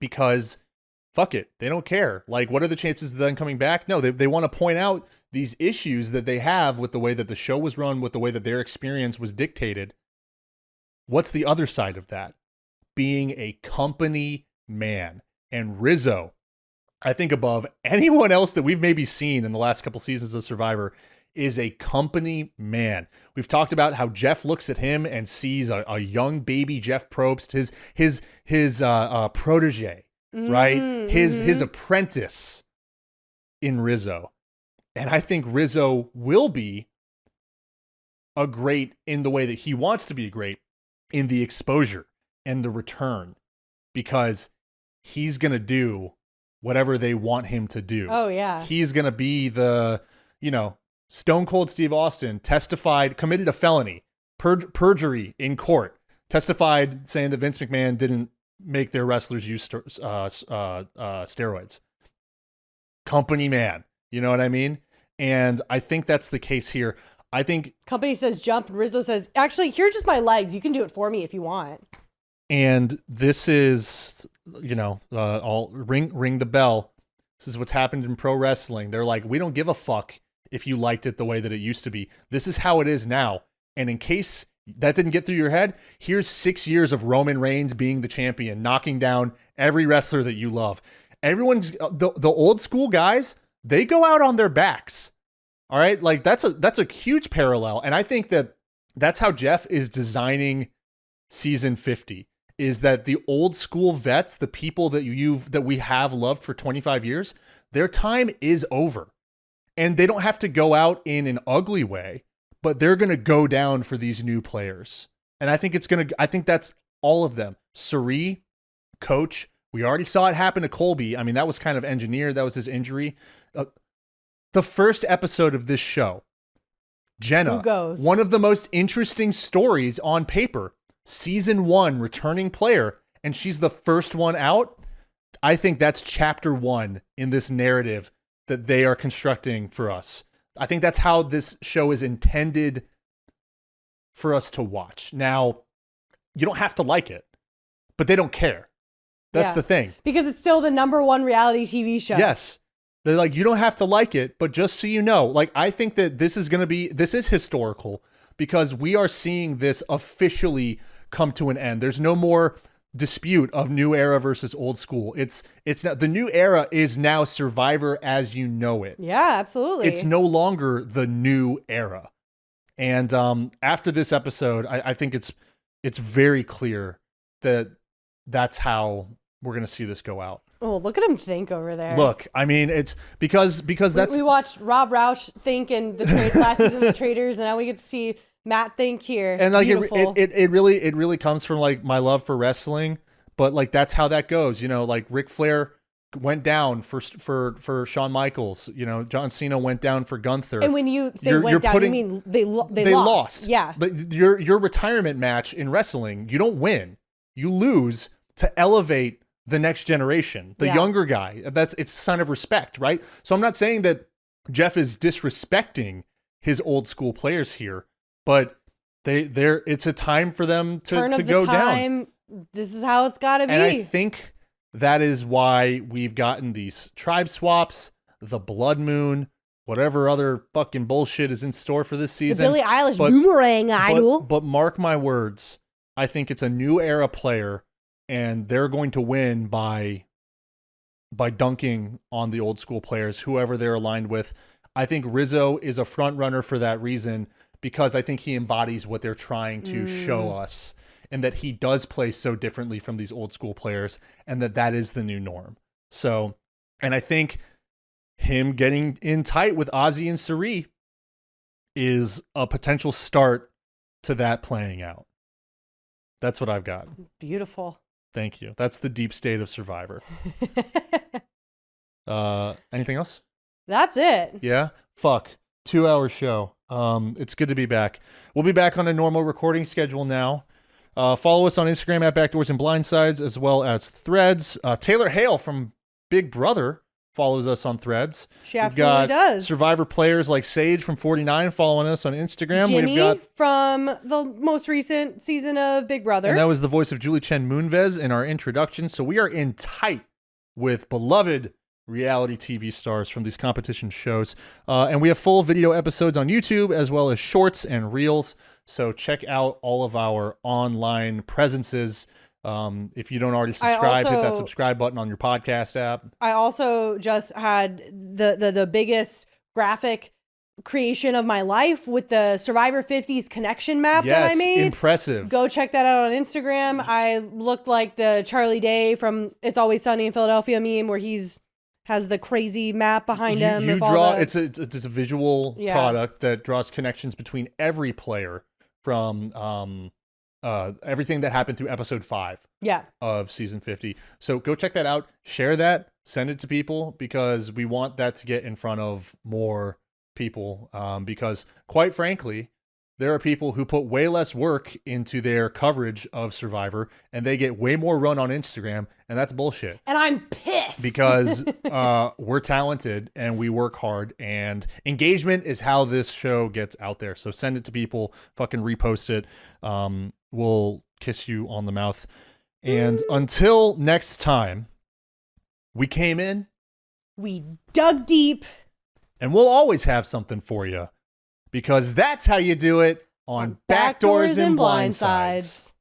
Because fuck it, they don't care. Like, what are the chances of them coming back? No, they want to point out these issues that they have with the way that the show was run, with the way that their experience was dictated. What's the other side of that? Being a company man. And Rizo, I think above anyone else that we've maybe seen in the last couple seasons of Survivor, is a company man. We've talked about how Jeff looks at him and sees a young baby Jeff Probst, his protege, right? His apprentice in Rizo. And I think Rizo will be a great in the way that he wants to be a great, in the exposure and the return, because he's going to do whatever they want him to do. Oh, yeah. He's going to be the, Stone Cold Steve Austin committed a felony, perjury in court, testified saying that Vince McMahon didn't make their wrestlers use steroids. Company man. You know what I mean? And I think that's the case here. I think company says jump, and Rizo says, actually, here are just my legs. You can do it for me if you want. And this is, all ring the bell. This is what's happened in pro wrestling. They're like, we don't give a fuck if you liked it the way that it used to be. This is how it is now. And in case that didn't get through your head, here's 6 years of Roman Reigns being the champion, knocking down every wrestler that you love. Everyone's the old school guys, they go out on their backs. All right, like that's a huge parallel, and I think that's how Jeff is designing season 50. Is that the old school vets, the people that we have loved for 25 years, their time is over, and they don't have to go out in an ugly way, but they're gonna go down for these new players, and I think that's all of them. Cirie, Coach, we already saw it happen to Colby. I mean, that was kind of engineered. That was his injury. The first episode of this show, Jenna, one of the most interesting stories on paper, season 1 returning player, and she's the first one out. I think that's chapter 1 in this narrative that they are constructing for us. I think that's how this show is intended for us to watch. Now, you don't have to like it, but they don't care. That's the thing. Because it's still the #1 reality TV show. Yes. They're like, you don't have to like it, but just so you know, like, I think that this is historical because we are seeing this officially come to an end. There's no more dispute of new era versus old school. It's not, the new era is now Survivor as you know it. Yeah, absolutely. It's no longer the new era. And after this episode, I think it's very clear that that's how we're going to see this go out. Oh, look at him think over there. Look, I mean, it's because that's... We watched Rob Roush think in the last season of The Traders, and now we get to see Matt think here. And like Beautiful. it really comes from like my love for wrestling, but like that's how that goes. You know, like Ric Flair went down for Shawn Michaels. You know, John Cena went down for Gunther. And when you say went down, you mean they lost. Yeah. But your retirement match in wrestling, you don't win. You lose to elevate the next generation, the younger guy. It's a sign of respect, right? So I'm not saying that Jeff is disrespecting his old school players here, but it's a time for them to go down. This is how it's got to be. And I think that is why we've gotten these tribe swaps, the blood moon, whatever other fucking bullshit is in store for this season. The Billie Eilish boomerang idol. But mark my words, I think it's a new era player, and they're going to win by dunking on the old school players, whoever they're aligned with. I think Rizo is a front runner for that reason, because I think he embodies what they're trying to show us, and that he does play so differently from these old school players, and that is the new norm. So, and I think him getting in tight with Ozzy and Cirie is a potential start to that playing out. That's what I've got. Beautiful. Thank you. That's the deep state of Survivor. Anything else? That's it. Yeah? Fuck. 2-hour show. It's good to be back. We'll be back on a normal recording schedule now. Follow us on Instagram at Backdoors and Blindsides, as well as Threads. Taylor Hale from Big Brother follows us on Threads. She absolutely does. Survivor players like Sage from 49 following us on Instagram. Jimmy from the most recent season of Big Brother. And that was the voice of Julie Chen Moonves in our introduction. So we are in tight with beloved reality TV stars from these competition shows. And we have full video episodes on YouTube, as well as shorts and reels. So check out all of our online presences. If you don't already subscribe, hit that subscribe button on your podcast app. I also just had the biggest graphic creation of my life with the Survivor 50s connection map that I made. Impressive. Go check that out on Instagram. I looked like the Charlie Day from It's Always Sunny in Philadelphia meme, where has the crazy map behind him. It's a visual product that draws connections between every player from everything that happened through episode 5 of season 50. So go check that out, share that, send it to people, because we want that to get in front of more people, because quite frankly, there are people who put way less work into their coverage of Survivor, and they get way more run on Instagram, and that's bullshit. And I'm pissed. Because we're talented, and we work hard, and engagement is how this show gets out there. So send it to people, fucking repost it. We'll kiss you on the mouth. And until next time, we came in. We dug deep. And we'll always have something for you. Because that's how you do it on Backdoors and Blindsides.